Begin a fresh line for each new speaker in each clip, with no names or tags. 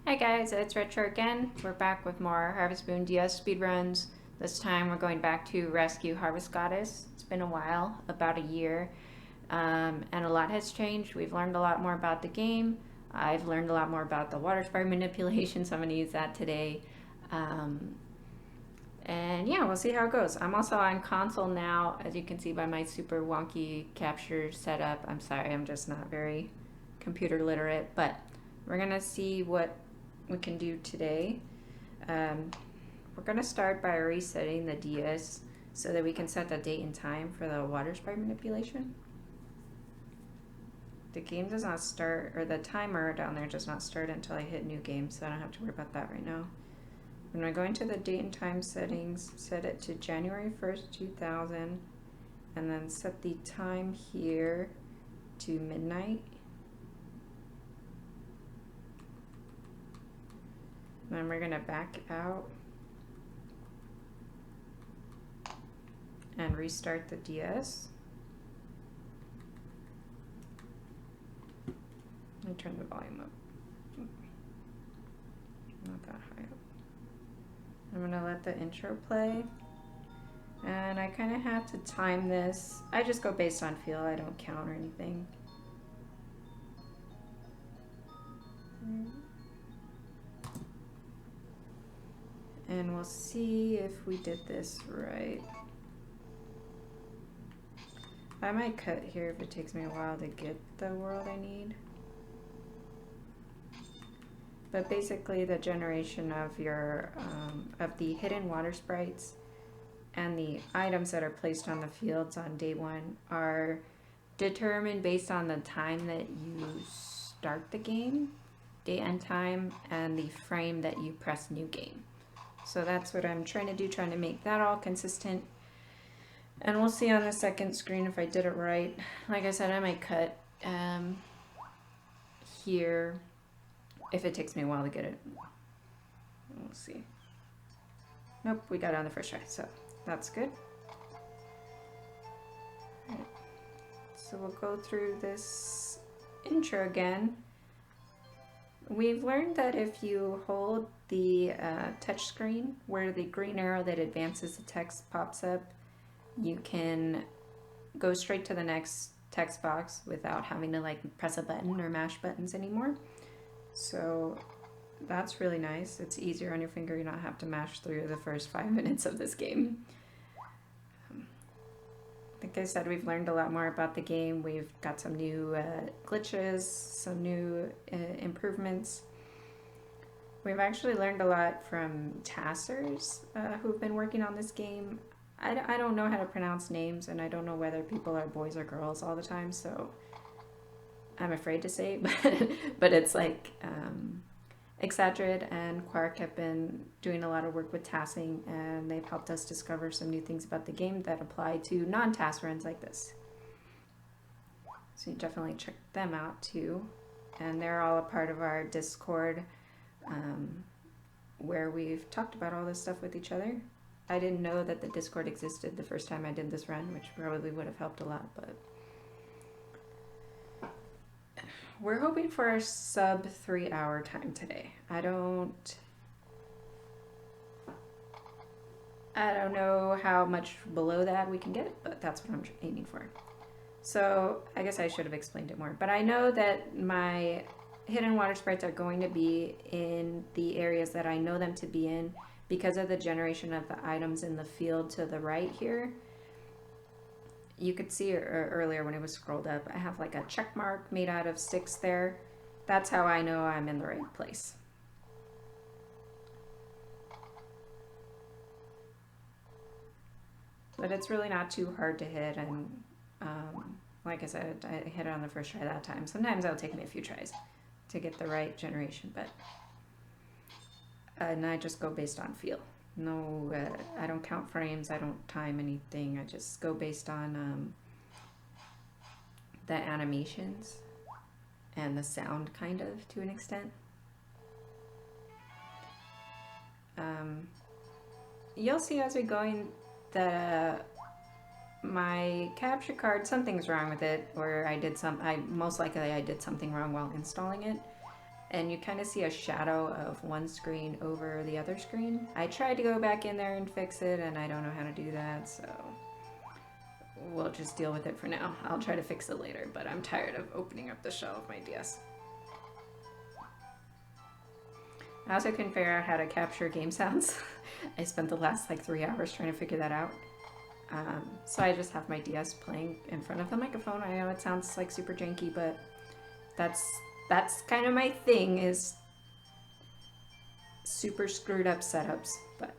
Hi guys, it's Retro again. We're back with more Harvest Moon DS speedruns. This time we're going back to rescue Harvest Goddess. It's been a while, about a year, and a lot has changed. We've learned a lot more about the game. I've learned a lot more about the water sprite manipulation, so I'm going to use that today. Um, and yeah, we'll see how it goes. I'm also on console now, as you can see by my super wonky capture setup. I'm sorry, I'm just not very computer literate, but we're going to see what we can do today. Um, we're going to start by resetting the DS so that we can set the date and time for the water sprite manipulation. The game does not start, or the timer down there does not start until I hit new game, so I don't have to worry about that right now. When I go into the date and time settings, set it to January 1st, 2000, and then set the time here to midnight. Then we're going to back out and restart the DS. Let me turn the volume up. Not that high up. I'm gonna let the intro play. And I kind of have to time this. I just go based on feel, I don't count or anything. And we'll see if we did this right. I might cut here if it takes me a while to get the world I need. But basically the generation of your of the hidden water sprites and the items that are placed on the fields on day one are determined based on the time that you start the game, date and time, and the frame that you press new game. So that's what I'm trying to do, trying to make that all consistent. And we'll see on the second screen if I did it right. Like I said, I might cut here if it takes me a while to get it. We'll see. Nope, we got it on the first try, so that's good. Right. So we'll go through this intro again. We've learned that if you hold the touch screen where the green arrow that advances the text pops up, you can go straight to the next text box without having to like press a button or mash buttons anymore. So that's really nice. It's easier on your finger. You don't have to mash through the first 5 minutes of this game. Like I said, we've learned a lot more about the game. We've got some new glitches, some new improvements. We've actually learned a lot from taskers who've been working on this game. I don't know how to pronounce names, and I don't know whether people are boys or girls all the time, so I'm afraid to say, but it's like Exaggerate and Quark have been doing a lot of work with tasking, and they've helped us discover some new things about the game that apply to non-task runs like this. So you definitely check them out too. And they're all a part of our Discord where we've talked about all this stuff with each other. I didn't know that the Discord existed the first time I did this run, which probably would have helped a lot, but we're hoping for a sub 3 hour time today. I don't know how much below that we can get, but that's what I'm aiming for. So I guess I should have explained it more, but I know that my hidden water sprites are going to be in the areas that I know them to be in because of the generation of the items in the field to the right here. You could see earlier when it was scrolled up, I have like a check mark made out of sticks there. That's how I know I'm in the right place. But it's really not too hard to hit, and like I said, I hit it on the first try that time. Sometimes it'll take me a few tries to get the right generation, but and I just go based on feel. No, I don't count frames, I don't time anything, I just go based on the animations and the sound, kind of, to an extent. You'll see as we go in that my capture card, something's wrong with it, or I most likely I did something wrong while installing it. and you kind of see a shadow of one screen over the other screen. I tried to go back in there and fix it, and I don't know how to do that, so we'll just deal with it for now. I'll try to fix it later, but I'm tired of opening up the shell of my DS. I also couldn't figure out how to capture game sounds. I spent the last like 3 hours trying to figure that out. So I just have my DS playing in front of the microphone. I know it sounds like super janky, but that's kind of my thing, is super screwed up setups, but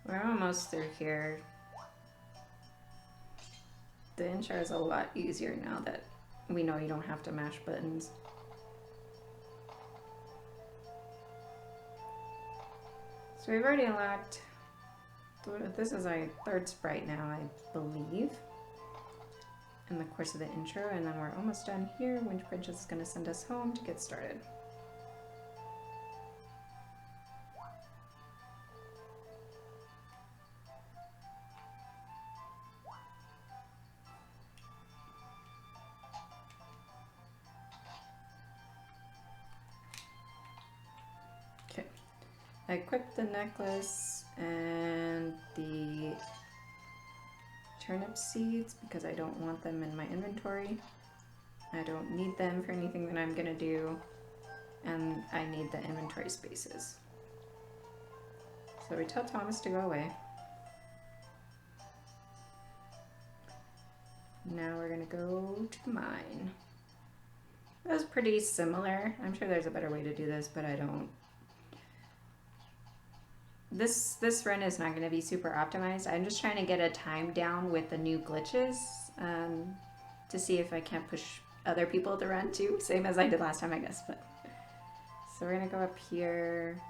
we're almost through here. The intro is a lot easier now that we know you don't have to mash buttons. So we've already unlocked, this is our 3rd sprite now, I believe, in the course of the intro, and then we're almost done here. Winch Princess is going to send us home to get started. Okay, I equipped the necklace and the turnip seeds because I don't want them in my inventory. I don't need them for anything that I'm gonna do, and I need the inventory spaces. So we tell Thomas to go away. Now we're gonna go to the mine. That was pretty similar. I'm sure there's a better way to do this, but I don't. This run is not going to be super optimized. I'm just trying to get a time down with the new glitches to see if I can't push other people to run too, same as I did last time, I guess. But so we're going to go up here.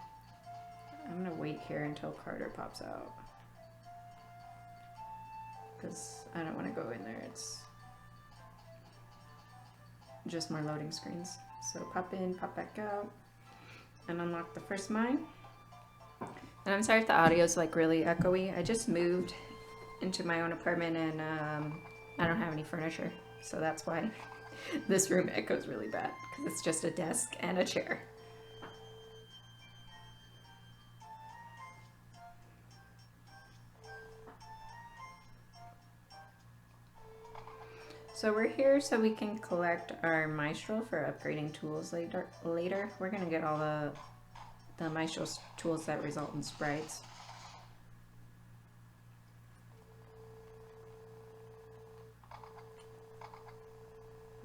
I'm going to wait here until Carter pops out, because I don't want to go in there. It's just more loading screens. So pop in, pop back out, and unlock the first mine. And I'm sorry if the audio is like really echoey. I just moved into my own apartment, and I don't have any furniture, so that's why this room echoes really bad, because it's just a desk and a chair. So we're here so we can collect our Maestro for upgrading tools later. We're gonna get all the Maestro tools that result in sprites.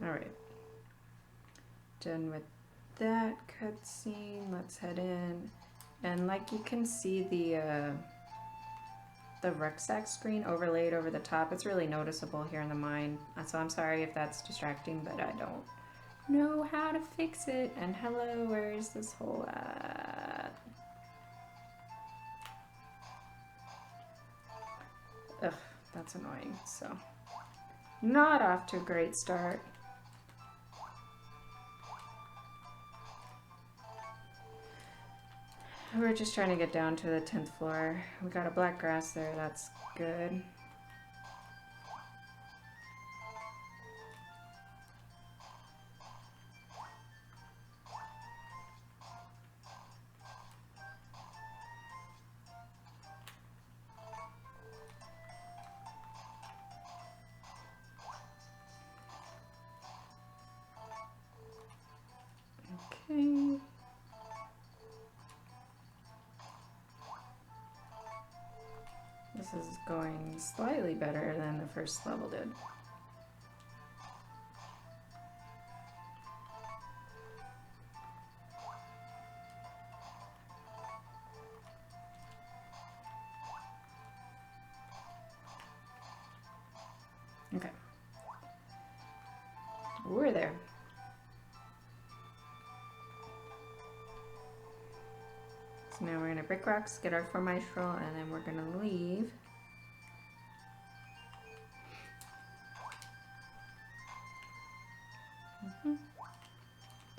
Alright. Done with that cutscene. Let's head in. And like you can see the rucksack screen overlaid over the top. It's really noticeable here in the mine. So I'm sorry if that's distracting, but I don't know how to fix it. And hello, where is this hole at? Ugh, that's annoying. So not off to a great start. We're just trying to get down to the 10th floor. We got a black grass there, that's good. Okay. This is going slightly better than the first level did. Okay. We're there. So now we're gonna brick rocks, get our 4 Maestro, and then we're gonna leave.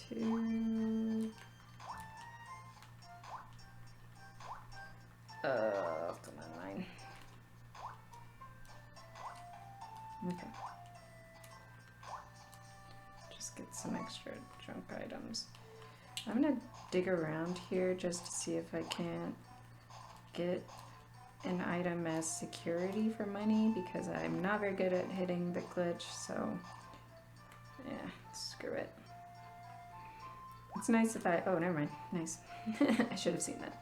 Two. Come on, 9. Okay. Just get some extra junk items. I'm gonna dig around here just to see if I can't get an item as security for money, because I'm not very good at hitting the glitch, so yeah, screw it. It's nice if I, oh, never mind, nice. I should have seen that.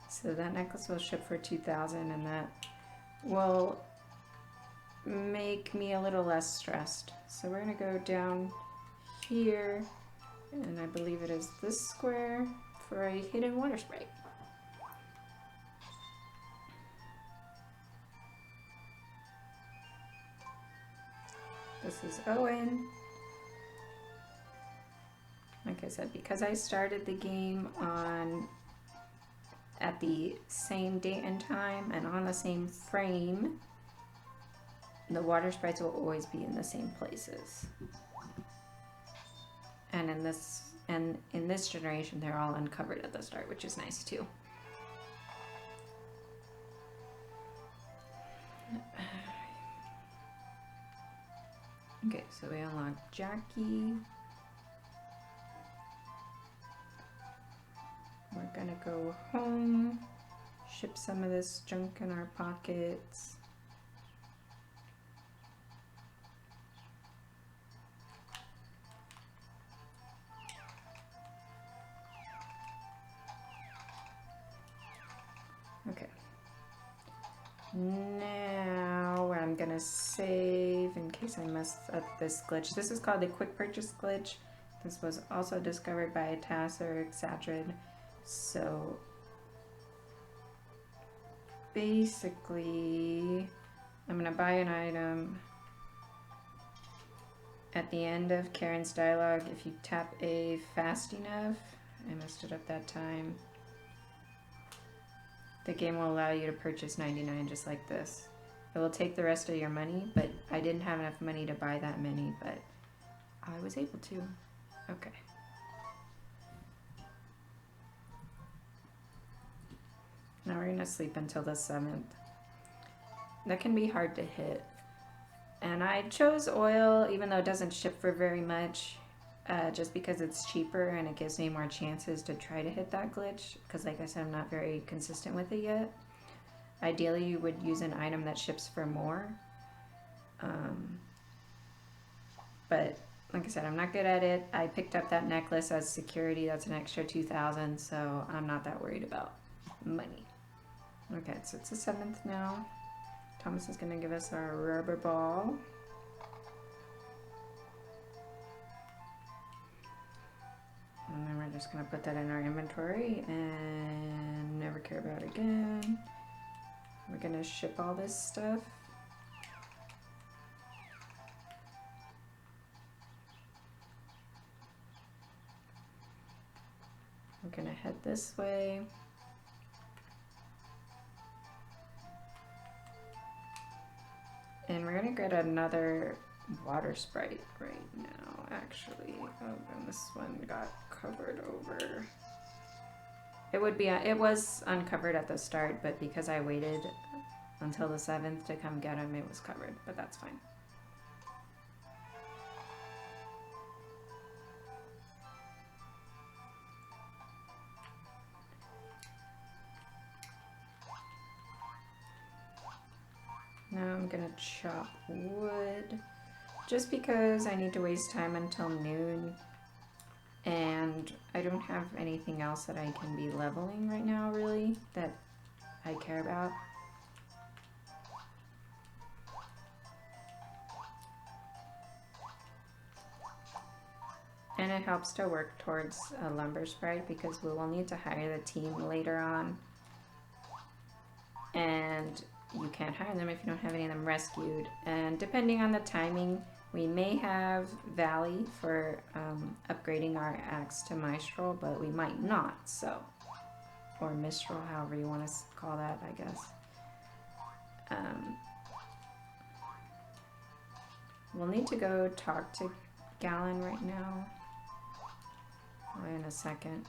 So that necklace will ship for 2,000, and that will make me a little less stressed. So we're gonna go down here, and I believe it is this square for a hidden water sprite. This is Owen. Like I said, because I started the game at the same date and time and on the same frame, the water sprites will always be in the same places. And in this generation, they're all uncovered at the start, which is nice too. Okay, so we unlocked Jackie. We're gonna go home, ship some of this junk in our pockets. Okay. Now I'm gonna save in case I mess up this glitch. This is called the quick purchase glitch. This was also discovered by Tasser Exatrid. So basically, I'm gonna buy an item. At the end of Karen's dialogue, if you tap A fast enough, I messed it up that time, the game will allow you to purchase 99 just like this. It will take the rest of your money, but I didn't have enough money to buy that many, but I was able to. Okay. Now we're gonna sleep until the 7th. That can be hard to hit. And I chose oil, even though it doesn't ship for very much, just because it's cheaper and it gives me more chances to try to hit that glitch. Because like I said, I'm not very consistent with it yet. Ideally, you would use an item that ships for more. But like I said, I'm not good at it. I picked up that necklace as security. That's an extra 2,000, so I'm not that worried about money. Okay, so it's the 7th now. Thomas is going to give us our rubber ball. And then we're just going to put that in our inventory and never care about it again. We're going to ship all this stuff. We're going to head this way. And we're gonna get another water sprite right now, actually. Oh, and this one got covered over. It was uncovered at the start, but because I waited until the 7th to come get him, it was covered, but that's fine. Now I'm gonna chop wood, just because I need to waste time until noon, and I don't have anything else that I can be leveling right now, really, that I care about. And it helps to work towards a lumber sprite, because we will need to hire the team later on, and you can't hire them if you don't have any of them rescued. And depending on the timing, we may have Valley for upgrading our axe to Maestral, but we might not, so. Or Mistral, however you want to call that, I guess. We'll need to go talk to Galen right now. In a second.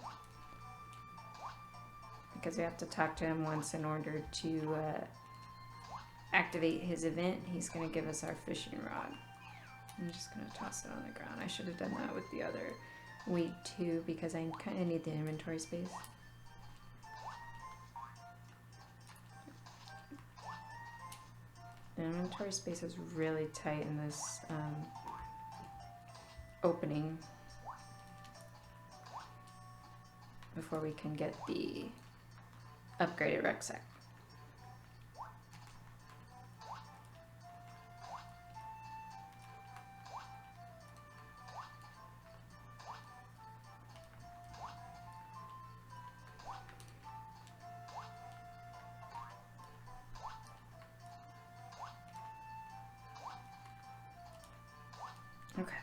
Because we have to talk to him once in order to activate his event, he's going to give us our fishing rod. I'm just going to toss it on the ground. I should have done that with the other weight too, because I kind of need the inventory space. The inventory space is really tight in this opening before we can get the upgraded rucksack. Okay.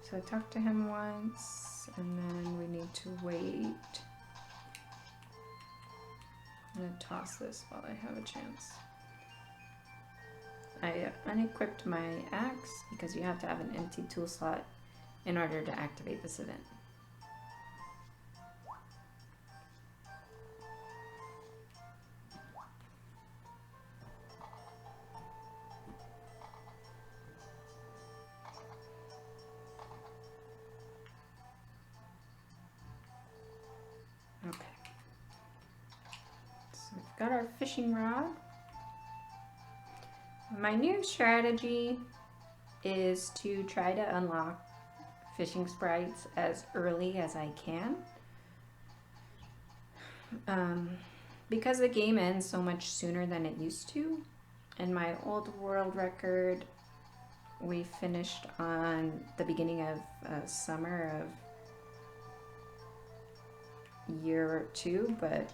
So I talked to him once, and then we need to wait. I'm gonna toss this while I have a chance. I unequipped my axe because you have to have an empty tool slot in order to activate this event. Okay. So we've got our fishing rod. My new strategy is to try to unlock fishing sprites as early as I can. Because the game ends so much sooner than it used to. In my old world record, we finished on the beginning of summer of year 2, but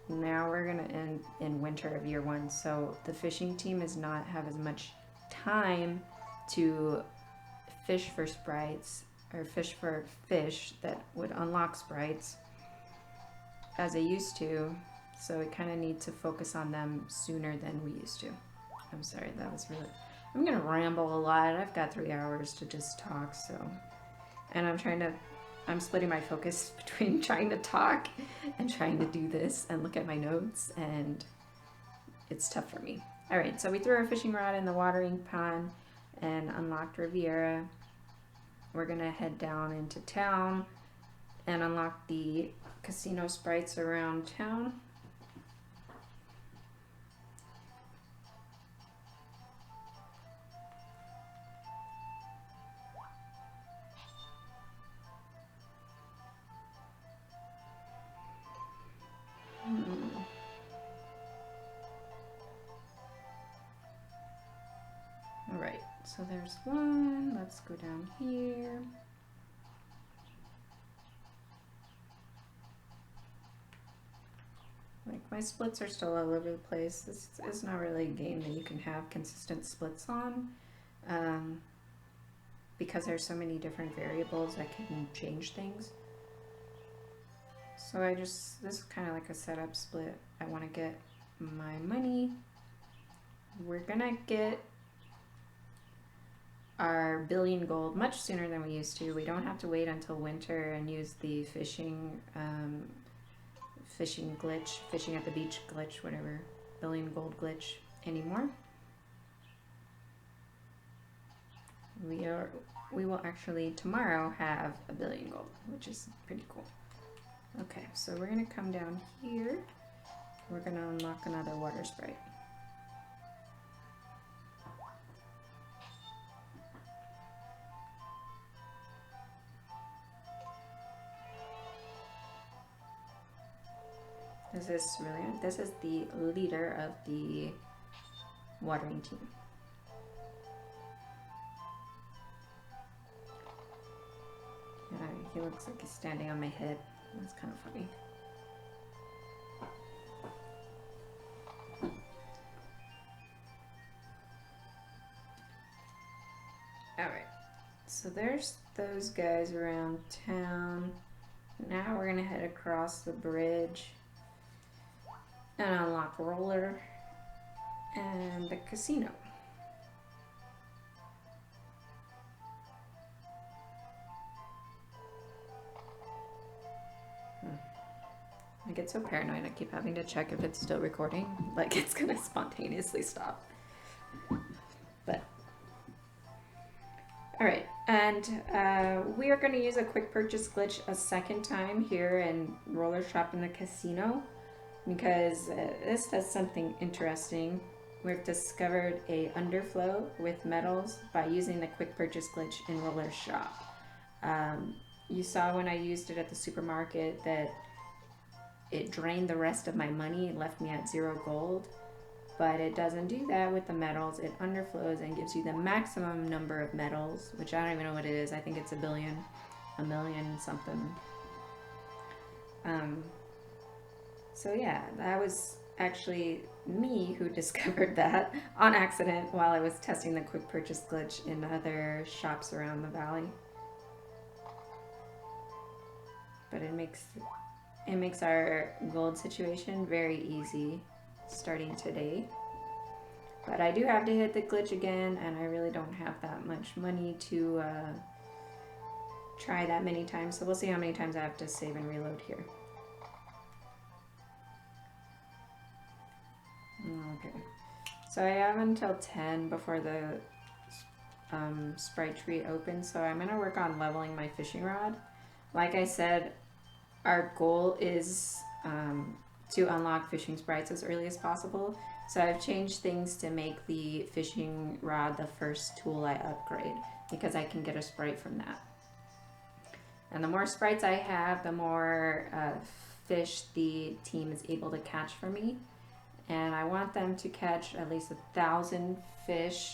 now we're gonna end in winter of year 1, so the fishing team does not have as much time to fish for sprites or fish for fish that would unlock sprites as they used to, so we kind of need to focus on them sooner than we used to. I'm sorry, that was really, I'm gonna ramble a lot. I've got 3 hours to just talk, so, and I'm splitting my focus between trying to talk and trying to do this and look at my notes, and it's tough for me. All right, so we threw our fishing rod in the watering pond and unlocked Riviera. We're gonna head down into town and unlock the casino sprites around town. All right, so there's one. Let's go down here. Like, my splits are still all over the place. This is not really a game that you can have consistent splits on, because there's so many different variables that can change things. So this is kind of like a setup split. I want to get my money. We're gonna get our billion gold much sooner than we used to. We don't have to wait until winter and use the fishing glitch, fishing at the beach glitch, whatever, billion gold glitch anymore. We will actually tomorrow have a billion gold, which is pretty cool. Okay, so we're gonna come down here. We're gonna unlock another water sprite. This is brilliant. This is the leader of the watering team. Yeah, he looks like he's standing on my head. That's kind of funny. Alright, so there's those guys around town. Now we're gonna head across the bridge and unlock Roller and the casino. I get so paranoid, I keep having to check if it's still recording, like it's gonna spontaneously stop. But, all right, and we are gonna use a quick purchase glitch a second time here in Roller Shop in the casino, because this does something interesting. We've discovered a underflow with metals by using the quick purchase glitch in Roller Shop. You saw when I used it at the supermarket that it drained the rest of my money and left me at 0 gold, but it doesn't do that with the metals. It underflows and gives you the maximum number of metals, which I don't even know what it is. I think it's a million something. So yeah, that was actually me who discovered that on accident while I was testing the quick purchase glitch in other shops around the valley. But it makes our gold situation very easy starting today. But I do have to hit the glitch again, and I really don't have that much money to try that many times. So we'll see how many times I have to save and reload here. Okay. So I have until 10 before the sprite tree opens. So I'm going to work on leveling my fishing rod. Like I said, our goal is to unlock fishing sprites as early as possible. So I've changed things to make the fishing rod the first tool I upgrade, because I can get a sprite from that. And the more sprites I have, the more fish the team is able to catch for me. And I want them to catch at least 1,000 fish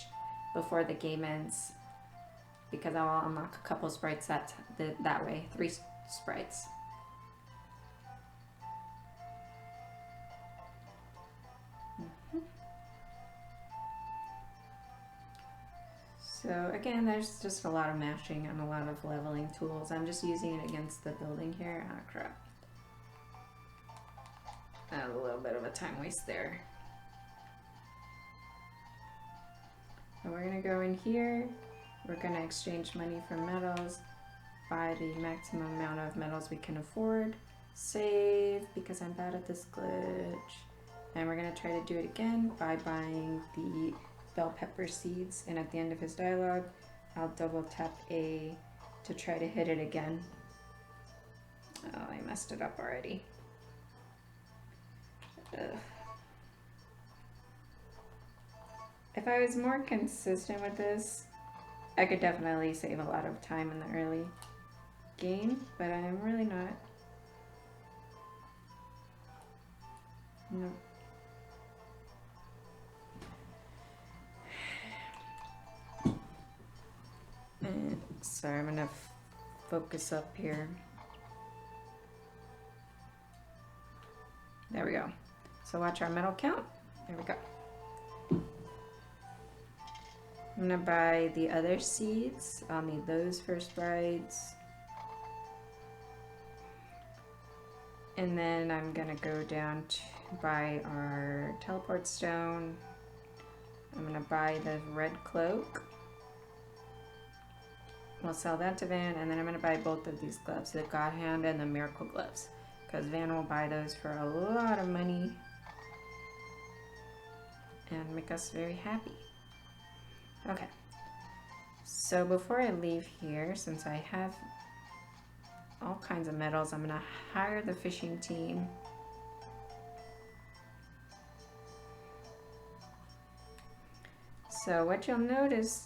before the game ends, because I'll unlock a couple sprites that way, 3 sprites. So again, there's just a lot of mashing and a lot of leveling tools. I'm just using it against the building here. Ah, crap. That was a little bit of a time waste there. So we're gonna go in here. We're gonna exchange money for metals, buy the maximum amount of metals we can afford, save, because I'm bad at this glitch. And we're gonna try to do it again by buying the bell pepper seeds, and at the end of his dialogue, I'll double tap A to try to hit it again. Oh, I messed it up already. Ugh. If I was more consistent with this, I could definitely save a lot of time in the early game, but I'm really not. No. Sorry, I'm gonna focus up here. There we go. So watch our metal count. There we go. I'm gonna buy the other seeds. I'll need those for sprites. And then I'm gonna go down to buy our teleport stone. I'm gonna buy the red cloak. We'll sell that to Van, and then I'm gonna buy both of these gloves, the God Hand and the Miracle Gloves, because Van will buy those for a lot of money and make us very happy. Okay, so before I leave here, since I have all kinds of metals, I'm gonna hire the fishing team. So what you'll notice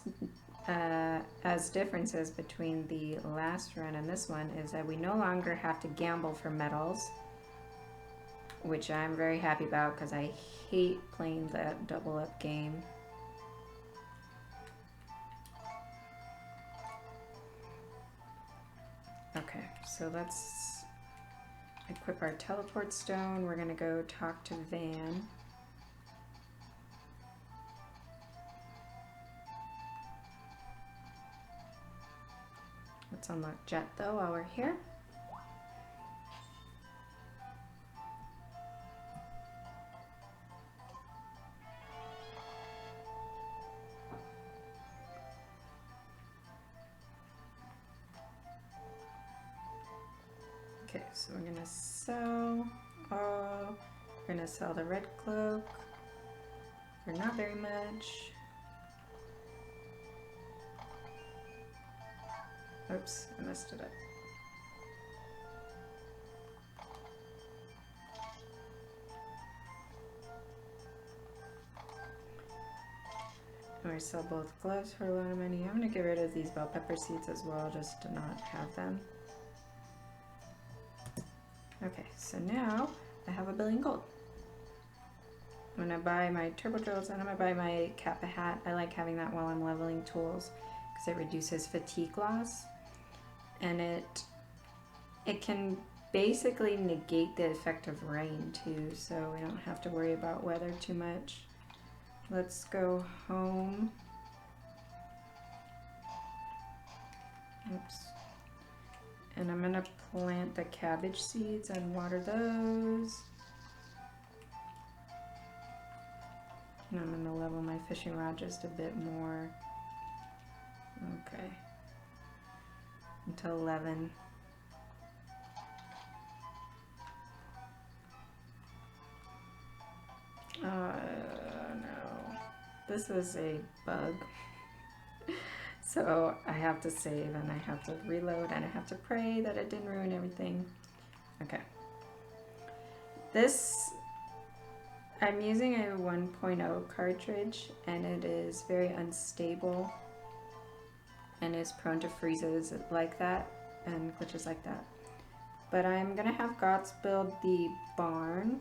as differences between the last run and this one is that we no longer have to gamble for metals, which I'm very happy about because I hate playing that double up game. Okay, so let's equip our teleport stone. We're gonna go talk to Van. Let's unlock Jet though while we're here. Okay, so we're gonna sell haul. We're gonna sell the red cloak for not very much. Oops, I messed it up. Or sell both gloves for a lot of money. I'm gonna get rid of these bell pepper seeds as well, just to not have them. Okay, so now I have $1 billion gold. I'm gonna buy my turbo drills and I'm gonna buy my Kappa hat. I like having that while I'm leveling tools because it reduces fatigue loss, and it can basically negate the effect of rain too, so we don't have to worry about weather too much. Let's go home. Oops. And I'm gonna plant the cabbage seeds and water those. And I'm gonna level my fishing rod just a bit more. Okay. Until 11. No. This is a bug. So I have to save and I have to reload and I have to pray that it didn't ruin everything. Okay. I'm using a 1.0 cartridge and it is very unstable and is prone to freezes like that and glitches like that. But I'm gonna have Gots build the barn.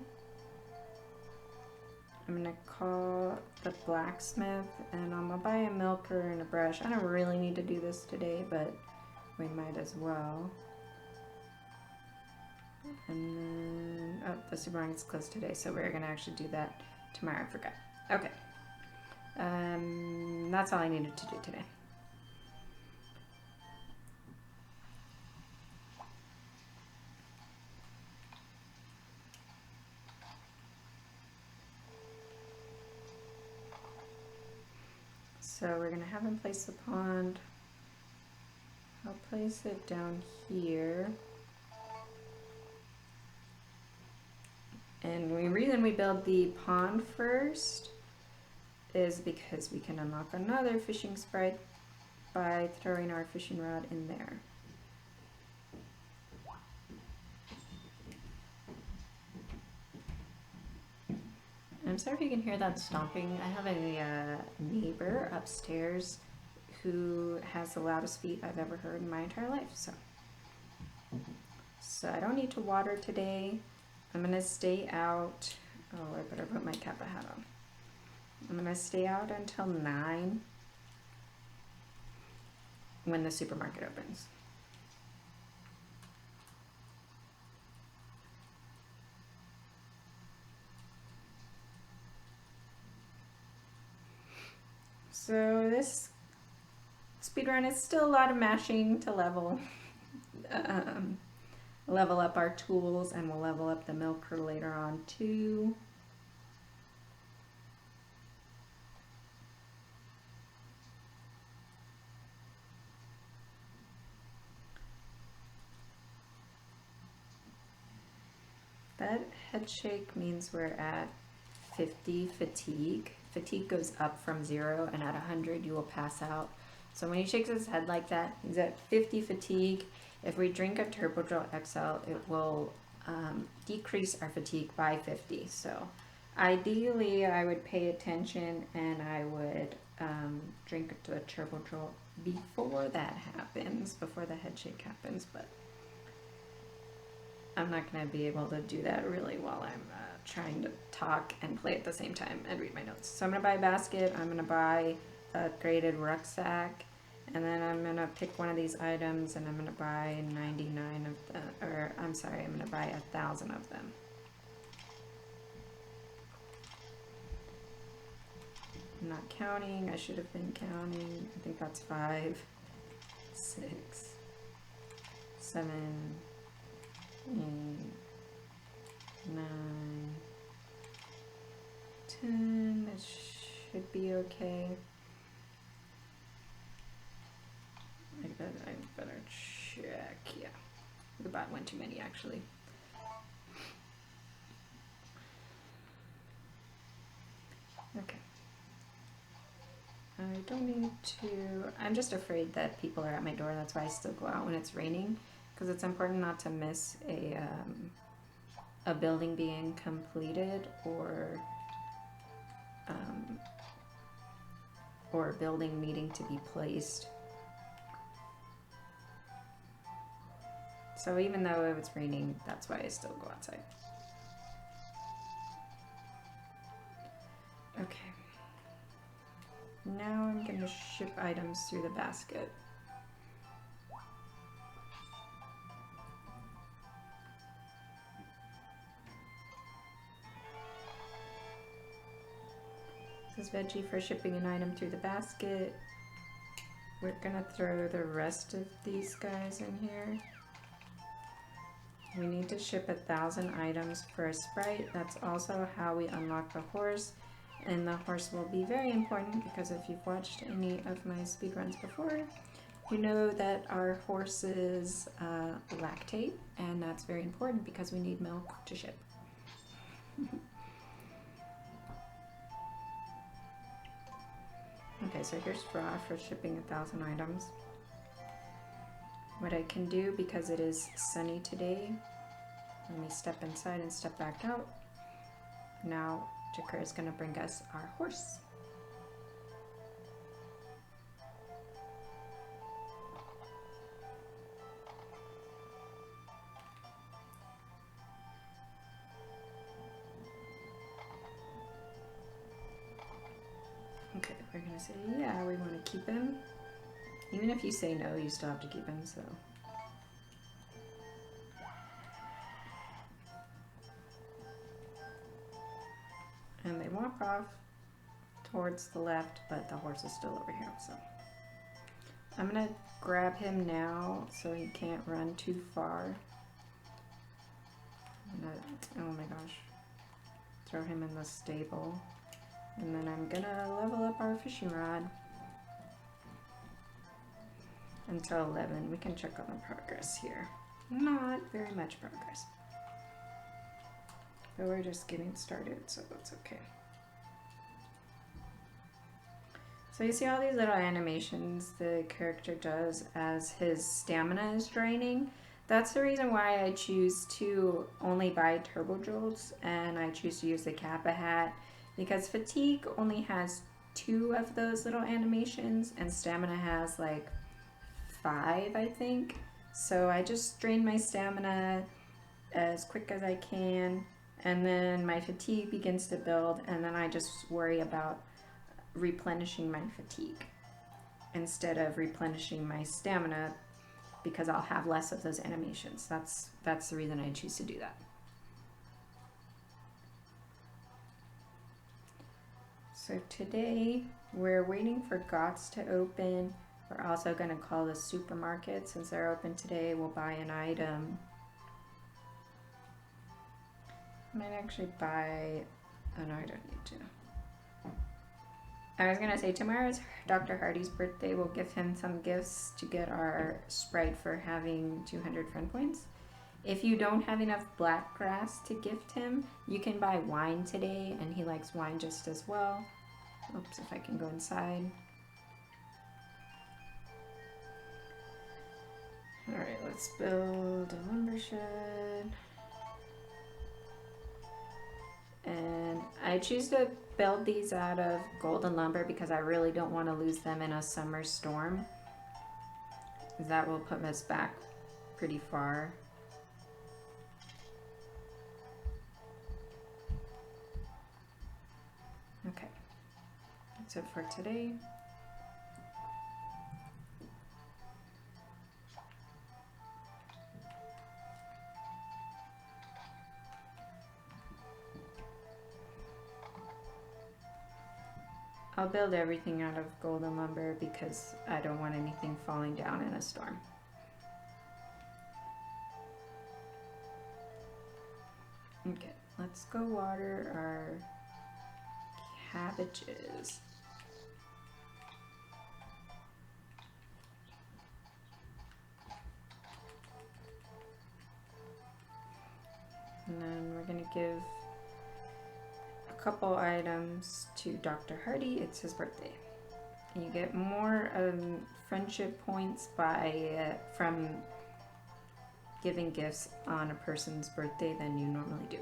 I'm gonna call the blacksmith and I'm gonna buy a milker and a brush. I don't really need to do this today, but we might as well. And then, oh, the supermarket is closed today, so we're gonna actually do that tomorrow. I forgot. Okay. That's all I needed to do today. So we're gonna have him place the pond. I'll place it down here. And the reason we build the pond first is because we can unlock another fishing sprite by throwing our fishing rod in there. I'm sorry if you can hear that stomping. I have a neighbor upstairs who has the loudest feet I've ever heard in my entire life. So I don't need to water today. I'm gonna stay out. Oh, I better put my Kappa hat on. I'm gonna stay out until 9 when the supermarket opens. So this speedrun is still a lot of mashing to level up our tools, and we'll level up the milker later on too. That head shake means we're at 50 fatigue. Fatigue goes up from 0, and at 100 you will pass out. So when he shakes his head like that, he's at 50 fatigue. If we drink a Turbo Drill XL, it will decrease our fatigue by 50. So ideally I would pay attention and I would drink the Turbo Drill before that happens, before the head shake happens, but I'm not going to be able to do that really while I'm trying to talk and play at the same time and read my notes. So I'm going to buy a basket, I'm going to buy a upgraded rucksack, and then I'm going to pick one of these items and I'm going to buy 99 of them, or I'm sorry, I'm going to buy 1,000 of them. I'm not counting, I should have been counting. I think that's 5, 6, 7, 8, 9, 10. It should be okay. I better check. Yeah, we bought one too many actually. don't need to, I'm just afraid that people are at my door. That's why I still go out when it's raining, because it's important not to miss a building being completed or a building needing to be placed. So even though it's raining, that's why I still go outside. Okay. Now I'm gonna ship items through the basket. This is veggie for shipping an item through the basket. We're gonna throw the rest of these guys in here. We need to ship 1,000 items for a sprite. That's also how we unlock the horse. And the horse will be very important because if you've watched any of my speedruns before, you know that our horses lactate, and that's very important because we need milk to ship. Okay, so here's straw for shipping 1,000 items. What I can do, because it is sunny today, let me step inside and step back out. Now Jakar is going to bring us our horse. Okay, we're going to say, yeah, we want to keep him. Even if you say no, you still have to keep him, so. And they walk off towards the left, but the horse is still over here, so. I'm gonna grab him now so he can't run too far. Oh my gosh. Throw him in the stable. And then I'm gonna level up our fishing rod until 11. We can check on the progress here. Not very much progress. But we're just getting started, so that's okay. So you see all these little animations the character does as his stamina is draining. That's the reason why I choose to only buy Turbo Jolts and I choose to use the Kappa hat, because fatigue only has 2 of those little animations and stamina has like 5, I think. So I just drain my stamina as quick as I can, and then my fatigue begins to build, and then I just worry about replenishing my fatigue instead of replenishing my stamina, because I'll have less of those animations. That's the reason I choose to do that. So today we're waiting for GOTS to open. We're also going to call the supermarket. Since they're open today, we'll buy an item. I might actually buy, oh no, I don't need to. I was going to say tomorrow's Dr. Hardy's birthday. We'll give him some gifts to get our Sprite for having 200 friend points. If you don't have enough black grass to gift him, you can buy wine today, and he likes wine just as well. Oops, if I can go inside. Alright, let's build a lumber shed. And I choose to build these out of golden lumber because I really don't want to lose them in a summer storm. That will put us back pretty far. Okay, that's it for today. I'll build everything out of golden lumber because I don't want anything falling down in a storm. Okay, let's go water our cabbages. And then we're gonna give a couple items to Dr. Hardy. It's his birthday. You get more friendship points by from giving gifts on a person's birthday than you normally do.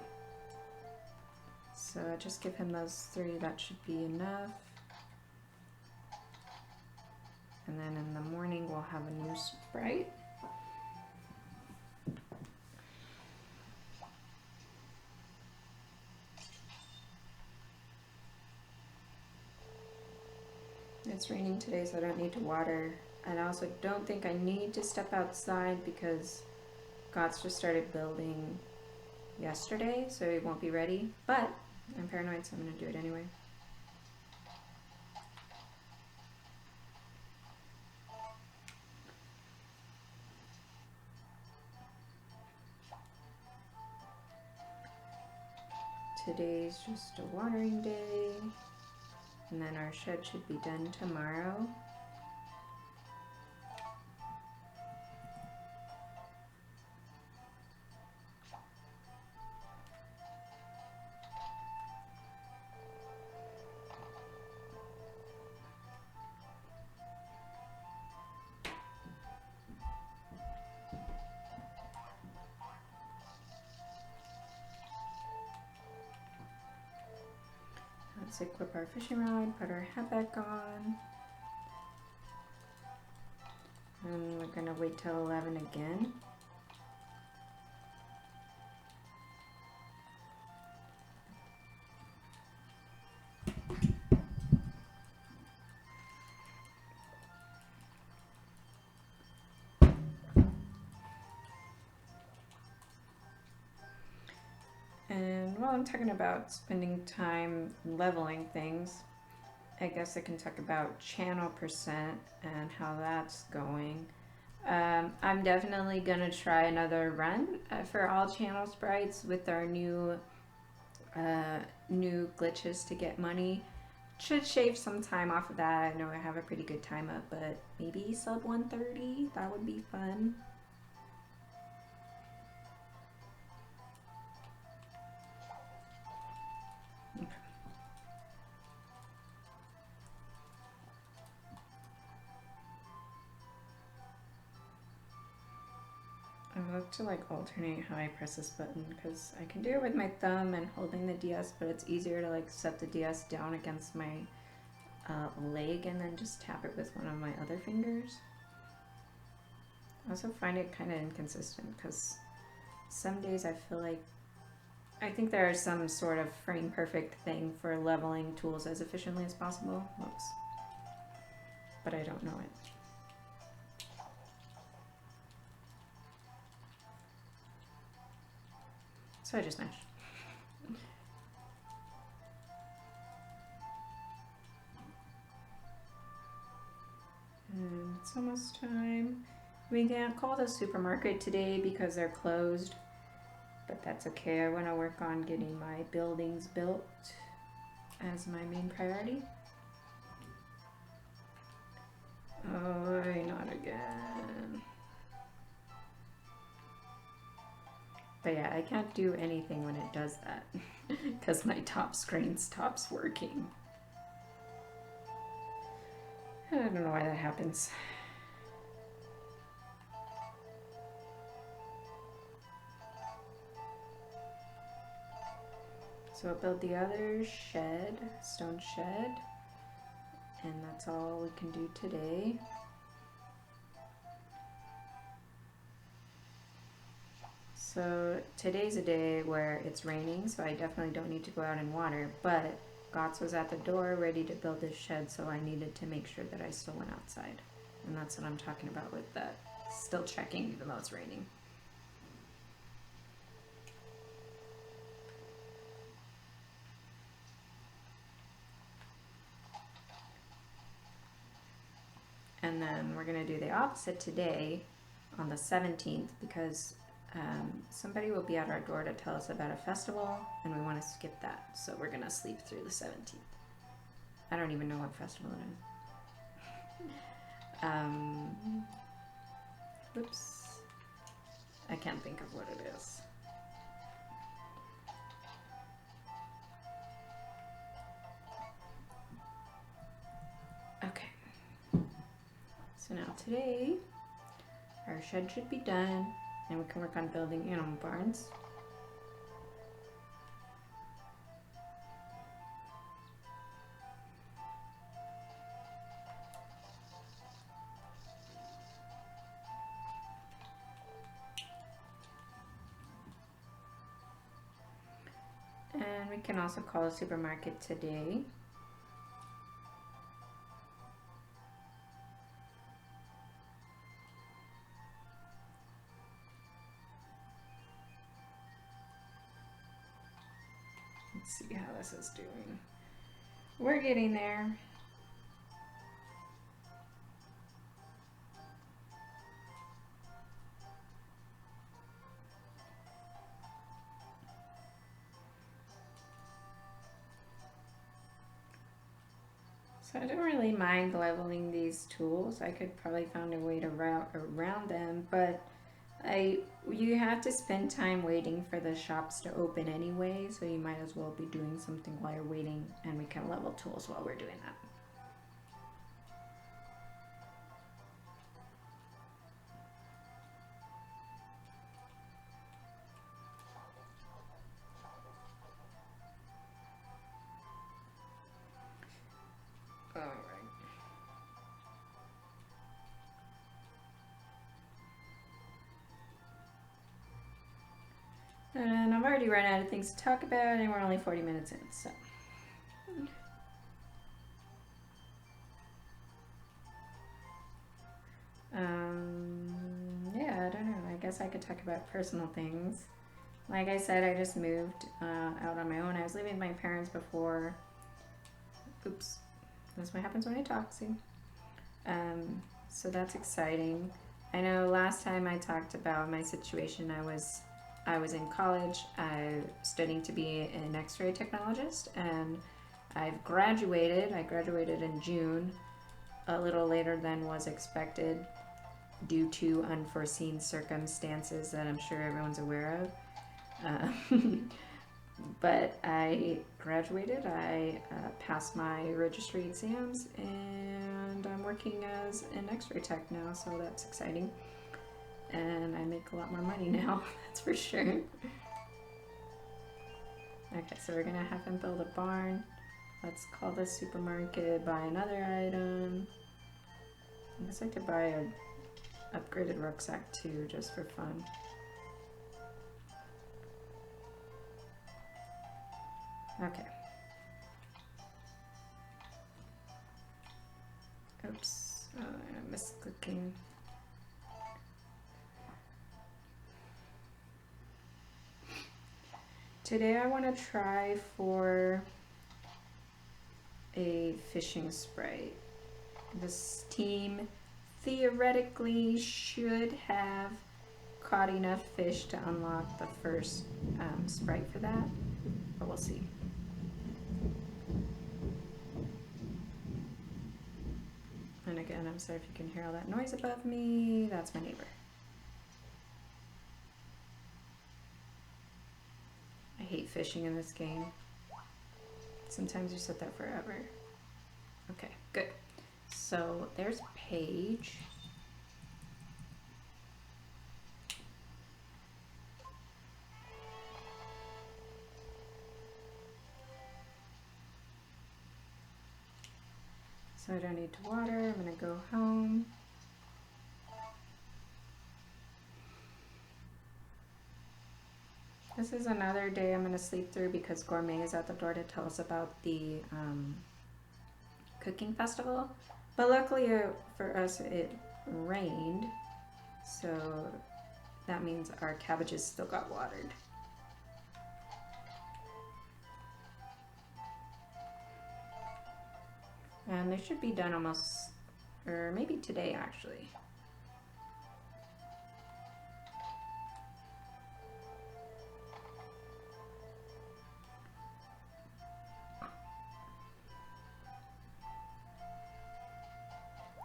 So just give him those 3, that should be enough. And then in the morning we'll have a new sprite. It's raining today, so I don't need to water. And I also don't think I need to step outside because Gots just started building yesterday, so it won't be ready. But I'm paranoid, so I'm gonna do it anyway. Today's just a watering day, and then our shed should be done tomorrow. Let's equip our fishing rod, put our hat back on. And we're gonna wait till 11 again. And while I'm talking about spending time leveling things, I guess I can talk about channel percent and how that's going. I'm definitely gonna try another run for all channel sprites with our new glitches to get money. Should shave some time off of that. I know I have a pretty good time up, but maybe sub 130, that would be fun. I love to like alternate how I press this button because I can do it with my thumb and holding the DS, but it's easier to like set the DS down against my leg and then just tap it with one of my other fingers. I also find it kind of inconsistent because some days I feel like I think there is some sort of frame perfect thing for leveling tools as efficiently as possible. Whoops. But I don't know it. So I just mashed. And it's almost time. We can't call the supermarket today because they're closed, but that's okay. I want to work on getting my buildings built as my main priority. Oh, not again. But yeah, I can't do anything when it does that because my top screen stops working. I don't know why that happens. So I'll build the other shed, stone shed, and that's all we can do today. So today's a day where it's raining, so I definitely don't need to go out and water, but Gots was at the door ready to build his shed, so I needed to make sure that I still went outside. And that's what I'm talking about with that, still checking even though it's raining. And then we're gonna do the opposite today on the 17th because somebody will be at our door to tell us about a festival and we want to skip that. So we're gonna sleep through the 17th. I don't even know what festival it is. Oops. I can't think of what it is. Okay. So now today, our shed should be done and we can work on building animal barns. And we can also call a supermarket today. Let's see how this is doing. We're getting there. So I don't really mind leveling these tools. I could probably find a way to route around them, but you have to spend time waiting for the shops to open anyway, so you might as well be doing something while you're waiting, and we can level tools while we're doing that. And I've already run out of things to talk about, and we're only 40 minutes in, so. Yeah, I don't know. I guess I could talk about personal things. Like I said, I just moved out on my own. I was living with my parents before. Oops. That's what happens when I talk, see? So that's exciting. I know last time I talked about my situation, I was in college, studying to be an X-ray technologist, and I've graduated. I graduated in June, a little later than was expected due to unforeseen circumstances that I'm sure everyone's aware of. But I graduated, I passed my registry exams, and I'm working as an X-ray tech now, so that's exciting. And I make a lot more money now, that's for sure. Okay, so we're gonna have him build a barn. Let's call this supermarket, buy another item. I guess I could buy an upgraded rucksack too, just for fun. Okay. Oops, oh, I missed clicking. Today I want to try for a fishing sprite. This team theoretically should have caught enough fish to unlock the first sprite for that, but we'll see. And again, I'm sorry if you can hear all that noise above me. That's my neighbor. I hate fishing in this game. Sometimes you sit there forever. Okay, good. So there's Paige. So I don't need to water. I'm gonna go home. This is another day I'm gonna sleep through because Gourmet is at the door to tell us about the cooking festival. But luckily for us, it rained, so that means our cabbages still got watered. And they should be done almost, or maybe today actually.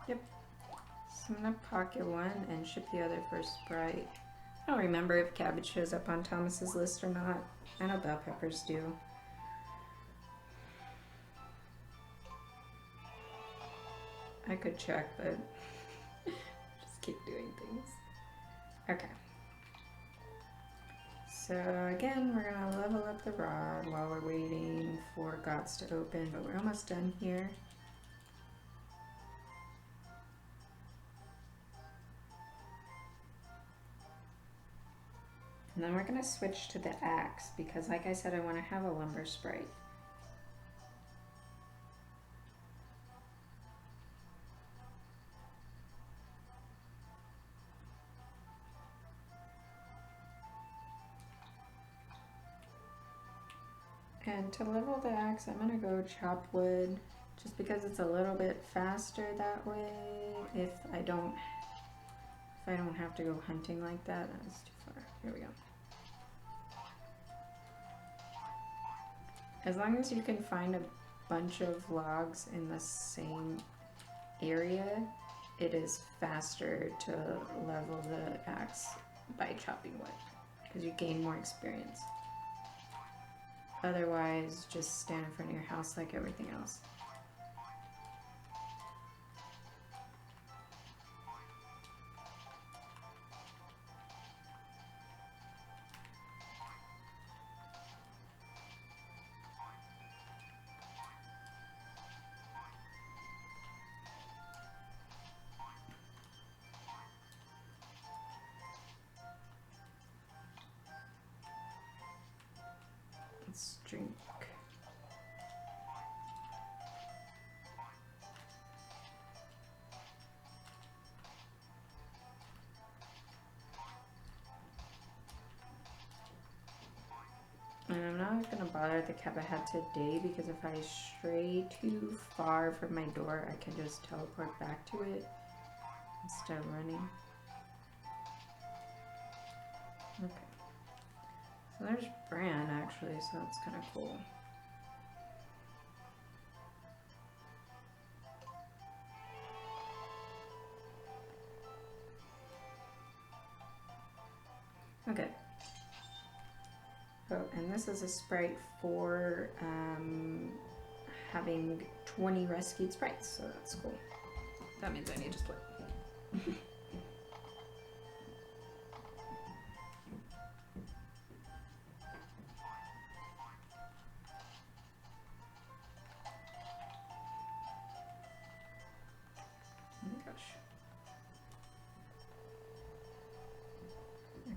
Yep. So I'm gonna pocket one and ship the other for Sprite. I don't remember if cabbage shows up on Thomas's list or not. I know bell peppers do. I could check, but keep doing things. Okay. So again, we're gonna level up the rod while we're waiting for GOTS to open, but we're almost done here. And then we're gonna switch to the axe because like I said, I wanna have a lumber sprite. And to level the axe, I'm gonna go chop wood, just because it's a little bit faster that way. If I don't have to go hunting like that, that's too far. Here we go. As long as you can find a bunch of logs in the same area, it is faster to level the axe by chopping wood, because you gain more experience. Otherwise, just stand in front of your house like everything else. Let's drink. And I'm not gonna bother the Cabbahat today because if I stray too far from my door, I can just teleport back to it instead of running. Okay. So there's Bran actually, so that's kind of cool. Okay. Oh, and this is a sprite for having 20 rescued sprites, so that's cool. That means I need to split. Oh my gosh.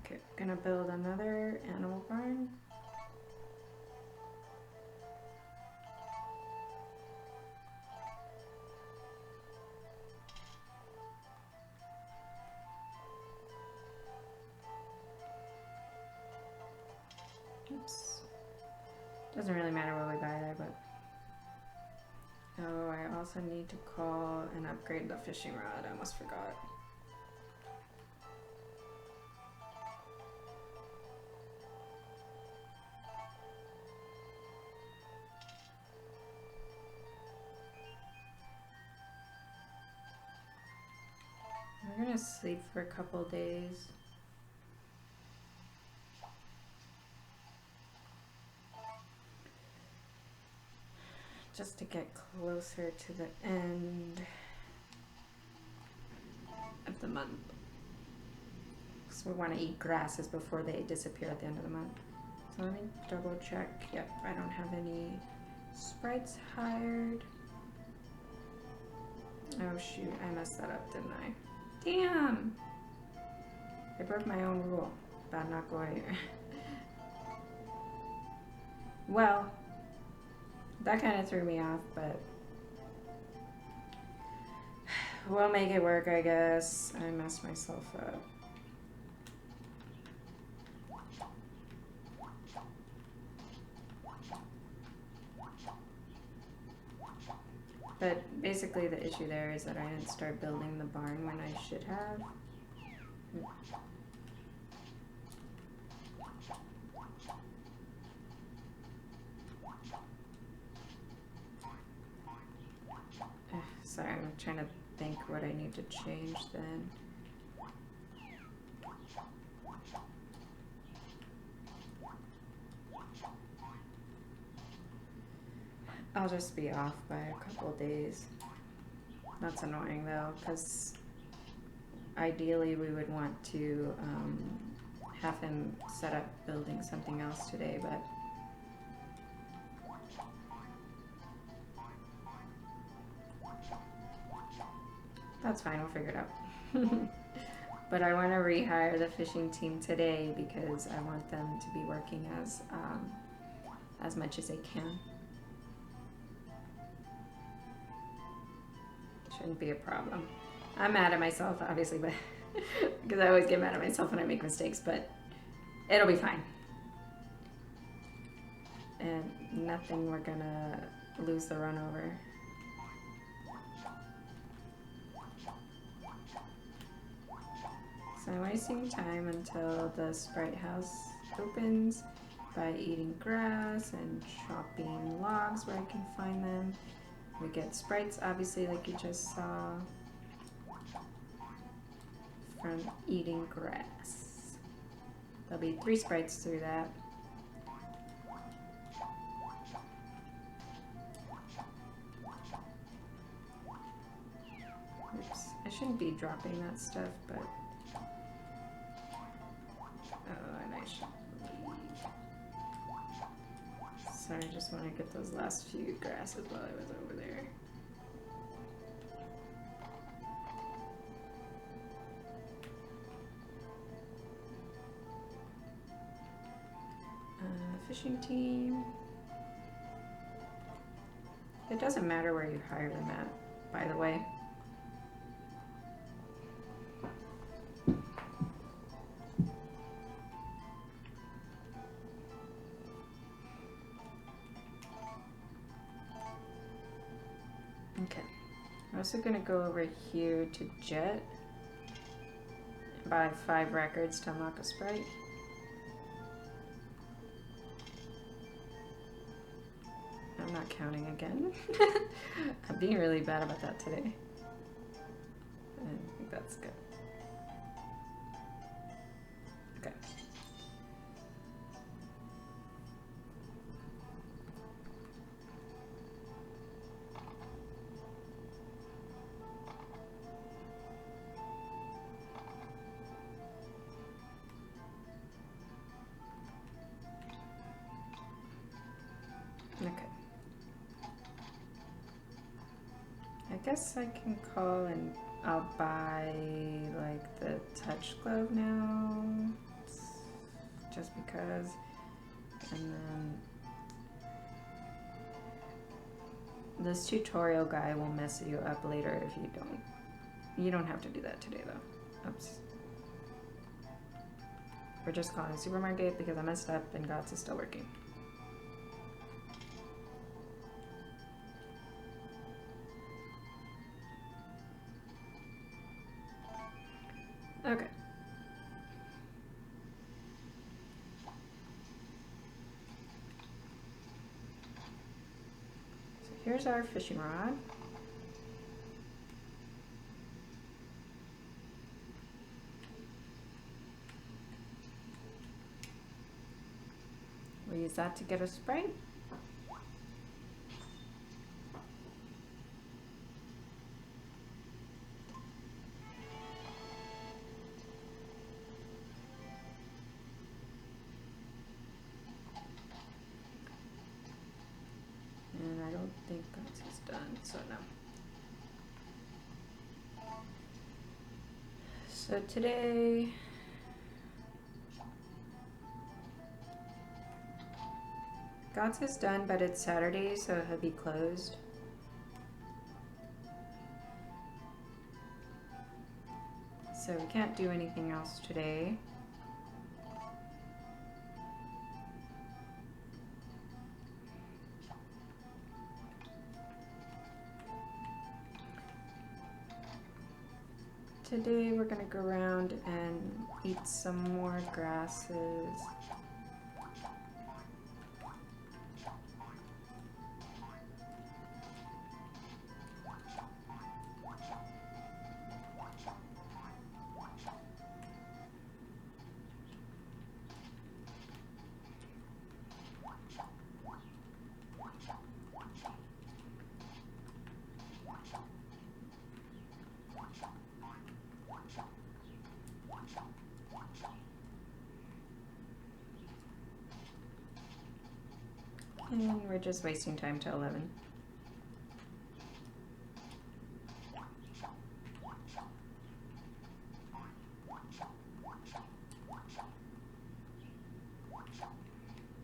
Okay, gonna build another animal barn. Oops. Doesn't really matter what we buy there, but... Oh, I also need to call and upgrade the fishing rod. I almost forgot. We're gonna sleep for a couple days. Just to get closer to the end of the month. Because we want to eat grasses before they disappear at the end of the month. So let me double check. Yep, I don't have any sprites hired. Oh shoot, I messed that up, didn't I? Damn! I broke my own rule about not going. Well, that kind of threw me off, but we'll make it work, I guess. I messed myself up. But basically the issue there is that I didn't start building the barn when I should have. Sorry, I'm trying to think what I need to change then. I'll just be off by a couple days. That's annoying though, because ideally we would want to have him set up building something else today, but that's fine, we'll figure it out. But I want to rehire the fishing team today because I want them to be working as much as they can. Shouldn't be a problem. I'm mad at myself, obviously, but because I always get mad at myself when I make mistakes, but it'll be fine. And nothing we're gonna lose the run over. So I'm wasting time until the Sprite house opens by eating grass and chopping logs where I can find them. We get sprites, obviously, like you just saw, from eating grass. There'll be 3 sprites through that. Oops, I shouldn't be dropping that stuff, but... Oh, and I should leave. Sorry, I just want to get those last few grasses while I was over there. Fishing team. It doesn't matter where you hire them at, by the way. Okay, I'm also gonna go over here to Jet and buy 5 records to unlock a Sprite. I'm not counting again. I'm being really bad about that today. I think that's good. Okay. Okay. I guess I can call and I'll buy like the touch glove now, just because, and then this tutorial guy will mess you up later if you don't. You don't have to do that today though. Oops. We're just calling a supermarket because I messed up and GOTS is still working. Okay. So here's our fishing rod. We'll use that to get a Sprite. And I don't think GOTS is done, so no. So today, GOTS is done, but it's Saturday, so he'll be closed. So we can't do anything else today. Today we're gonna go around and eat some more grasses. And we're just wasting time till 11.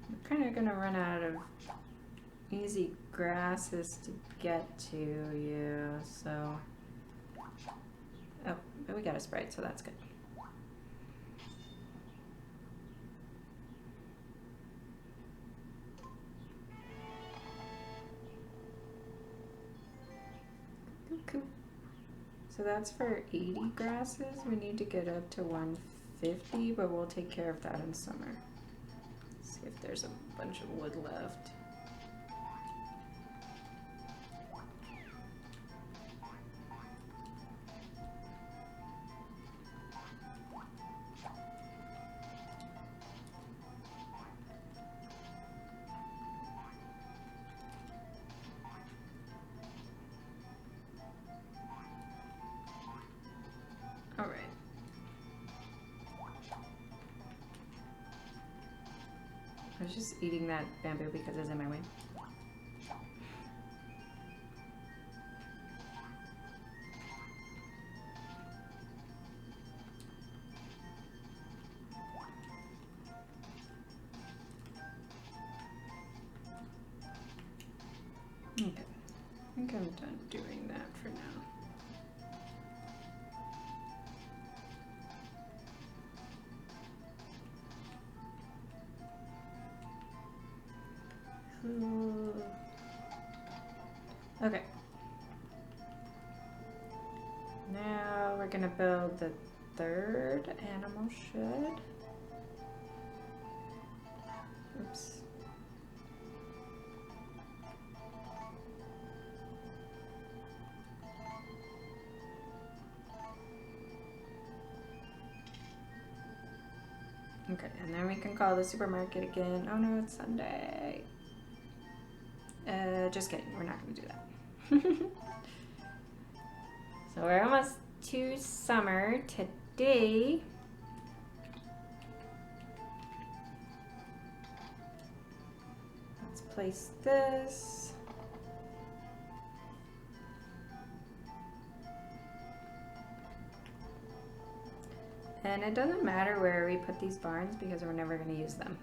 We're kind of gonna run out of easy grasses to get to you, so... Oh, but we got a Sprite, so that's good. Cool. So that's for 80 grasses. We need to get up to 150, but we'll take care of that in summer. See if there's a bunch of wood left. All right. I was just eating that bamboo because it's in my way. Okay, I think I'm done doing that for now. Okay. Now we're gonna build the third animal shed. Oops. Okay, and then we can call the supermarket again. Oh no, it's Sunday. Just kidding, we're not gonna do that. So we're almost to summer today. Let's place this. And it doesn't matter where we put these barns because we're never going to use them.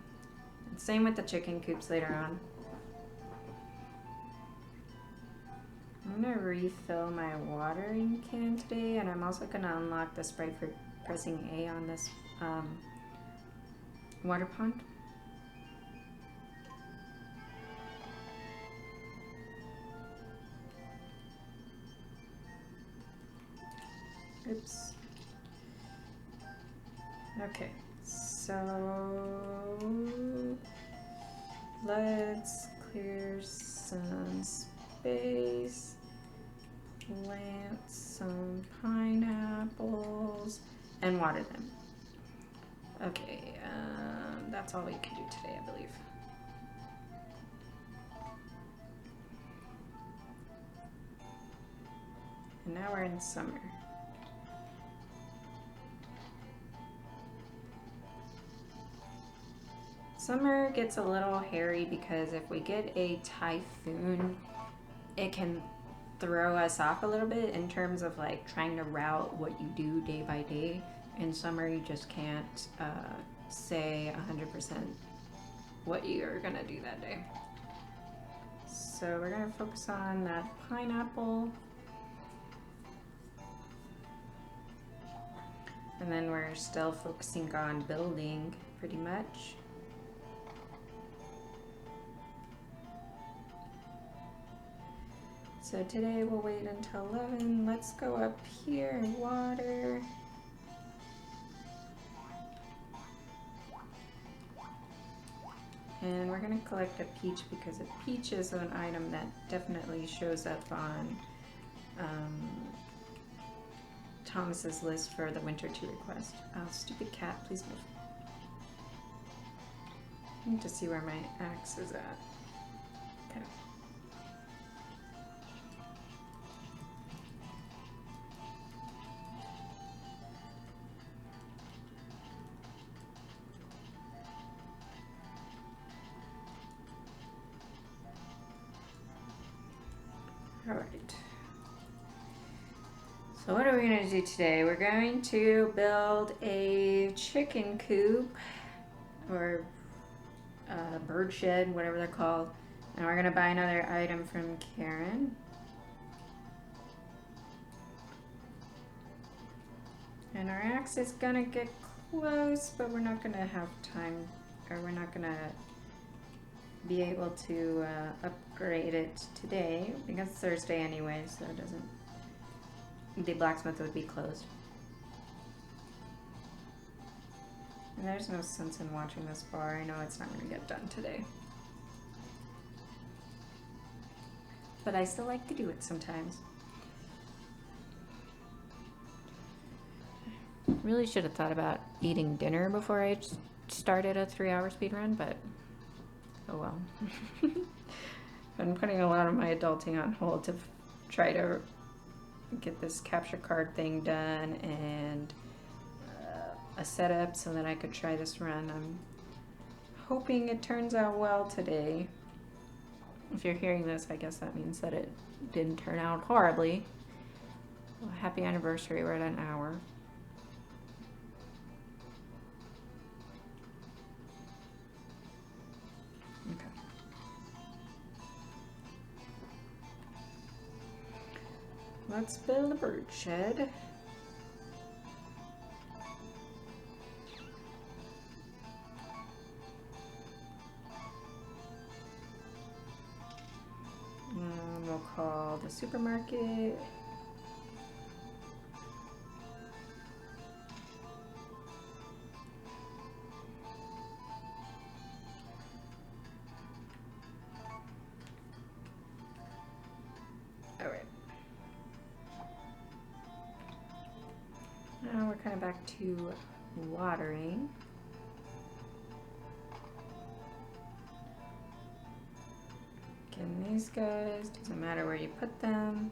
And same with the chicken coops later on. I'm going to refill my watering can today, and I'm also going to unlock the Sprite for pressing A on this water pond. Oops. Okay, so let's clear some space, plant some pineapples, and water them. Okay, that's all we can do today, I believe. And now we're in summer. Summer gets a little hairy because if we get a typhoon, it can throw us off a little bit in terms of like trying to route what you do day by day. In summer, you just can't say 100% what you're gonna do that day. So we're gonna focus on that pineapple. And then we're still focusing on building pretty much. So today we'll wait until 11. Let's go up here and water. And we're gonna collect a peach because a peach is an item that definitely shows up on Thomas's list for the winter tea request. Oh, stupid cat, please move. I need to see where my axe is at. Okay. Alright. So what are we going to do today? We're going to build a chicken coop or bird shed, whatever they're called. And we're going to buy another item from Karen. And our axe is going to get close, but we're not going to have time, or we're not going to be able to upgrade it today because it's Thursday anyway, so it doesn't, the blacksmith would be closed. And there's no sense in watching this bar. I know it's not going to get done today. But I still like to do it sometimes. Really should have thought about eating dinner before I started a 3-hour speed run, but oh well. I'm putting a lot of my adulting on hold to try to get this capture card thing done and a setup so that I could try this run. I'm hoping it turns out well today. If you're hearing this, I guess that means that it didn't turn out horribly. Well, happy anniversary, we're at an hour. Okay. Let's build a bird shed. We'll call the supermarket. All right. Now we're kind of back to watering. These guys, doesn't matter where you put them.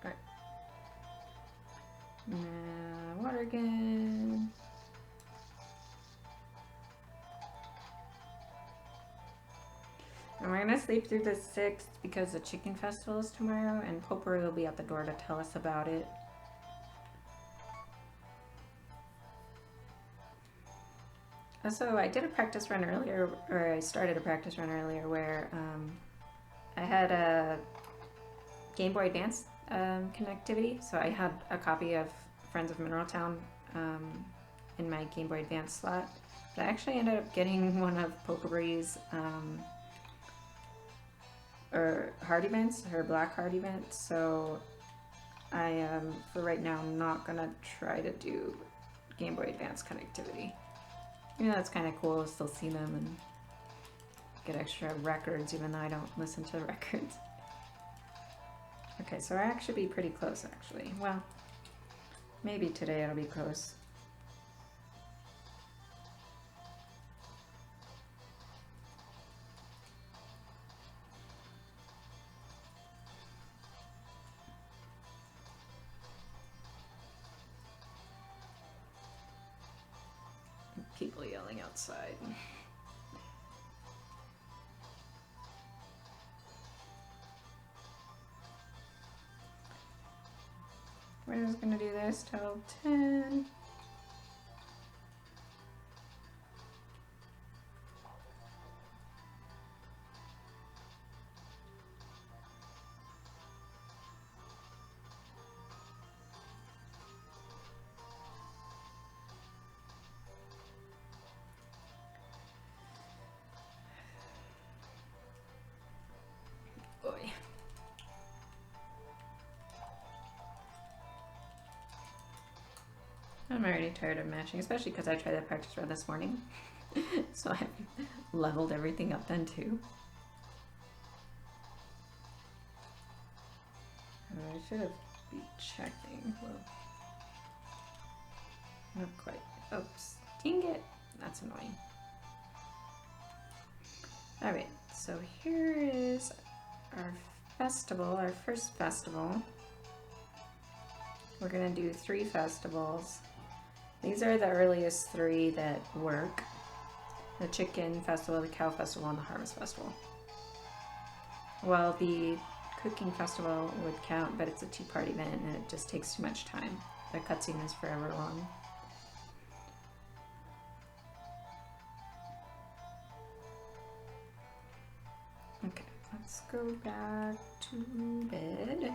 Alright. Now water again. And we're gonna sleep through the 6th because the chicken festival is tomorrow and Potpourri will be at the door to tell us about it. Also, I did a practice run earlier, or I started a practice run earlier where I had a Game Boy Advance connectivity. So I had a copy of Friends of Mineral Town in my Game Boy Advance slot. But I actually ended up getting one of Potpourri's or hard events, her black hard event, so I am, for right now, not gonna try to do Game Boy Advance connectivity. You know, that's kind of cool to still see them and get extra records, even though I don't listen to the records. Okay, so our axe should be pretty close, actually. Well, maybe today it'll be close. People yelling outside. We're just gonna do this till 10. Boy. I'm already tired of matching, especially because I tried that practice run this morning. So I've leveled everything up then too. I should have been checking. Well, not quite. Oops. Dang it. That's annoying. All right, so here is our festival, our first festival. We're gonna do 3 festivals. These are the earliest 3 that work. The chicken festival, the cow festival, and the harvest festival. Well, the cooking festival would count, but it's a 2-part event and it just takes too much time. The cutscene is forever long. Okay, let's go back to bed.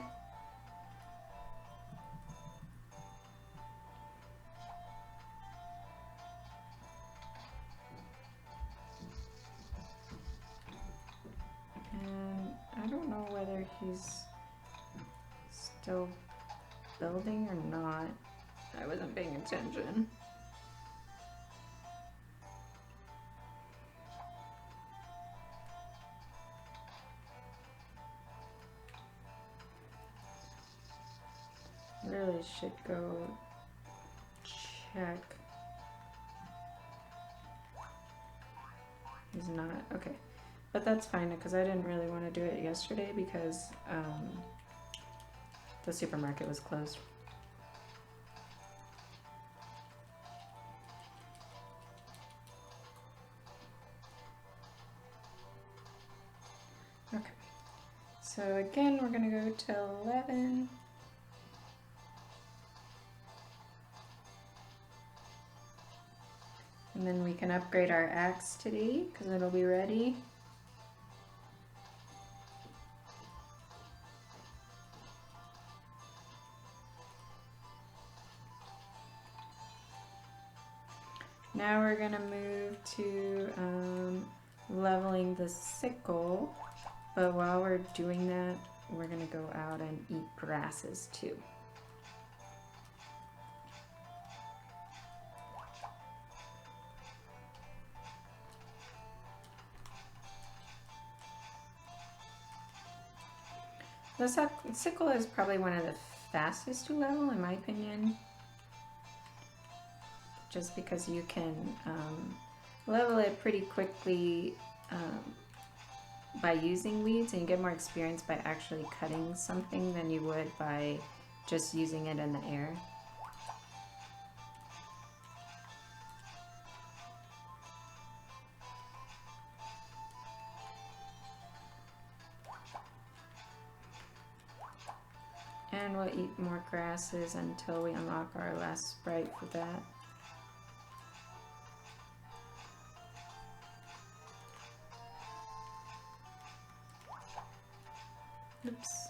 And I don't know whether he's still building or not. I wasn't paying attention. Really should go check. He's not. Okay. But that's fine because I didn't really want to do it yesterday because the supermarket was closed. Okay. So again, we're going to go till 11. And then we can upgrade our axe today because it'll be ready. Now we're gonna move to leveling the sickle, but while we're doing that, we're gonna go out and eat grasses too. The sickle is probably one of the fastest to level, in my opinion. Just because you can level it pretty quickly by using weeds, and you get more experience by actually cutting something than you would by just using it in the air. And we'll eat more grasses until we unlock our last sprite for that. Oops.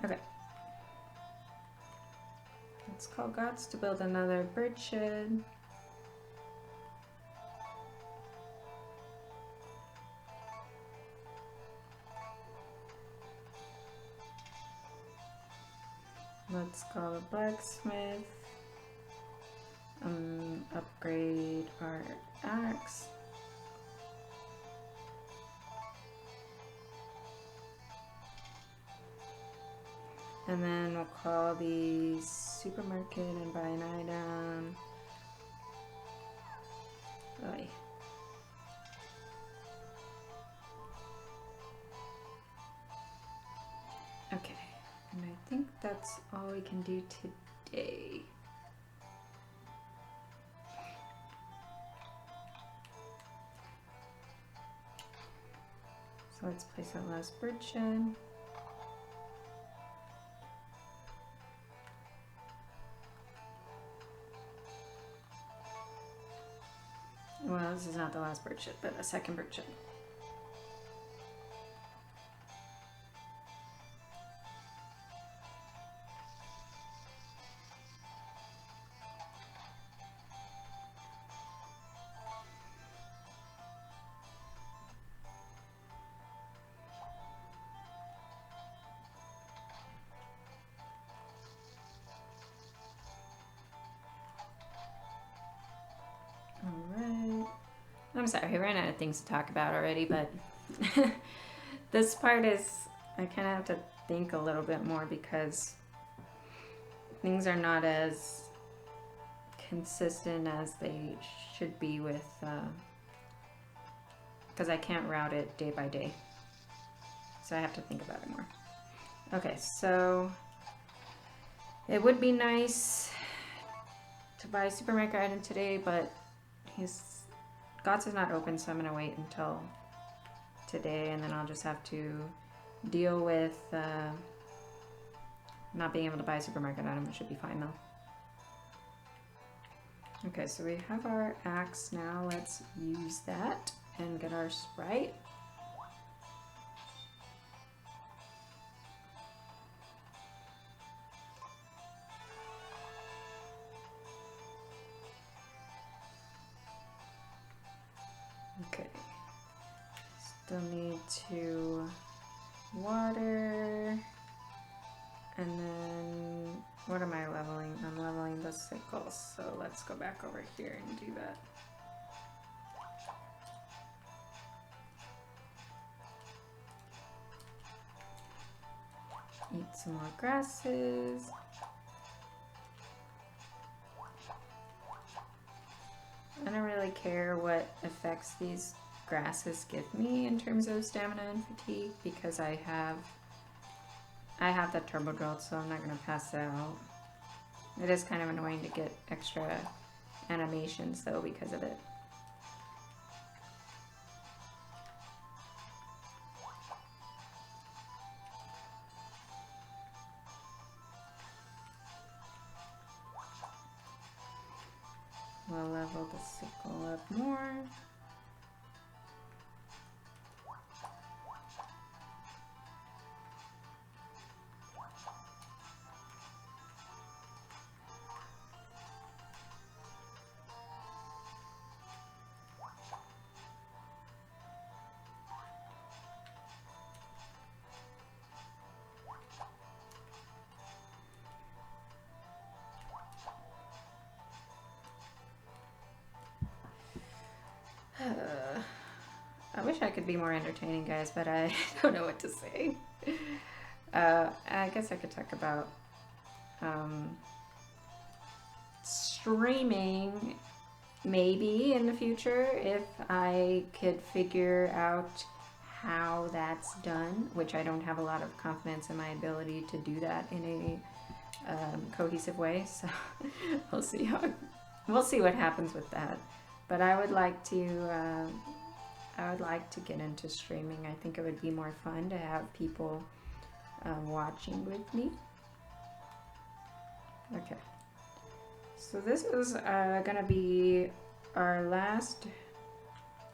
Okay. Let's call gods to build another bird shed. Let's call a blacksmith. Upgrade our axe. And then we'll call the supermarket and buy an item. Oy. Okay, and I think that's all we can do today. So let's place that last bird shed. Well, this is not the last bird shed, but a second bird shed. Alright. I'm sorry, we ran out of things to talk about already, but this part is, I kind of have to think a little bit more because things are not as consistent as they should be with, because I can't route it day by day. So I have to think about it more. Okay, so it would be nice to buy a supermarket item today, but Gott's is not open, so I'm gonna wait until today, and then I'll just have to deal with not being able to buy a supermarket item. It should be fine though. Okay, so we have our axe now. Let's use that and get our Sprite. Okay, still need to water, and then what am I leveling? I'm leveling the sickle, so let's go back over here and do that. Eat some more grasses. I don't really care what effects these grasses give me in terms of stamina and fatigue, because I have that turbo jolt, so I'm not gonna pass that out. It is kind of annoying to get extra animations though because of it. We'll level the sickle up more. I wish I could be more entertaining, guys, but I don't know what to say. I guess I could talk about streaming maybe in the future if I could figure out how that's done, which I don't have a lot of confidence in my ability to do that in a cohesive way. So we'll see what happens with that. But I would like to get into streaming. I think it would be more fun to have people watching with me. Okay. So this is gonna be our last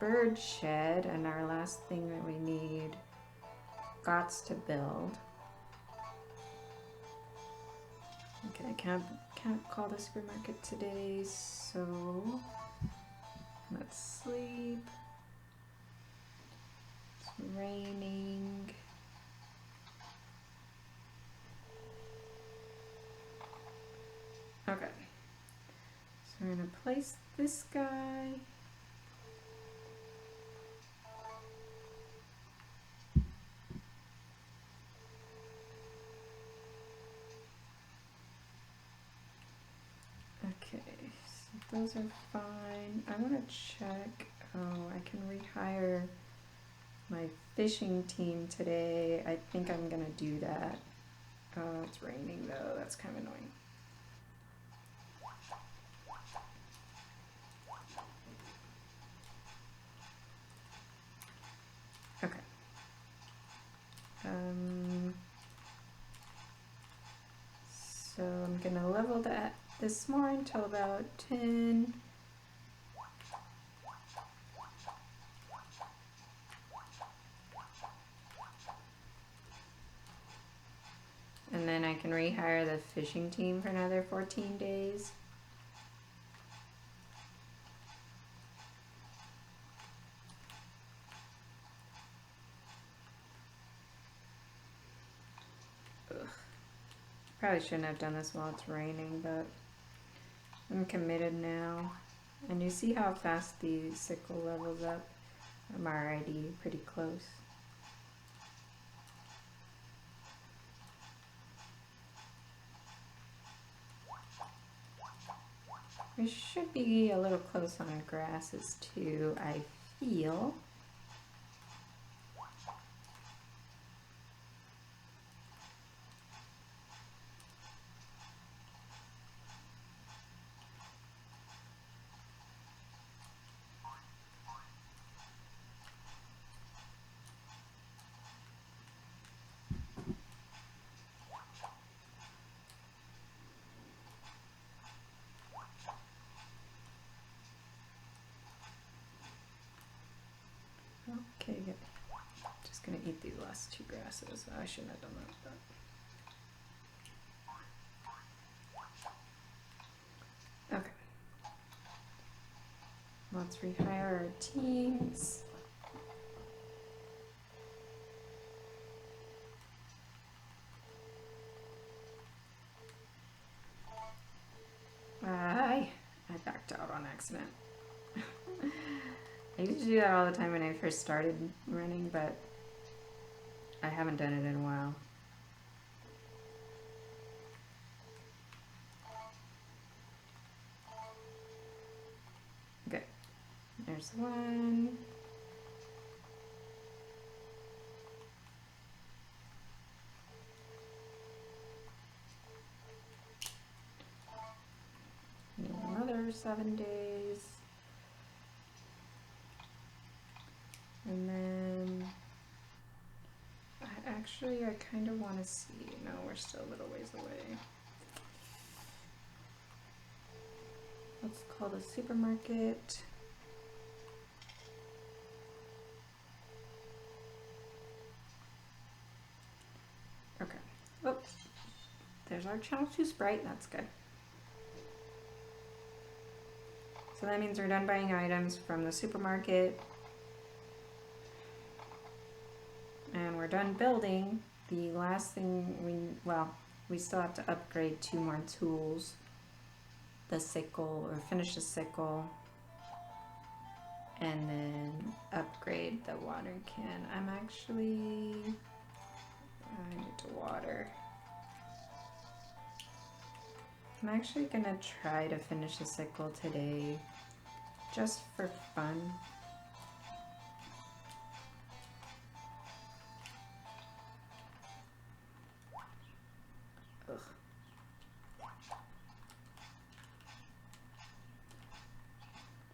bird shed and our last thing that we need Gots to build. Okay, I can't call the supermarket today, so let's sleep. It's raining. Okay. So we're gonna place this guy. Okay, so those are fine. I want to check. Oh, I can rehire my fishing team today. I think I'm gonna do that. Oh, it's raining though. That's kind of annoying. Okay. So I'm gonna level this more until about 10. And then I can rehire the fishing team for another 14 days. Ugh. Probably shouldn't have done this while it's raining, but I'm committed now. And you see how fast the sickle levels up? I'm already pretty close. We should be a little close on grasses too, I feel. Okay, good. Just gonna eat these last two grasses. I shouldn't have done that. But... okay. Let's rehire our teams. I backed out on accident. I used to do that all the time when I first started running, but I haven't done it in a while. Okay, there's one. Another 7 days. And then I kind of want to see. No, we're still a little ways away. Let's call the supermarket. Okay. Oh, there's our channel 2 Sprite. That's good. So that means we're done buying items from the supermarket. And we're done building. The last thing we still have to upgrade 2 more tools. The sickle, or finish the sickle. And then upgrade the watering can. I need to water. I'm actually gonna try to finish the sickle today, just for fun. Ugh.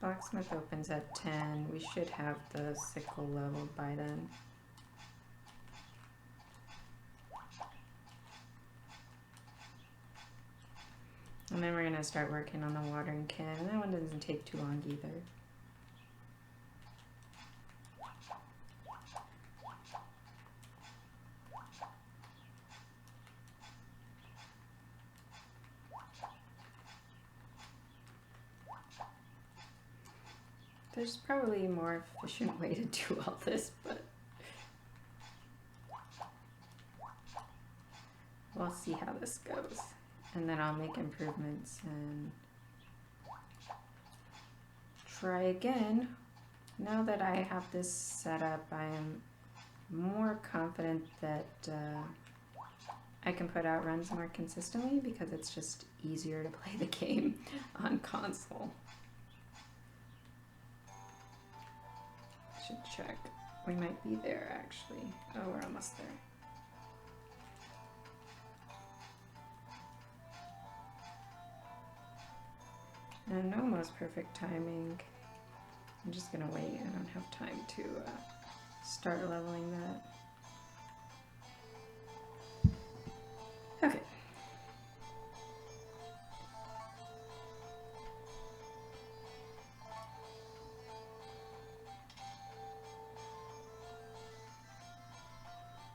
Blacksmith opens at 10. We should have the sickle leveled by then. And then we're gonna start working on the watering can, and that one doesn't take too long either. There's probably a more efficient way to do all this, but we'll see how this goes. And then I'll make improvements and try again. Now that I have this set up, I am more confident that I can put out runs more consistently because it's just easier to play the game on console. Should check. We might be there actually. Oh, we're almost there. And almost perfect timing. I'm just gonna wait. I don't have time to start leveling that. Okay.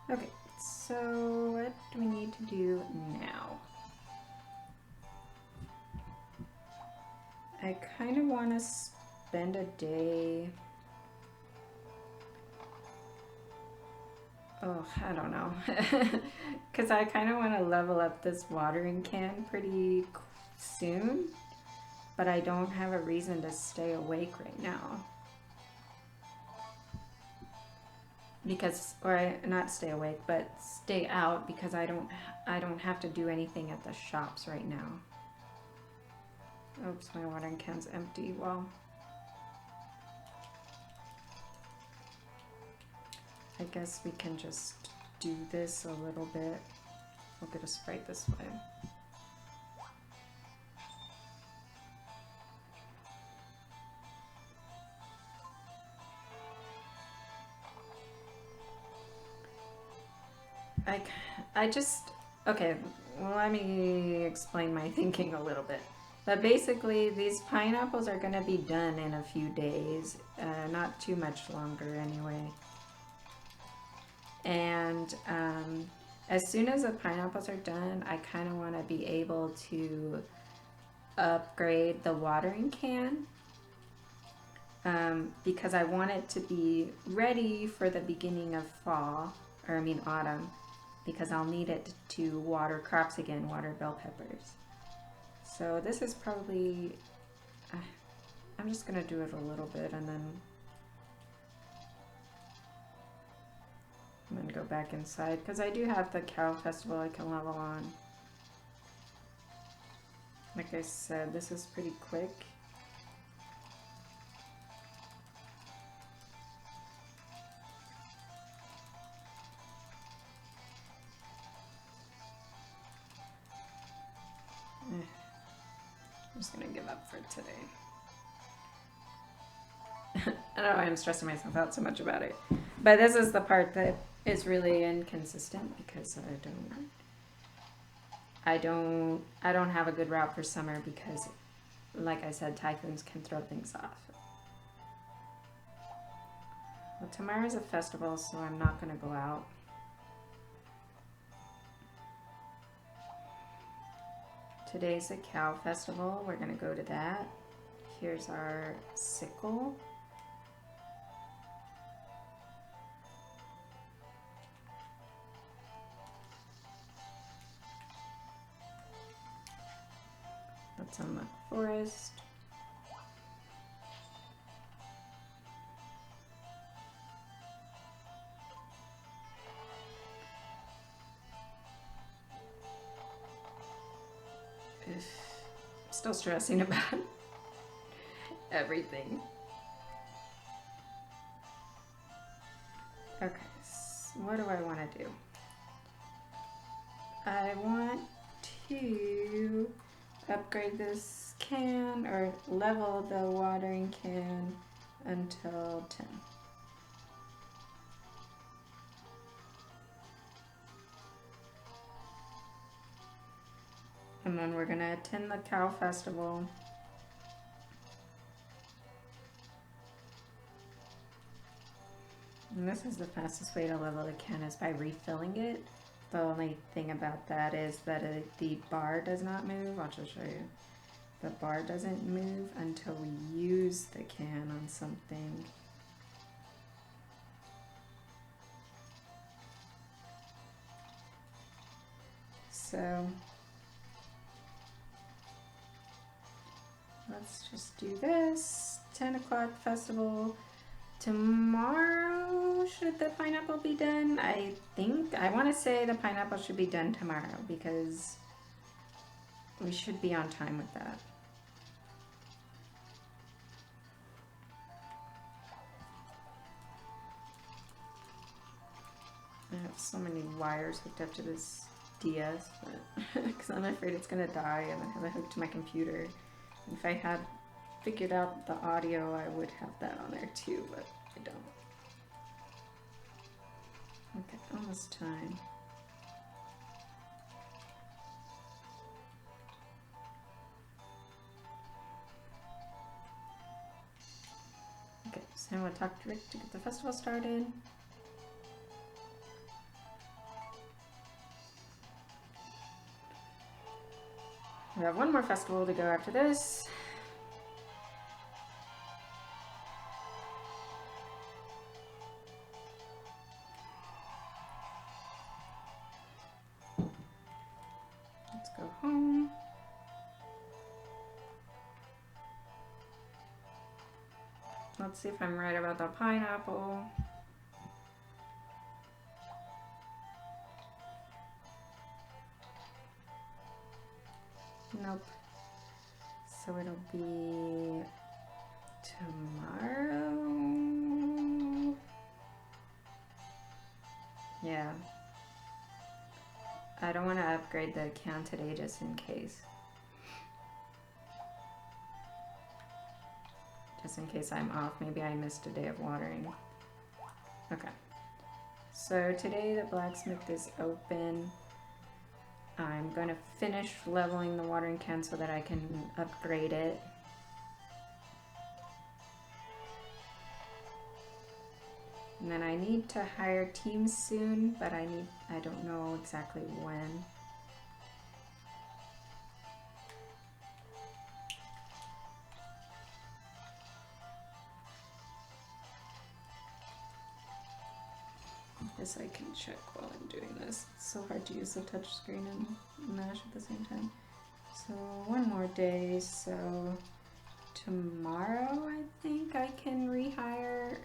Okay, so what do we need to do now? I kind of want to spend a day. Oh, I don't know. Because I kind of want to level up this watering can pretty soon. But I don't have a reason to stay awake right now. Because, or not stay awake, but stay out because I don't have to do anything at the shops right now. Oops, my watering can's empty. Well, I guess we can just do this a little bit. We'll get a Sprite this way. Okay, well, let me explain my thinking a little bit. But basically, these pineapples are going to be done in a few days, not too much longer anyway. And as soon as the pineapples are done, I kind of want to be able to upgrade the watering can. Because I want it to be ready for the beginning of fall, or I mean autumn, because I'll need it to water crops again, water bell peppers. So this is probably, I'm just gonna do it a little bit and then I'm gonna go back inside because I do have the cow festival I can level on. Like I said, this is pretty quick. I'm just gonna give up for today. I don't know why I'm stressing myself out so much about it. But this is the part that is really inconsistent because I don't have a good route for summer because, like I said, typhoons can throw things off. Well, tomorrow's a festival, so I'm not gonna go out. Today's a cow festival. We're gonna go to that. Here's our sickle. That's on the forest. Still stressing about everything. Okay, so what do I want to do? I want to upgrade this can or level the watering can until 10. And then we're gonna attend the cow festival. And this is the fastest way to level the can is by refilling it. The only thing about that is that the bar does not move. I'll just show you. The bar doesn't move until we use the can on something. So let's just do this. 10 o'clock festival. Tomorrow, should the pineapple be done? I want to say the pineapple should be done tomorrow because we should be on time with that. I have so many wires hooked up to this DS, but because I'm afraid it's gonna die and I have it hooked to my computer. And if I had figured out the audio, I would have that on there too, but I don't. Okay, almost time. Okay, so I'm gonna talk to Rick to get the festival started. We have one more festival to go after this. Let's go home. Let's see if I'm right about the pineapple. Nope. So it'll be tomorrow. Yeah. I don't want to upgrade the account today just in case. Just in case I'm off. Maybe I missed a day of watering. Okay. So today the blacksmith is open. I'm going to finish leveling the watering can so that I can upgrade it. And then I need to hire teams soon, but I don't know exactly when. This I can check while I'm doing this. It's so hard to use the touch screen and mash at the same time. So one more day, so tomorrow I think I can rehire.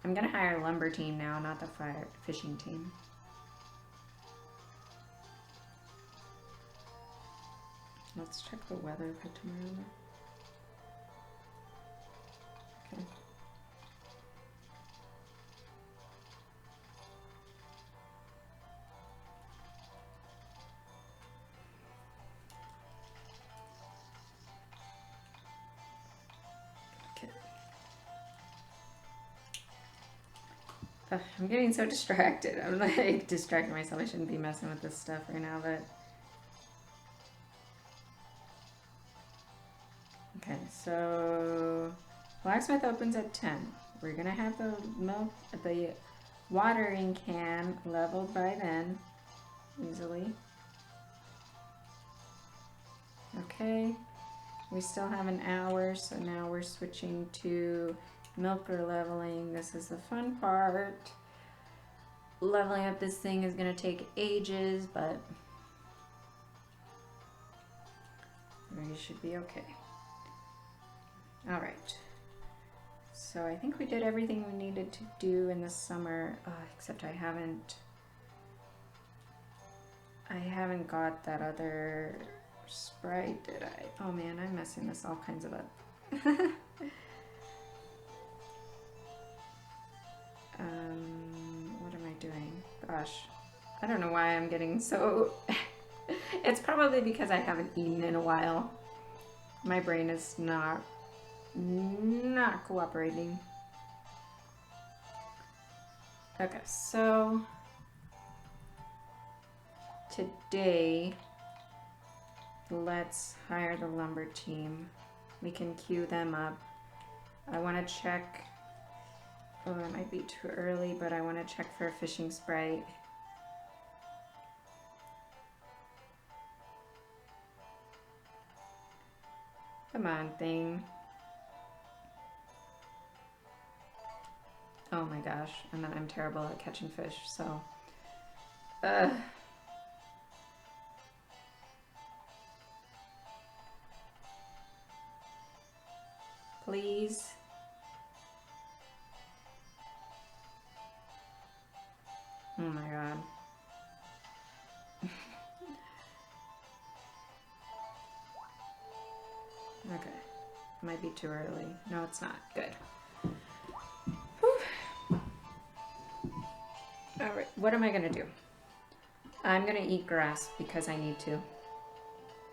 I'm gonna hire a lumber team now, not the fishing team. Let's check the weather for tomorrow. Okay. I'm getting so distracted. I'm like distracting myself. I shouldn't be messing with this stuff right now, but okay. So blacksmith opens at 10. We're gonna have the watering can leveled by then, easily. Okay. We still have an hour, so now we're switching to milker leveling. This is the fun part. Leveling up this thing is going to take ages, but we should be okay. All right. So I think we did everything we needed to do in the summer, except I haven't got that other sprite, did I? Oh man, I'm messing this all kinds of up. What am I doing? Gosh, I don't know why I'm getting so... It's probably because I haven't eaten in a while. My brain is not cooperating. Okay, so today, let's hire the lumber team. We can queue them up. I want to check... Oh, it might be too early, but I want to check for a fishing sprite. Come on, thing. Oh my gosh, and then I'm terrible at catching fish, so... Please. Oh my god. Okay. Might be too early. No, it's not. Good. Alright, what am I gonna do? I'm gonna eat grass because I need to.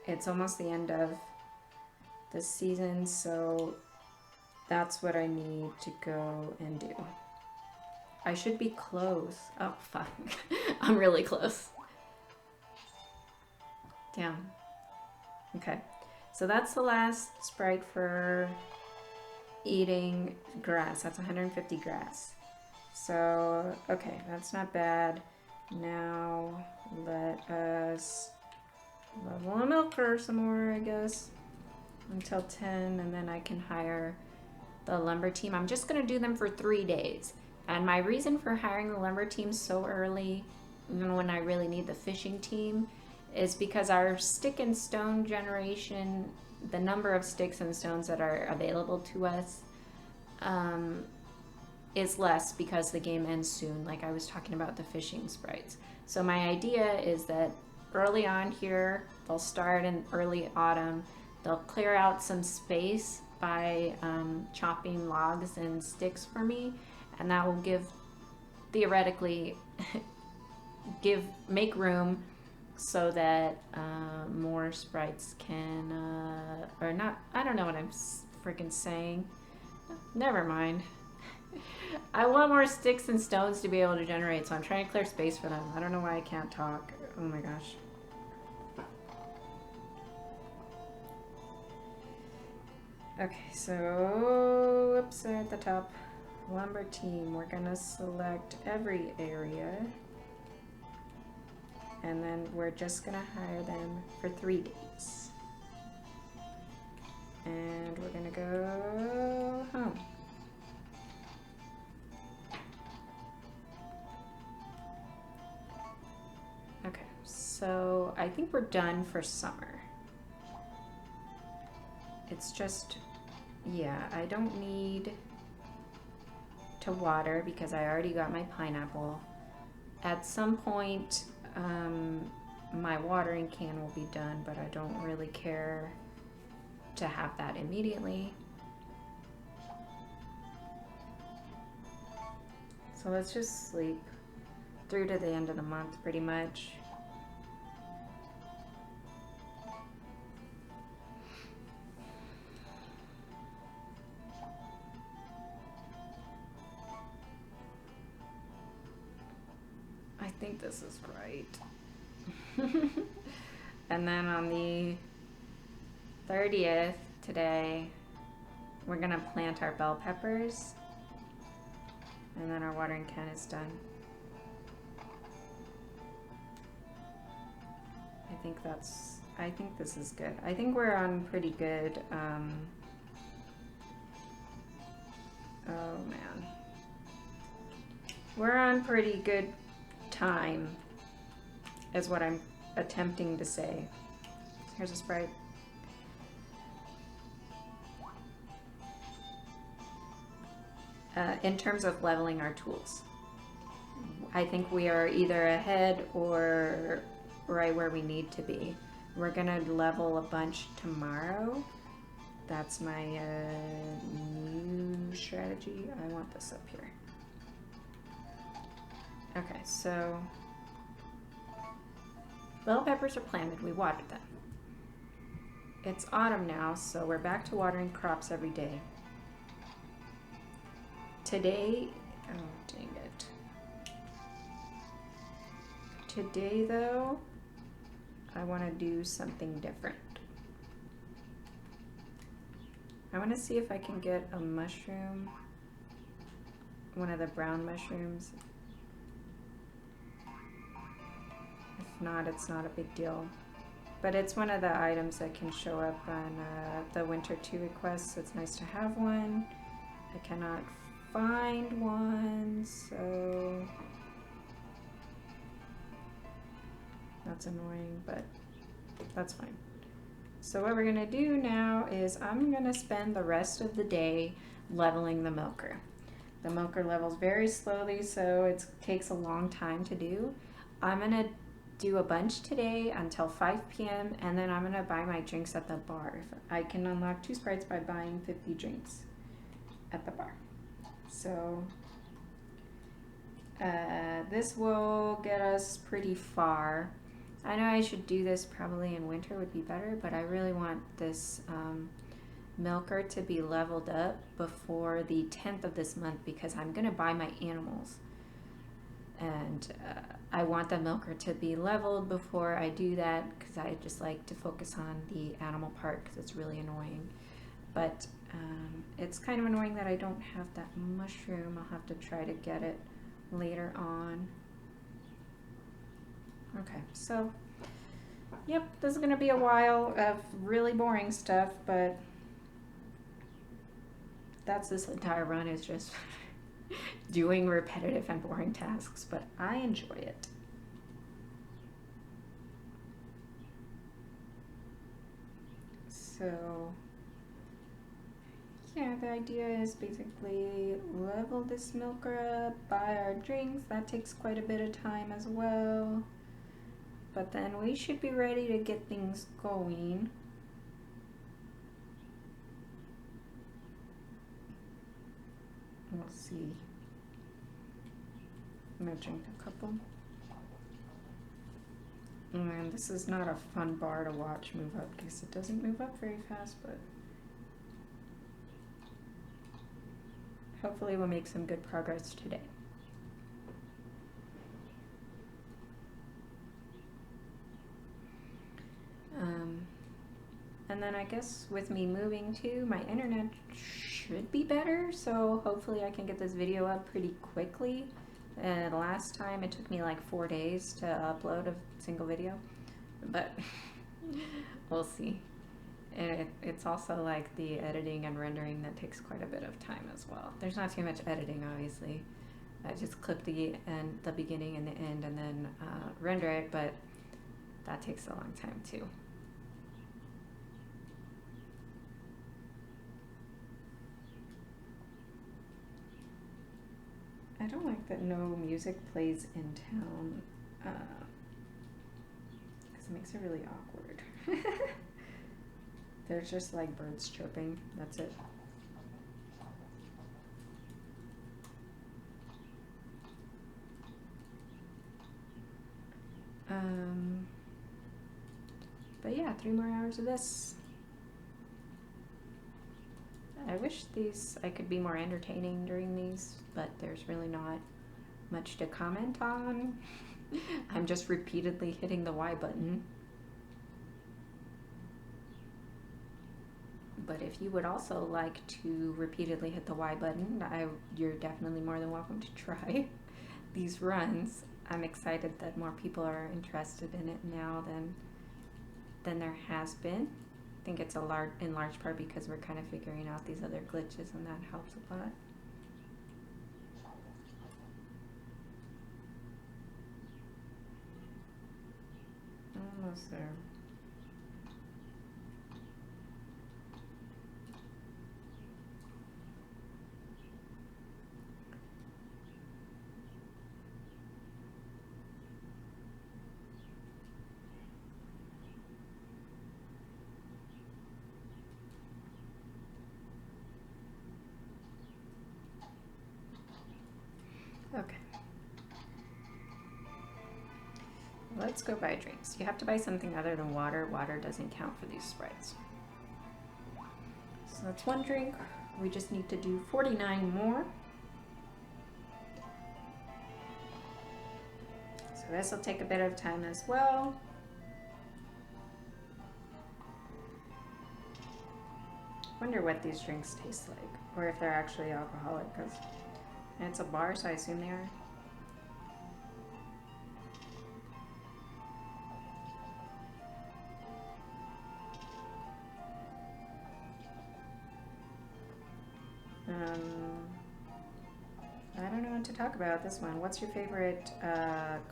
It's almost the end of the season, so that's what I need to go and do. I should be close. Oh, fuck. I'm really close. Damn. Okay. So that's the last sprite for eating grass. That's 150 grass. So, okay, that's not bad. Now, let us level a milker some more, I guess, until 10, and then I can hire the lumber team. I'm just going to do them for 3 days. And my reason for hiring the lumber team so early, even when I really need the fishing team, is because our stick and stone generation, the number of sticks and stones that are available to us, is less because the game ends soon, like I was talking about the fishing sprites. So my idea is that early on here. They'll start in early autumn. They'll clear out some space by chopping logs and sticks for me, and that will give, theoretically, make room so that more sprites can, or not, I don't know what I'm freaking saying. Never mind. I want more sticks and stones to be able to generate, so I'm trying to clear space for them. I don't know why I can't talk. Oh my gosh. Okay, so whoops, at the top. Lumber team, we're gonna select every area. And then we're just gonna hire them for 3 days. And we're gonna go home. Okay, so I think we're done for summer. It's just, yeah, I don't need to water because I already got my pineapple. At some point, my watering can will be done, but I don't really care to have that immediately. So let's just sleep through to the end of the month pretty much. I think this is right. And then on the 30th today, we're gonna plant our bell peppers, and then our watering can is done. I think this is good. I think we're on pretty good, oh man. We're on pretty good time, is what I'm attempting to say. Here's a sprite. In terms of leveling our tools, I think we are either ahead or right where we need to be. We're gonna level a bunch tomorrow. That's my new strategy. I want this up here. Okay, so bell peppers are planted. We watered them. It's autumn now, so we're back to watering crops every day. Today, oh dang it. Today though, I want to do something different. I want to see if I can get a mushroom, one of the brown mushrooms. If not, it's not a big deal. But it's one of the items that can show up on the Winter 2 requests, so it's nice to have one. I cannot find one, so that's annoying, but that's fine. So what we're gonna do now is I'm gonna spend the rest of the day leveling the milker. The milker levels very slowly, so it takes a long time to do. I'm gonna do a bunch today until 5 p.m. and then I'm gonna buy my drinks at the bar. I can unlock 2 sprites by buying 50 drinks at the bar. So this will get us pretty far. I know I should do this probably in winter would be better, but I really want this milker to be leveled up before the 10th of this month because I'm gonna buy my animals. And I want the milker to be leveled before I do that because I just like to focus on the animal part because it's really annoying. But it's kind of annoying that I don't have that mushroom. I'll have to try to get it later on. Okay, so yep, this is gonna be a while of really boring stuff, but that's this entire run is just doing repetitive and boring tasks, but I enjoy it. So yeah, the idea is basically level this milker up, buy our drinks. That takes quite a bit of time as well. but then we should be ready to get things going. We'll see. I'm gonna drink a couple. And this is not a fun bar to watch move up because it doesn't move up very fast, but hopefully we'll make some good progress today. And then I guess with me moving too, my internet should be better, so hopefully I can get this video up pretty quickly. Last time it took me like 4 days to upload a single video, but we'll see. It's also like the editing and rendering that takes quite a bit of time as well. There's not too much editing, obviously. I just clip the beginning and the end and then render it, but that takes a long time too. I don't like that no music plays in town, because it makes it really awkward. There's just like birds chirping, that's it. But yeah, 3 more hours of this. I wish I could be more entertaining during these, but there's really not much to comment on. I'm just repeatedly hitting the Y button. But if you would also like to repeatedly hit the Y button, you're definitely more than welcome to try these runs. I'm excited that more people are interested in it now than there has been. I think it's in large part because we're kind of figuring out these other glitches, and that helps a lot. Almost there. Okay. Let's go buy drinks. You have to buy something other than water. Water doesn't count for these sprites. So that's 1 drink. We just need to do 49 more. So this will take a bit of time as well. Wonder what these drinks taste like, or if they're actually alcoholic, because it's a bar, so I assume they are. I don't know what to talk about this one. What's your favorite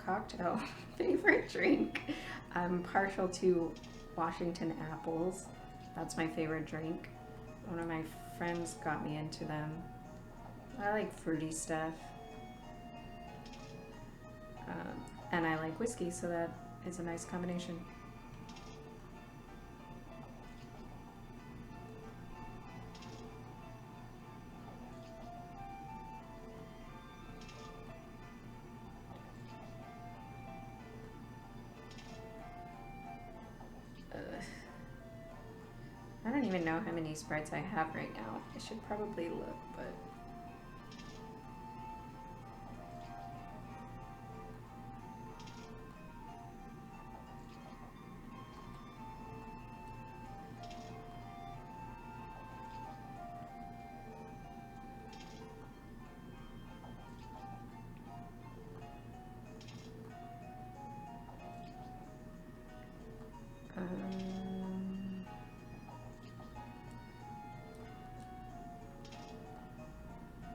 cocktail? Favorite drink? I'm partial to Washington apples. That's my favorite drink. One of my friends got me into them. I like fruity stuff. And I like whiskey, so that is a nice combination. I don't even know how many sprites I have right now. I should probably look, but...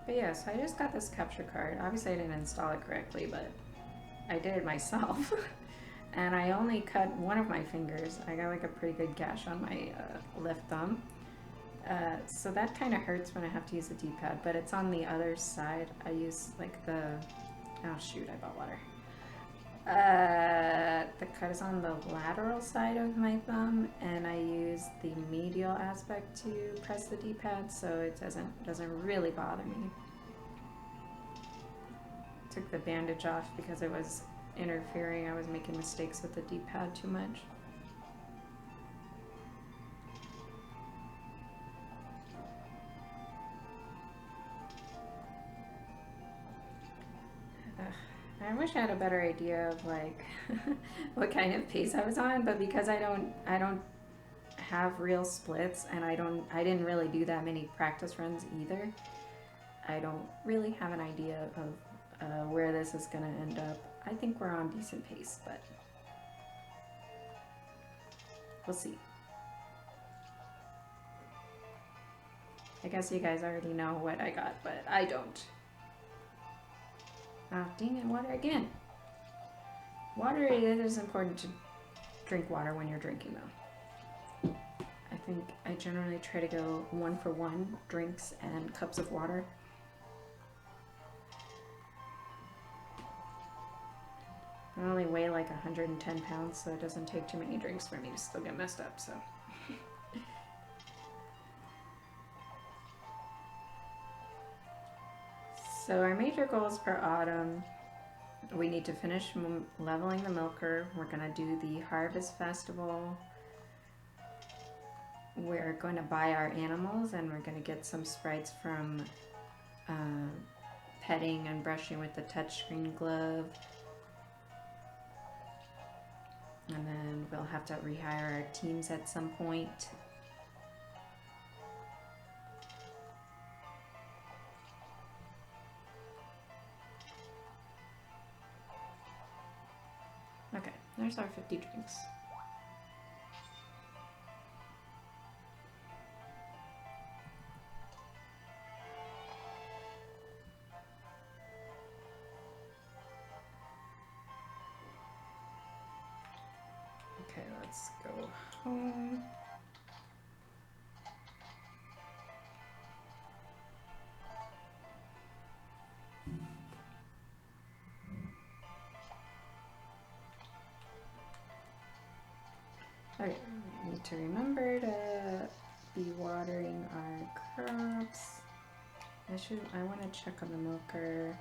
But yeah, so I just got this capture card. Obviously I didn't install it correctly, but I did it myself. And I only cut one of my fingers. I got like a pretty good gash on my left thumb. So that kind of hurts when I have to use a D-pad, but it's on the other side. I use like the, oh shoot, I bought water. The cut is on the lateral side of my thumb, and I use the medial aspect to press the D-pad, so it doesn't really bother me. Took the bandage off because it was interfering. I was making mistakes with the D-pad too much. I wish I had a better idea of like what kind of pace I was on, but because I don't have real splits, and I didn't really do that many practice runs either. I don't really have an idea of where this is gonna end up. I think we're on decent pace, but we'll see. I guess you guys already know what I got, but I don't. Ah, dang it, water again. Water, it is important to drink water when you're drinking though. I think I generally try to go 1 for 1, drinks and cups of water. I only weigh like 110 pounds, so it doesn't take too many drinks for me to still get messed up, so. So our major goals for autumn, we need to finish leveling the milker. We're gonna do the harvest festival. We're going to buy our animals, and we're gonna get some sprites from petting and brushing with the touchscreen glove. And then we'll have to rehire our teams at some point. Okay, there's our 50 drinks. Okay, let's go home. Okay, we need to remember to be watering our crops. I want to check on the milker.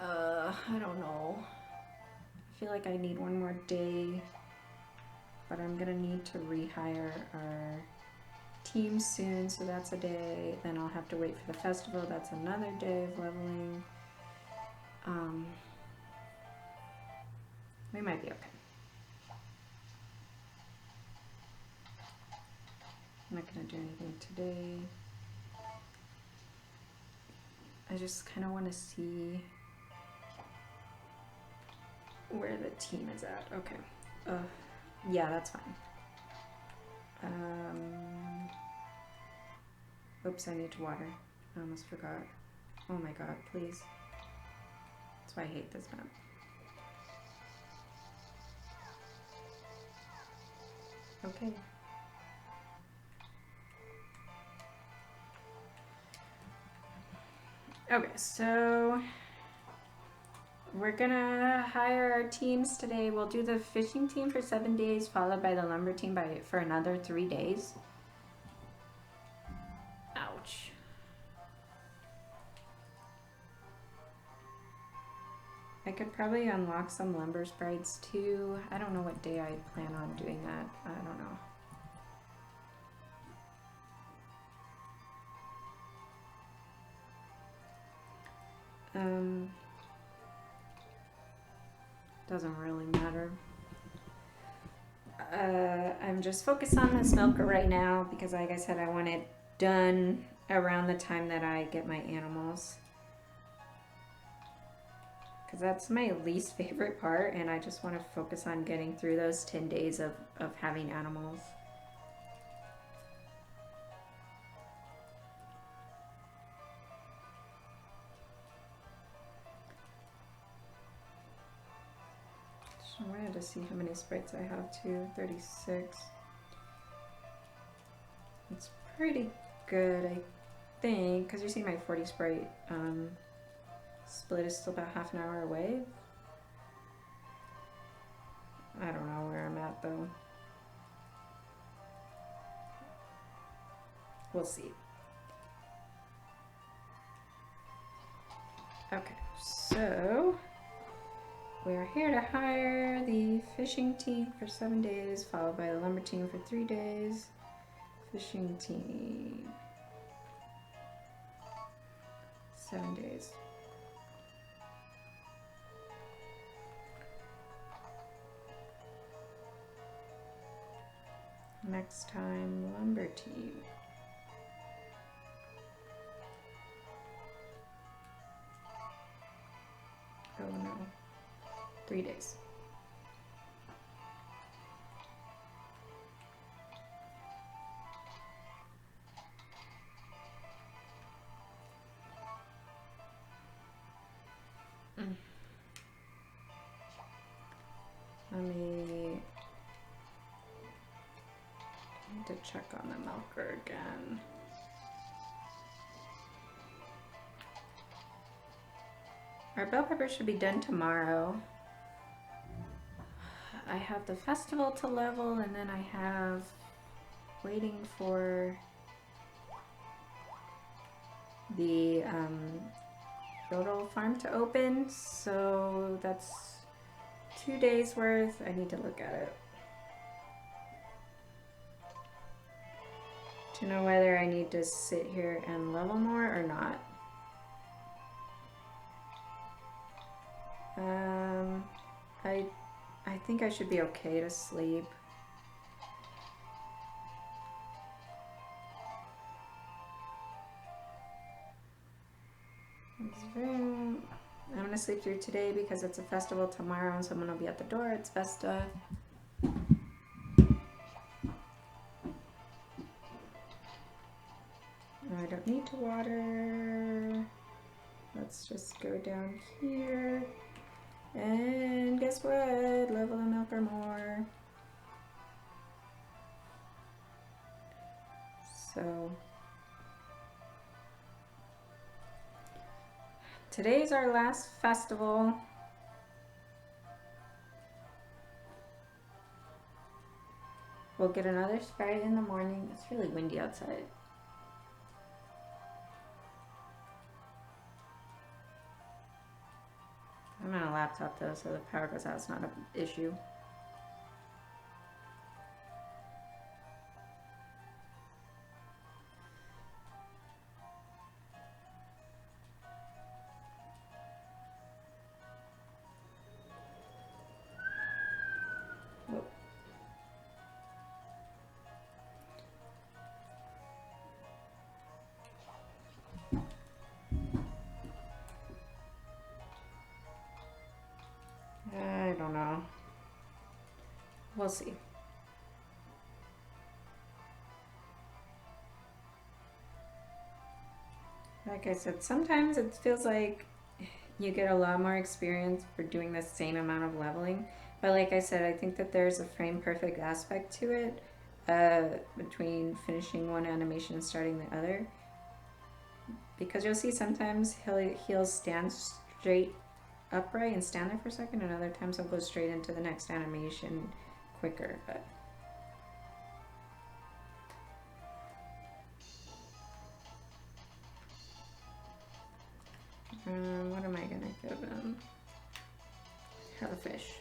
I don't know. I feel like I need one more day, but I'm gonna need to rehire our team soon, so that's a day. Then I'll have to wait for the festival. That's another day of leveling. We might be okay. I'm not gonna do anything today. I just kind of want to see where the team is at. Okay. Yeah, that's fine. Oops, I need to water. I almost forgot. Oh my god, please. That's why I hate this map. Okay. Okay, so we're gonna hire our teams today. We'll do the fishing team for 7 days, followed by the lumber team for another 3 days. Ouch. I could probably unlock some lumber sprites too. I don't know what day I plan on doing that. I don't know. Doesn't really matter. I'm just focused on this milker right now because, like I said, I want it done around the time that I get my animals. Because that's my least favorite part, and I just want to focus on getting through those 10 days of having animals. I wanted to see how many sprites I have too. 36. It's pretty good, I think, because you see my 40 sprite split is still about half an hour away. I don't know where I'm at though. We'll see. Okay, so we're here to hire the fishing team for 7 days, followed by the lumber team for 3 days. Fishing team. 7 days. Next time, lumber team. Oh no. 3 days. Let me need to check on the milker again. Our bell pepper should be done tomorrow. I have the festival to level, and then I have waiting for the Yodel farm to open, so that's 2 days worth. I need to look at it to know whether I need to sit here and level more or not. I think I should be okay to sleep. I'm gonna sleep through today because it's a festival tomorrow and someone will be at the door. It's Vesta. I don't need to water. Let's just go down here. And guess what? Level the milker more. So today's our last festival. We'll get another sprite in the morning. It's really windy outside. I'm on a laptop though, so the power goes out. It's not an issue. Oh. I don't know. We'll see. Like I said, sometimes it feels like you get a lot more experience for doing the same amount of leveling. But like I said, I think that there's a frame perfect aspect to it between finishing one animation and starting the other. Because you'll see sometimes he'll stand straight upright and stand there for a second, and other times he'll go straight into the next animation quicker. But what am I gonna give him? Have a fish.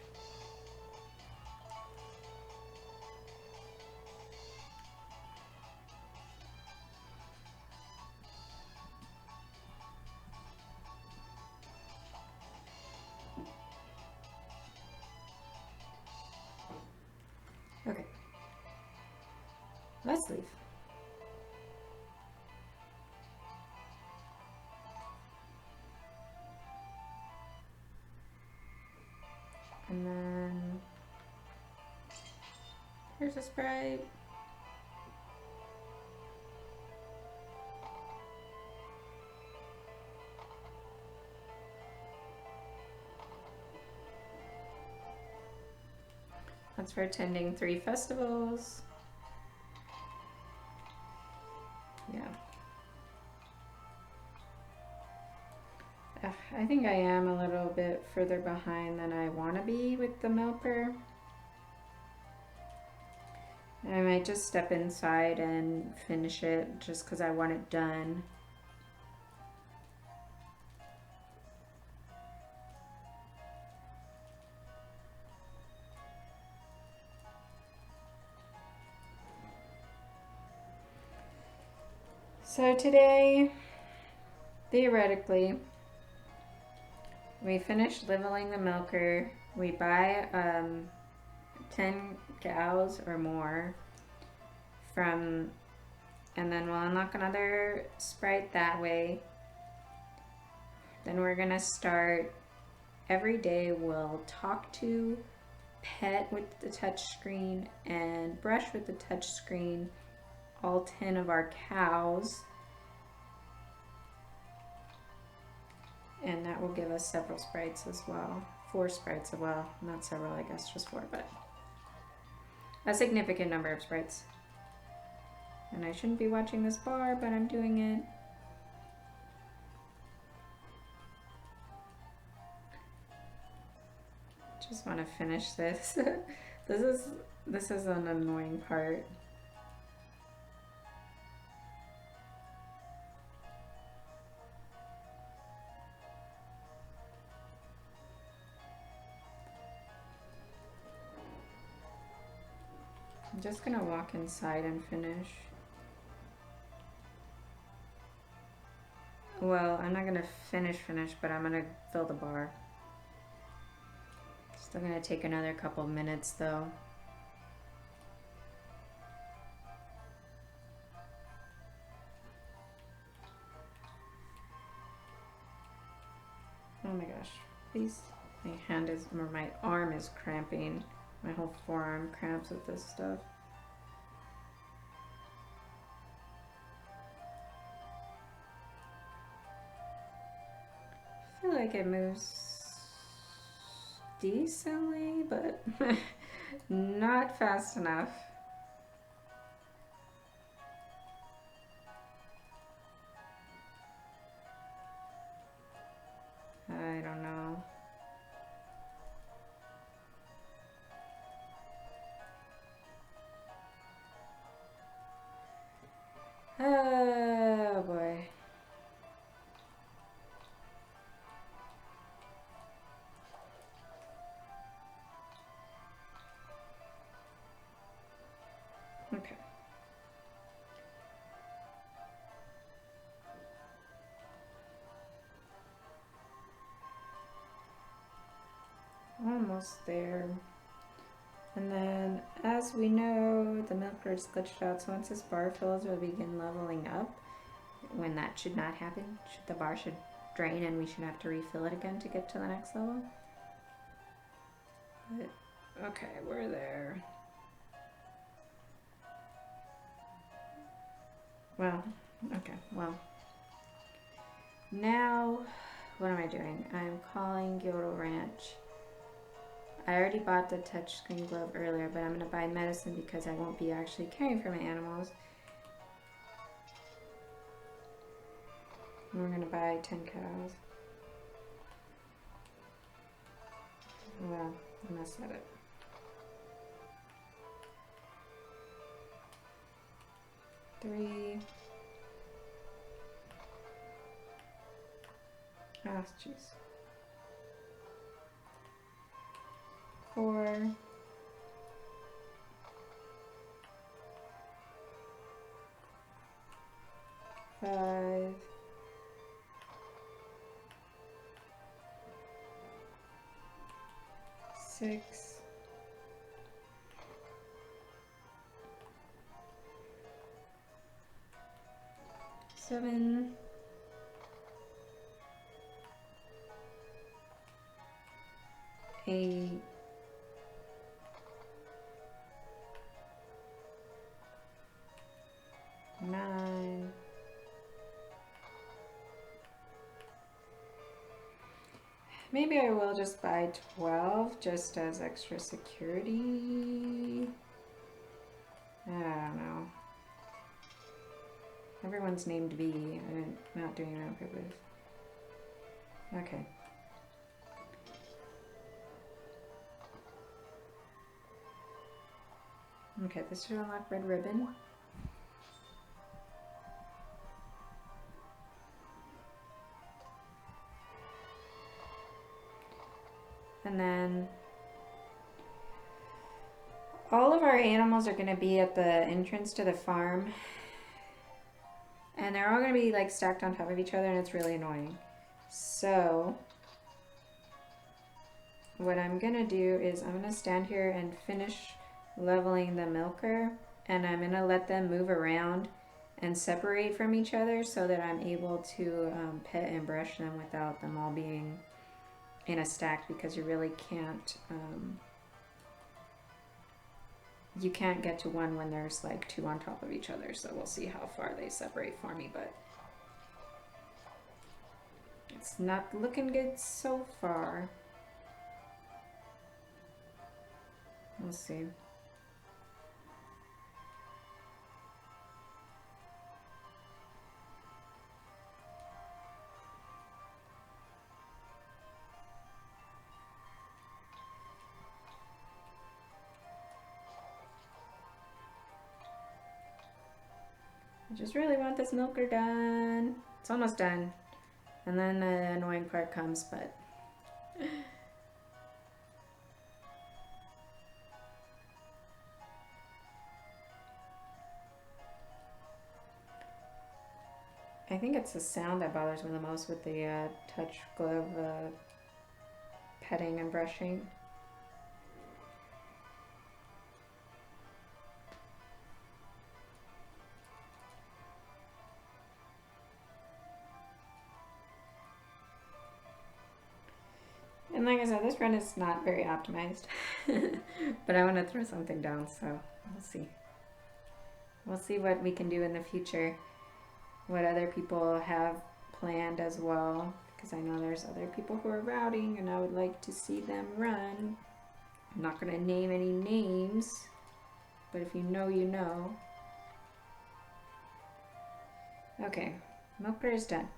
Okay. Let's leave. And then here's a sprite. That's for attending 3 festivals. Yeah. I think I am a little bit further behind than I want to be with the milker. I might just step inside and finish it just because I want it done. So today, theoretically, we finished leveling the milker. We buy 10 cows or more from, and then we'll unlock another sprite that way. Then we're gonna start every day. We'll talk to, pet with the touch screen, and brush with the touch screen all 10 of our cows. And that will give us several sprites as well. 4 sprites as well. Not several, I guess, just 4, but a significant number of sprites. And I shouldn't be watching this bar, but I'm doing it. Just want to finish this. This is an annoying part. I'm just gonna walk inside and finish. Well, I'm not gonna finish, but I'm gonna fill the bar. Still gonna take another couple minutes though. Oh my gosh, please. My hand is, or my arm is cramping. My whole forearm cramps with this stuff. I feel like it moves decently, but not fast enough. I don't know. Oh boy. Okay. Almost there. And then, as we know, the milker is glitched out, so once this bar fills, we'll begin leveling up. When that should not happen, the bar should drain and we should have to refill it again to get to the next level. But, okay, we're there. Well, okay, well. Now, what am I doing? I'm calling Gyoto Ranch. I already bought the touchscreen glove earlier, but I'm going to buy medicine because I won't be actually caring for my animals. And we're going to buy 10 cows. Well, I messed that up. Three. Ah, jeez. 4. 5. 6. 7. 8. 9. Maybe I will just buy 12 just as extra security. I don't know. Everyone's named B. I'm not doing it on purpose. Okay. Okay, this should unlock red ribbon. And then all of our animals are going to be at the entrance to the farm. And they're all going to be like stacked on top of each other, and it's really annoying. So what I'm going to do is I'm going to stand here and finish leveling the milker, and I'm going to let them move around and separate from each other so that I'm able to pet and brush them without them all being in a stack, because you really can't you can't get to one when there's like two on top of each other. So we'll see how far they separate for me, but it's not looking good so far. We'll see. I just really want this milker done. It's almost done. And then the annoying part comes, but I think it's the sound that bothers me the most with the touch glove petting and brushing. And like I said, this run is not very optimized, but I want to throw something down, so we'll see. We'll see what we can do in the future, what other people have planned as well, because I know there's other people who are routing and I would like to see them run. I'm not going to name any names, but if you know, you know. Okay, milker is done.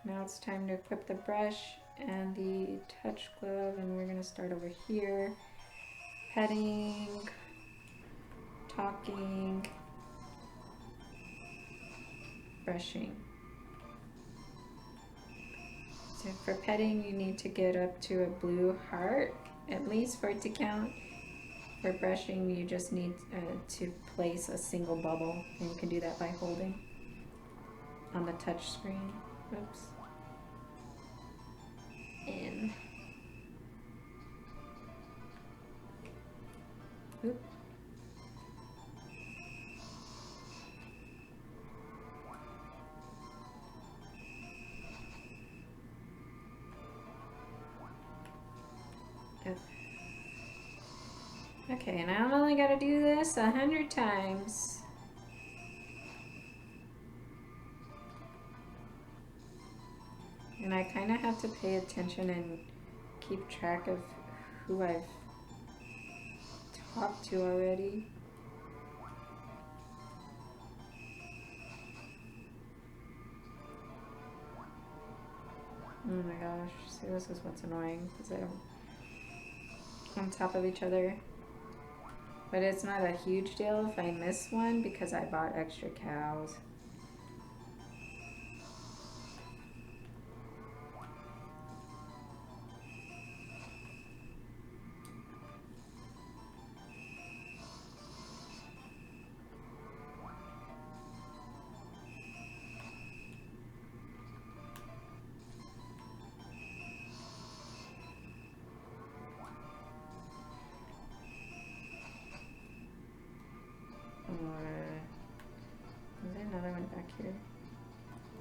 Now it's time to equip the brush and the touch glove, and we're going to start over here. Petting, talking, brushing. So for petting, you need to get up to a blue heart, at least, for it to count. For brushing, you just need to place a single bubble, and you can do that by holding on the touch screen. Oops. In. Oop. Okay, and I'm only got to do this 100 times. And I kind of have to pay attention and keep track of who I've talked to already. Oh my gosh, see, this is what's annoying, because they're on top of each other. But it's not a huge deal if I miss one, because I bought extra cows. Is there another one back here?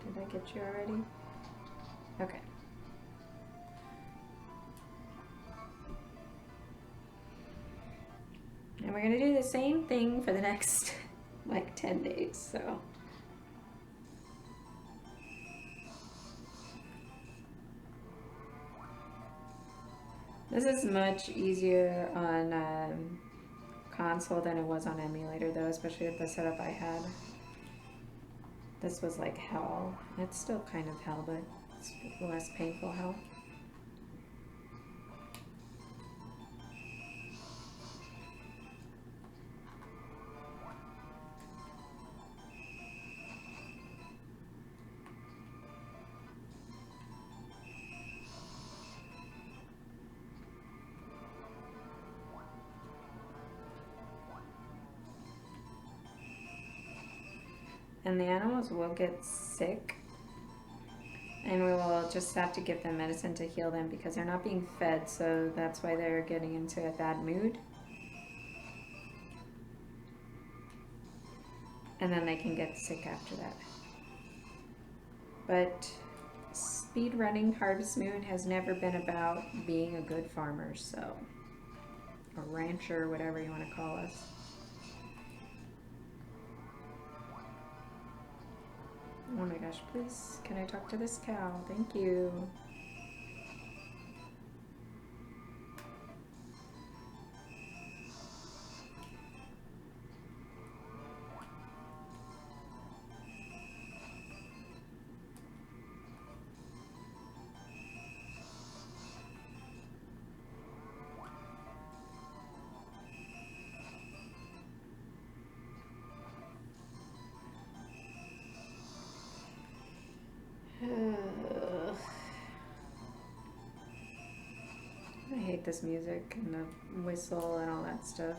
Did I get you already? Okay. And we're gonna do the same thing for the next like 10 days, so. This is much easier on console than it was on emulator though, especially with the setup I had. This was like hell. It's still kind of hell, but it's less painful hell. and the animals will get sick, and we will just have to give them medicine to heal them because they're not being fed, so that's why they're getting into a bad mood. And then they can get sick after that. But speedrunning Harvest Moon has never been about being a good farmer, so, or rancher, whatever you want to call us. Oh my gosh, please, can I talk to this cow? Thank you. I hate this music and the whistle and all that stuff.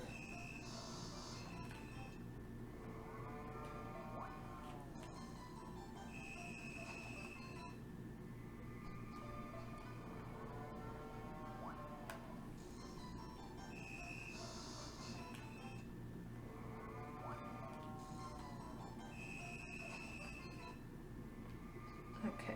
Okay.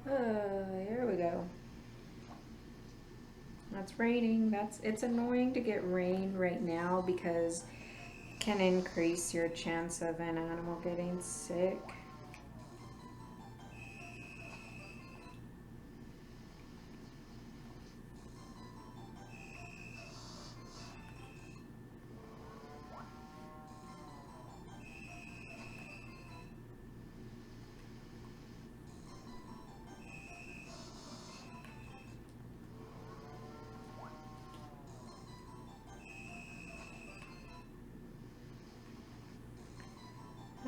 Here we go. It's raining. It's annoying to get rain right now because it can increase your chance of an animal getting sick.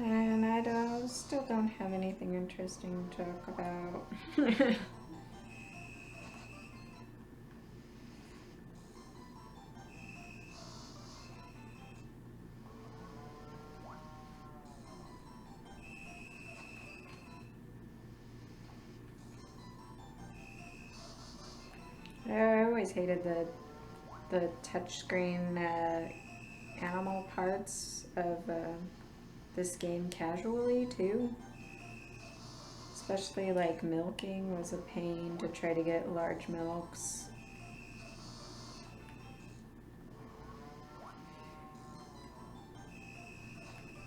And I still don't have anything interesting to talk about. I always hated the touchscreen animal parts of this game casually too. Especially like milking was a pain to try to get large milks.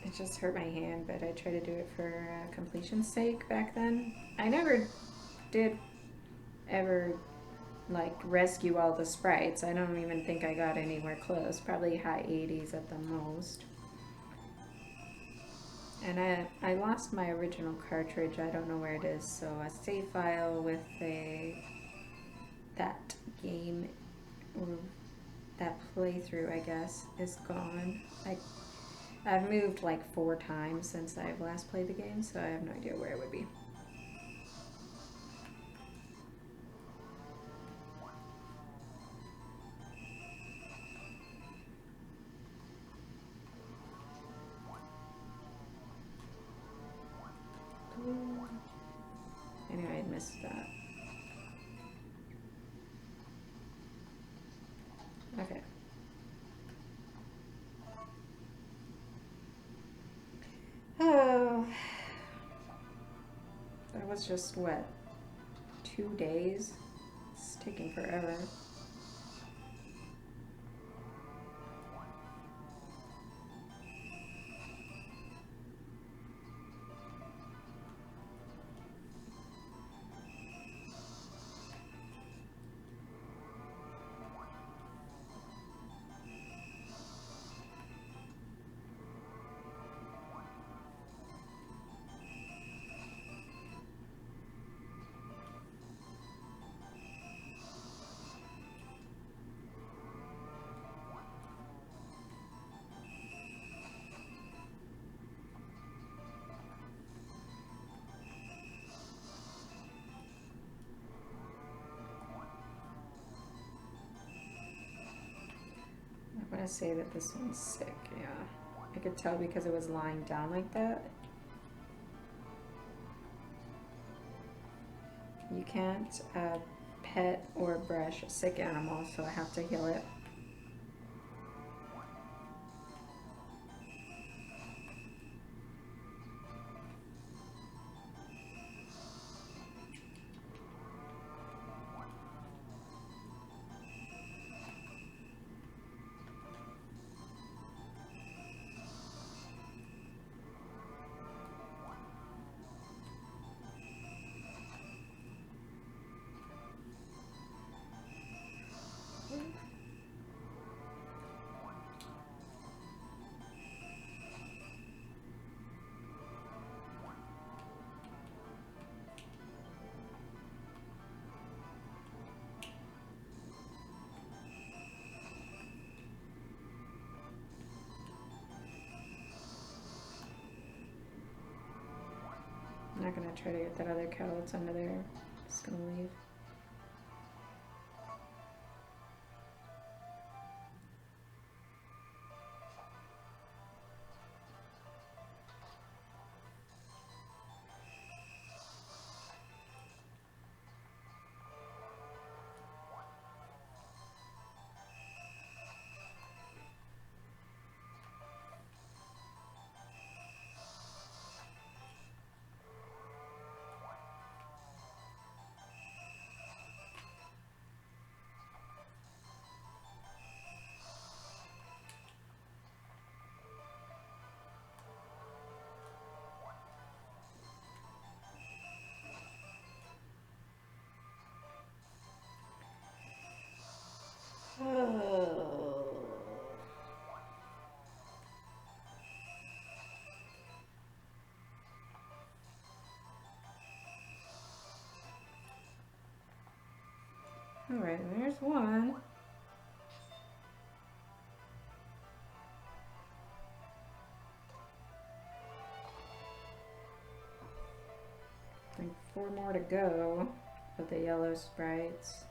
It just hurt my hand, but I tried to do it for completion's sake back then. I never did ever like rescue all the sprites. I don't even think I got anywhere close. Probably high 80s at the most. And I lost my original cartridge. I don't know where it is. So a save file with that game, or that playthrough, I guess, is gone. I've moved like 4 times since I've last played the game, so I have no idea where it would be. Anyway, I missed that. Okay. Oh, that was just what, 2 days? It's taking forever. gonna say that this one's sick, yeah. I could tell because it was lying down like that. You can't pet or brush a sick animal, so I have to heal it. I'm not gonna try to get that other cow that's under there. I'm just gonna leave. Alright, there's one. Like 4 more to go of the yellow sprites.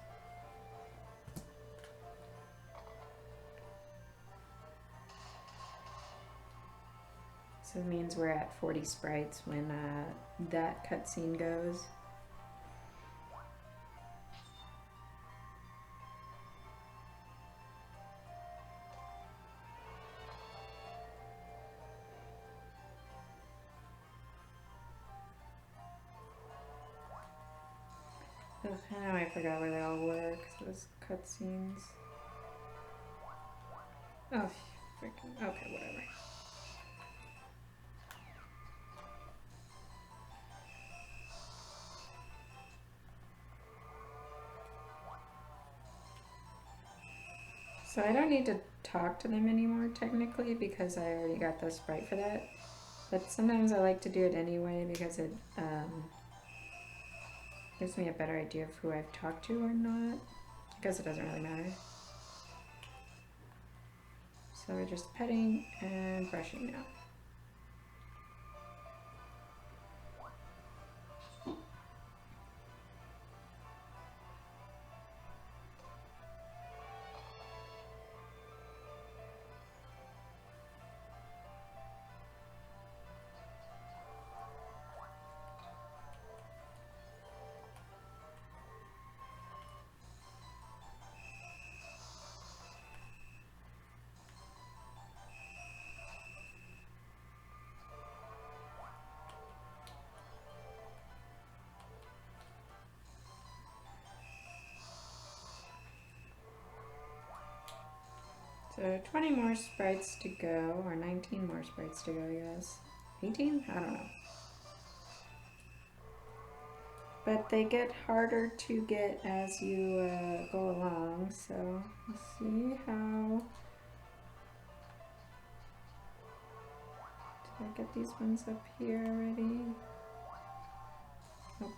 So it means we're at 40 sprites when that cutscene goes. Ugh, now I forgot where they all were because it was cutscenes. Oh, freaking. Okay, whatever. So I don't need to talk to them anymore technically because I already got the sprite for that. But sometimes I like to do it anyway because it gives me a better idea of who I've talked to or not. I guess it doesn't really matter. So we're just petting and brushing now. So 20 more sprites to go, or 19 more sprites to go, I guess. 18? I don't know. But they get harder to get as you go along, so let's see how... Did I get these ones up here already? Nope.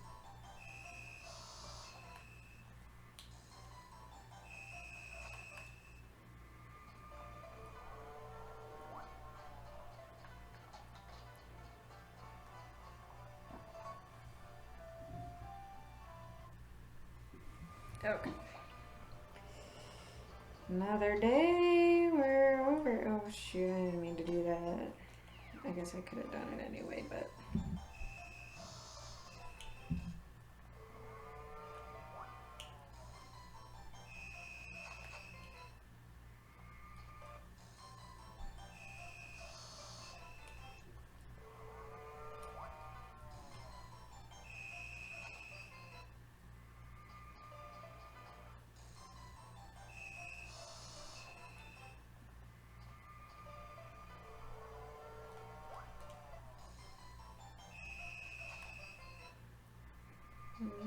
Okay. Another day, we're over. Oh shoot, I didn't mean to do that. I guess I could have done it anyway, but.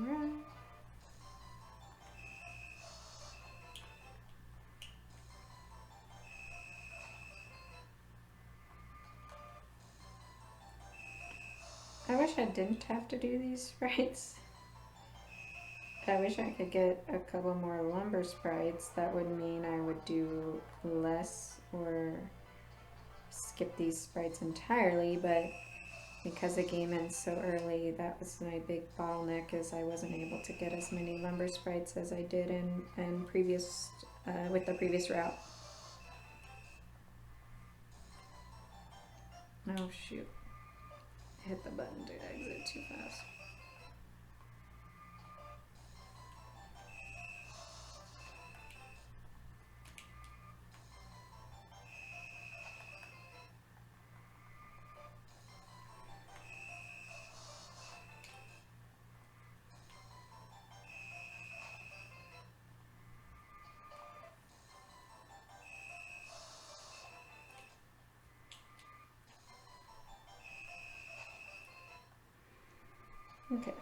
Alright. I wish I didn't have to do these sprites. I wish I could get a couple more lumber sprites. That would mean I would do less or skip these sprites entirely, but because the game ends so early, that was my big bottleneck, is I wasn't able to get as many lumber sprites as I did in previous with the previous route. Oh shoot. I hit the button to exit too fast. Okay.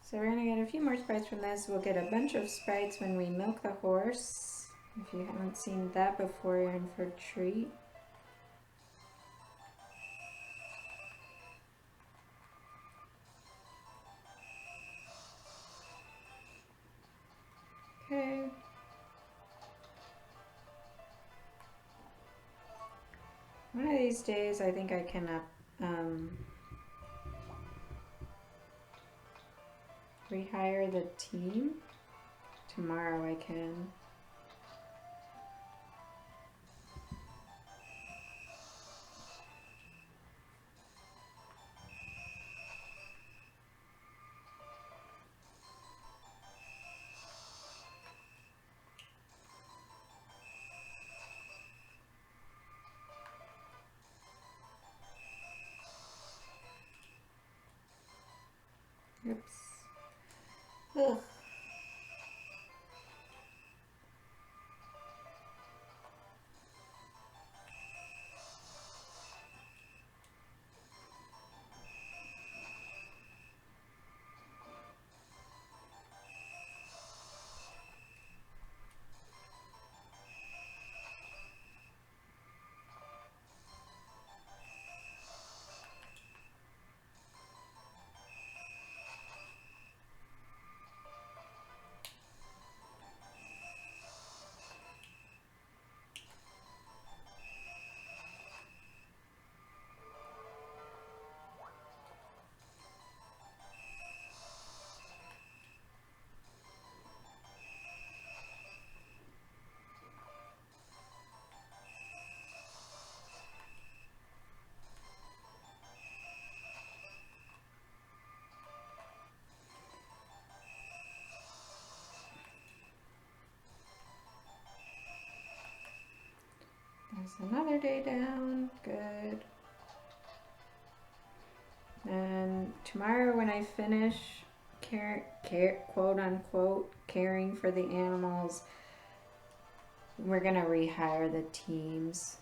So we're gonna get a few more sprites from this. We'll get a bunch of sprites when we milk the horse. If you haven't seen that before, you're in for a treat. Okay. One of these days, I think I can rehire the team. Tomorrow I can. Oops. Ugh. There's another day down. Good. And tomorrow when I finish quote unquote caring for the animals, we're gonna rehire the teams.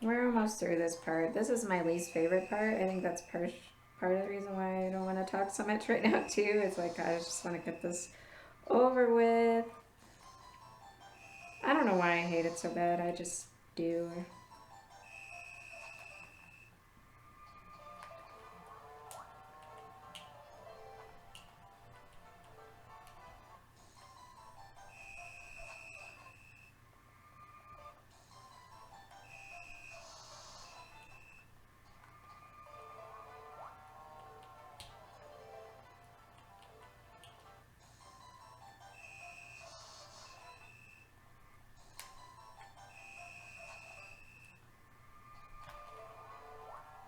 We're almost through this part. This is my least favorite part. I think that's part of the reason why I don't want to talk so much right now too. It's like I just want to get this over with. I don't know why I hate it so bad. I just do.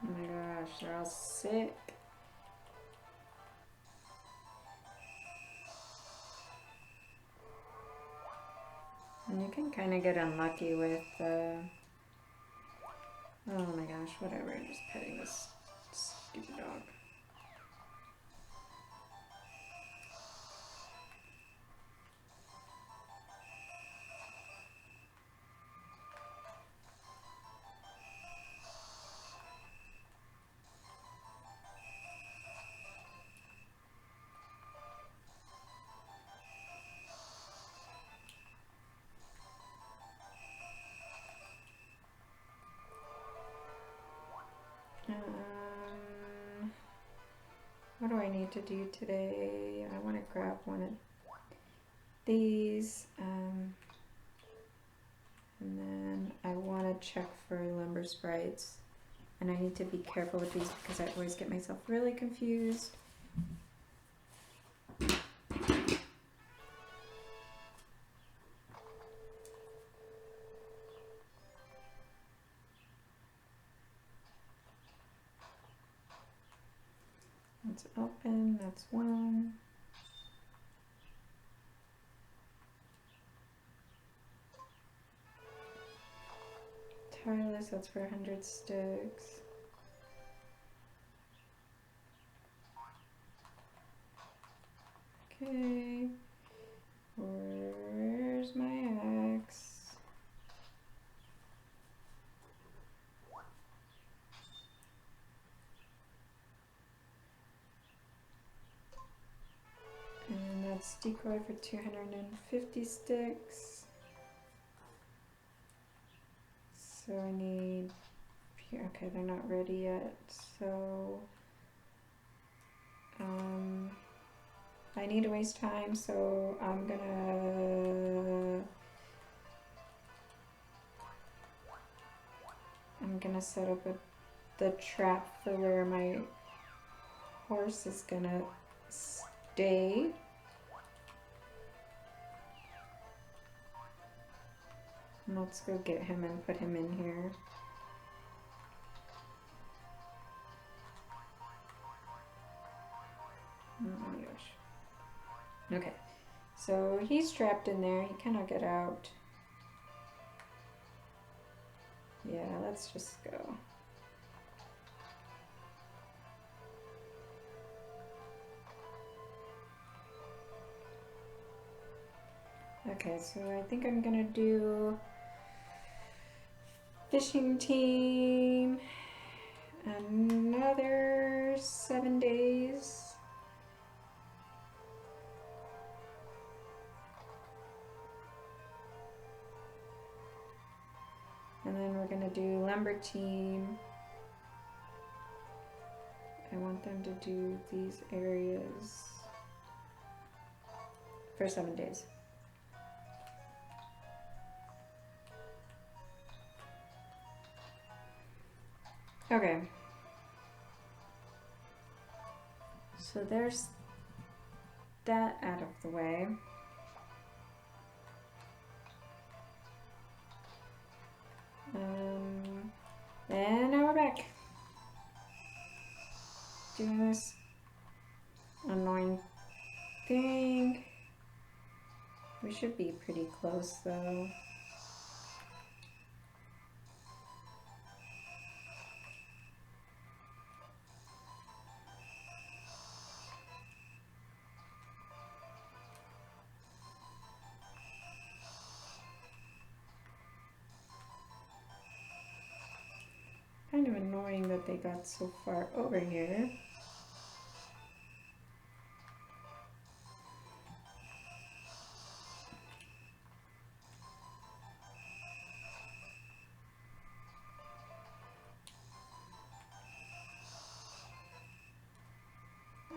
Oh my gosh, they're all sick. And you can kind of get unlucky with, oh my gosh, whatever, I'm just petting this stupid dog. What do I need to do today? I want to grab one of these, and then I want to check for lumber sprites, and I need to be careful with these because I always get myself really confused. It's open, that's one. Tireless, that's for 100 sticks. Okay, where's my axe? And that's decoy for 250 sticks. So I need here. Okay, they're not ready yet. So I need to waste time. So I'm gonna set up the trap for where my horse is gonna stay. And let's go get him and put him in here. Oh my gosh. Okay, so he's trapped in there. He cannot get out. Yeah, let's just go. Okay, so I think I'm gonna do fishing team another 7 days. And then we're gonna do lumber team. I want them to do these areas for 7 days. Okay. So there's that out of the way. And now we're back. Doing this annoying thing. We should be pretty close though. that they got so far over here.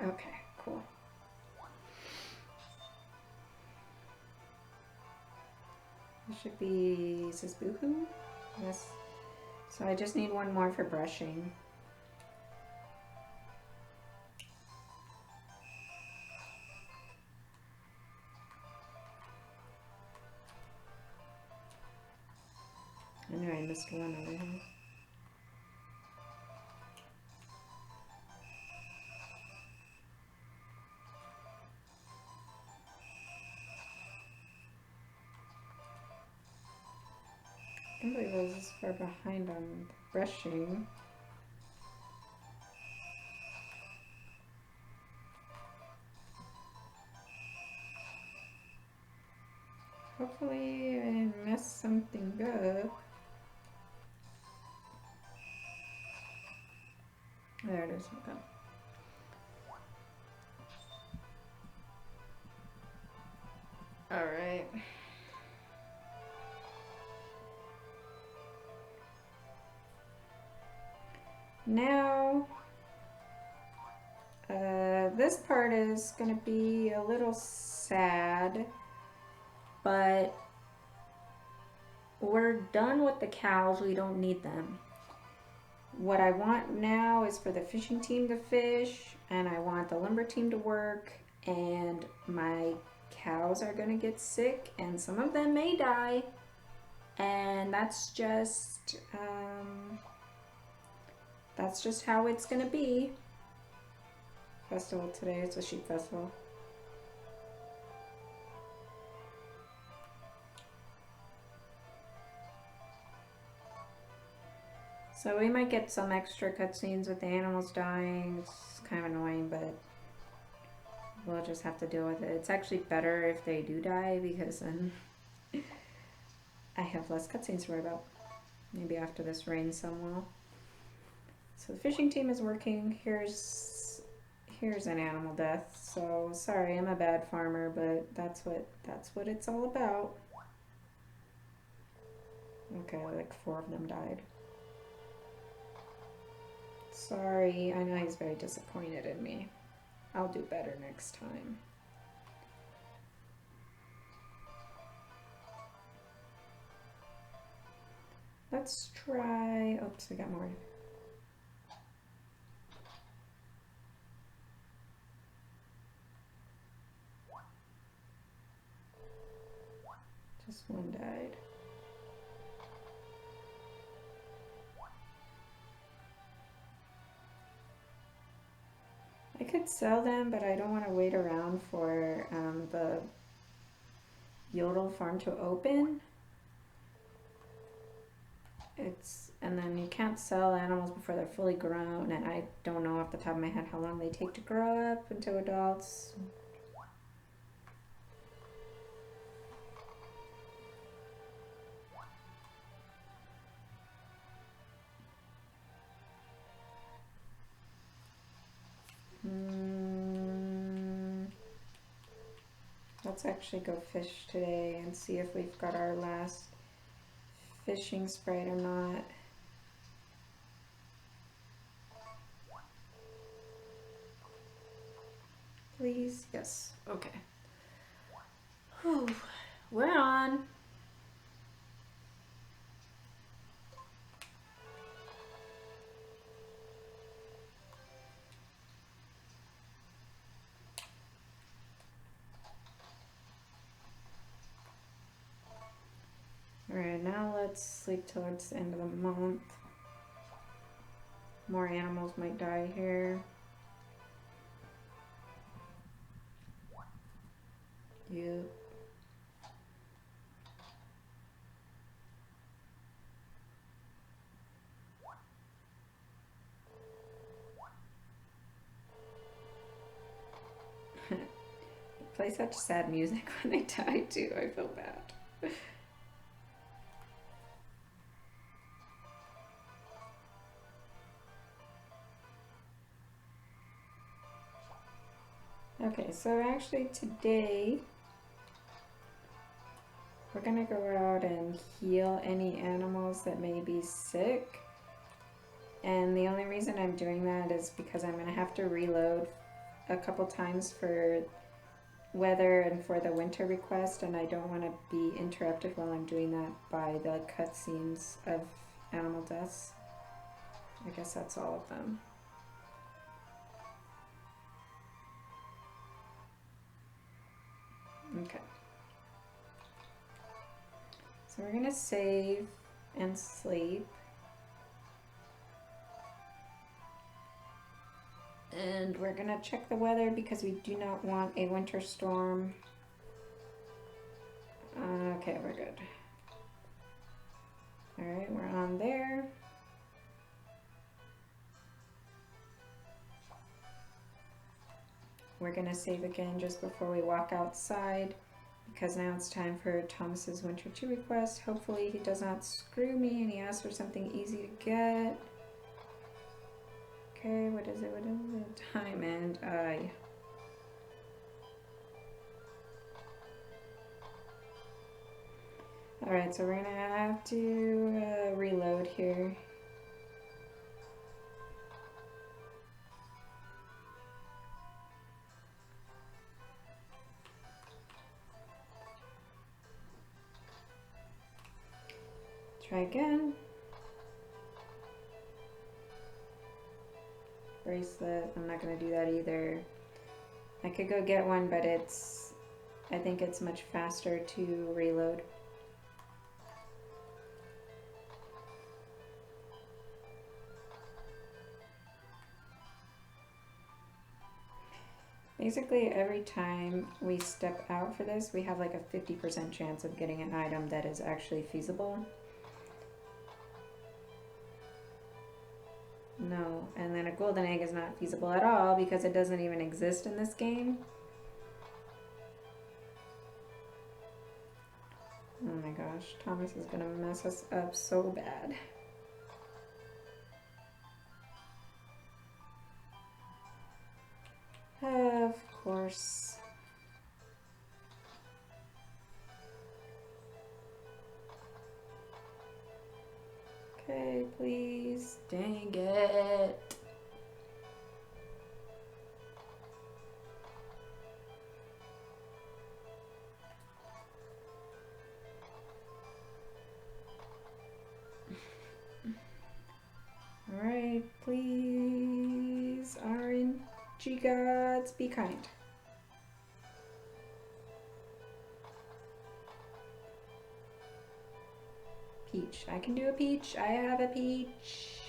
Okay, cool. It should be, is this Boohoo? Yes. So I just need one more for brushing. I knew I missed one over here. I can't believe I was this far behind on brushing. Hopefully I didn't mess something up. There it is. Okay. All right. Now, this part is going to be a little sad, but we're done with the cows. We don't need them. What I want now is for the fishing team to fish, and I want the lumber team to work, and my cows are going to get sick, and some of them may die, and that's just how it's going to be. Festival today, it's a sheep festival. So we might get some extra cutscenes with the animals dying. It's kind of annoying, but we'll just have to deal with it. It's actually better if they do die, because then I have less cutscenes to worry about. Maybe after this rains some will. So the fishing team is working. Here's an animal death. So sorry, I'm a bad farmer, but that's what it's all about. Okay, like 4 of them died. Sorry, I know he's very disappointed in me. I'll do better next time. Let's try, oops, we got more. Just one died. I could sell them, but I don't want to wait around for the Yodel farm to open. And then you can't sell animals before they're fully grown, and I don't know off the top of my head how long they take to grow up into adults. Let's actually go fish today and see if we've got our last fishing sprite or not. Please, yes, okay. Whew. We're on. Alright, now let's sleep towards the end of the month. More animals might die here. Yep. Play such sad music when they die too. I feel bad. Okay, so actually today we're gonna go out and heal any animals that may be sick. And the only reason I'm doing that is because I'm gonna have to reload a couple times for weather and for the winter request, and I don't want to be interrupted while I'm doing that by the cutscenes of animal deaths. I guess that's all of them. Okay. So we're gonna save and sleep. And we're gonna check the weather because we do not want a winter storm. Okay, we're good. Alright, we're on there. We're gonna save again just before we walk outside because now it's time for Thomas's Winter 2 request. Hopefully he does not screw me and he asks for something easy to get. Okay, what is it? What is it? Time and I. Alright, so we're gonna have to reload here. Try again. Bracelet, I'm not gonna do that either. I could go get one, but I think it's much faster to reload. Basically, every time we step out for this, we have like a 50% chance of getting an item that is actually feasible. No, and then a golden egg is not feasible at all because it doesn't even exist in this game. Oh my gosh, Thomas is gonna mess us up so bad. Of course. Okay, please. Dang it. Alright, please. RNG gods, be kind. Peach. I can do a peach. I have a peach.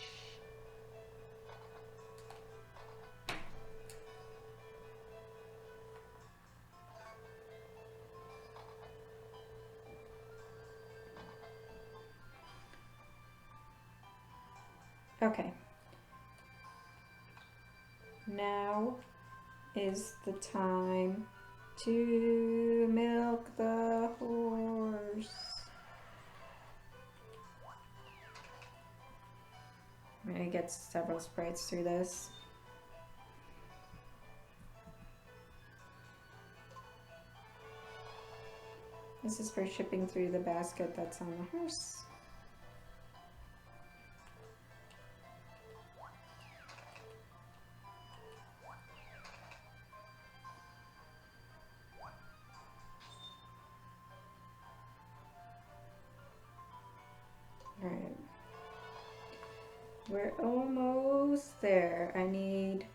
Okay. Now is the time to milk the horse. I'm gonna get several sprites through this. This is for shipping through the basket that's on the horse. Alright. We're almost there. I need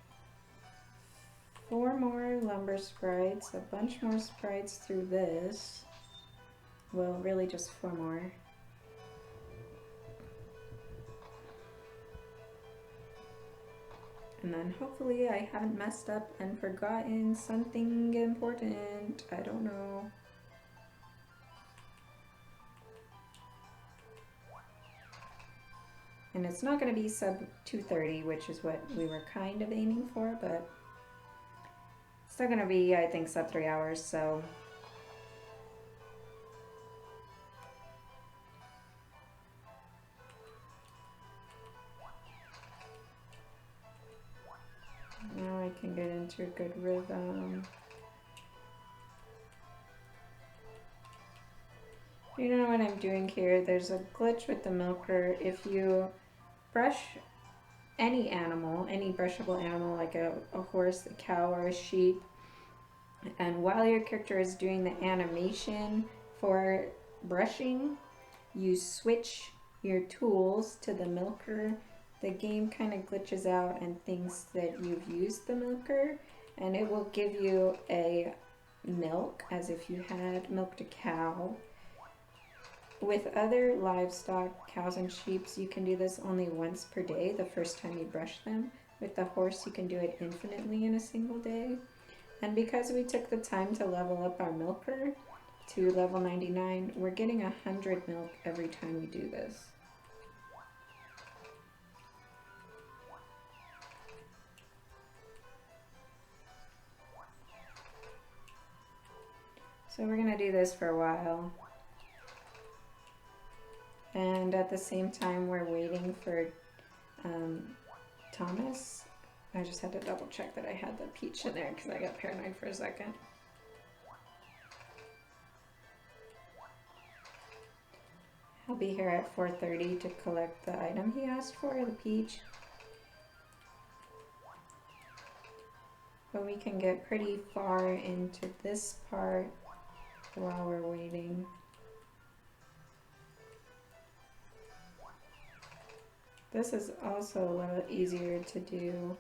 4 more lumber sprites, a bunch more sprites through this. Well, really just 4 more. And then hopefully I haven't messed up and forgotten something important. I don't know. And it's not going to be sub 230, which is what we were kind of aiming for, but it's still going to be, I think, sub 3 hours, so. Now I can get into into a good rhythm. You know what I'm doing here? There's a glitch with the milker. If you brush any animal, any brushable animal like a horse, a cow, or a sheep, and while your character is doing the animation for brushing, you switch your tools to the milker, the game kind of glitches out and thinks that you've used the milker, and it will give you a milk as if you had milked a cow. With other livestock, cows and sheep, you can do this only once per day, the first time you brush them. With the horse, you can do it infinitely in a single day. And because we took the time to level up our milker to level 99, we're getting 100 milk every time we do this. So we're gonna do this for a while. And at the same time, we're waiting for Thomas. I just had to double check that I had the peach in there because I got paranoid for a second. I'll be here at 4:30 to collect the item he asked for, the peach. But we can get pretty far into this part while we're waiting. This is also a little easier to do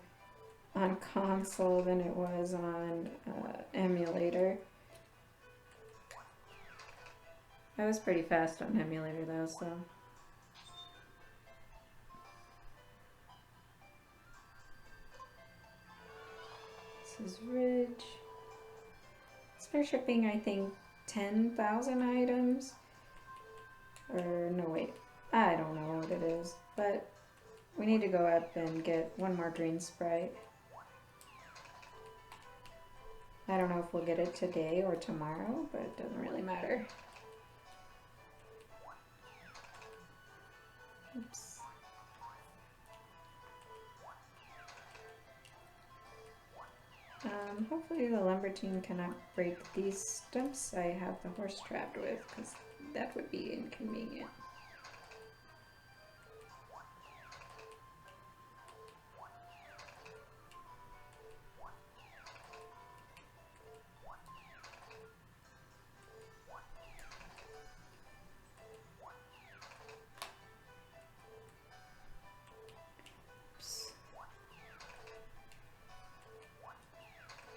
on console than it was on emulator. I was pretty fast on emulator though, so. This is Ridge. It's for shipping, I think, 10,000 items. Or, no, wait. I don't know what it is, but we need to go up and get one more green sprite. I don't know if we'll get it today or tomorrow, but it doesn't really matter. Oops. Hopefully the lumber team cannot break these stumps I have the horse trapped with, because that would be inconvenient.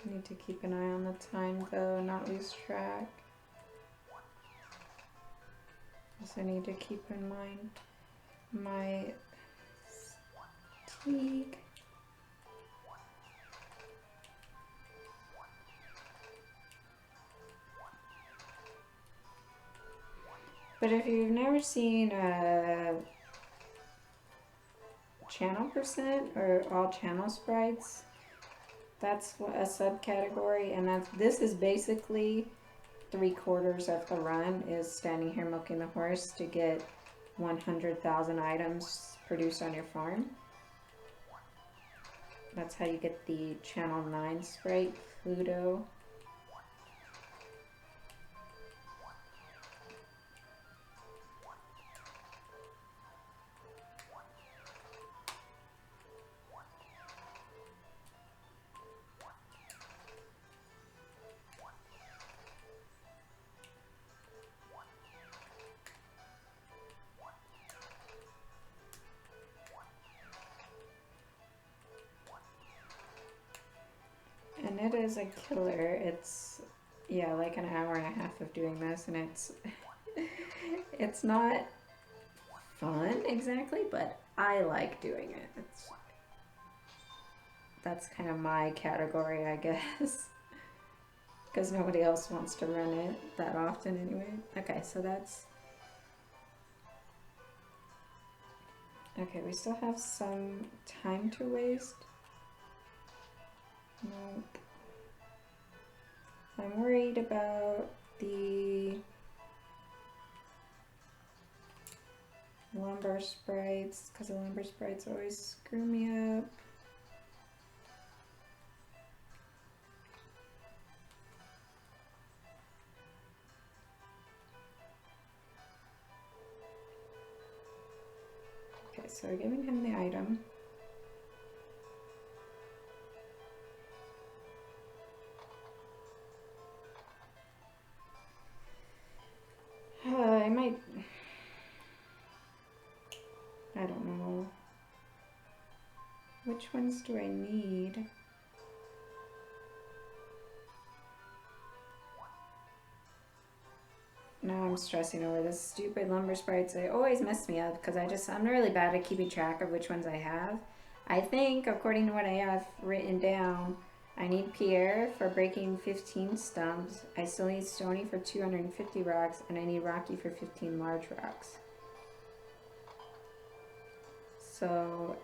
Need to keep an eye on the time though, not lose track. Also need to keep in mind my fatigue. But if you've never seen a channel percent or all channel sprites, that's a subcategory, and this is basically 3/4 of the run is standing here milking the horse to get 100,000 items produced on your farm. That's how you get the channel 9 sprite, Pluto. And it is a killer. It's, yeah, like an hour and a half of doing this, and it's not fun exactly, but I like doing it. That's kind of my category, I guess, because nobody else wants to run it that often anyway. Okay, so that's, okay, we still have some time to waste. Nope. I'm worried about the lumber sprites, because the lumber sprites always screw me up. Okay, so we're giving him the item. I might... I don't know. Which ones do I need? Now I'm stressing over this stupid lumber sprites. They always mess me up because I'm really bad at keeping track of which ones I have. I think, according to what I have written down, I need Pierre for breaking 15 stumps. I still need Stony for 250 rocks, and I need Rocky for 15 large rocks. So,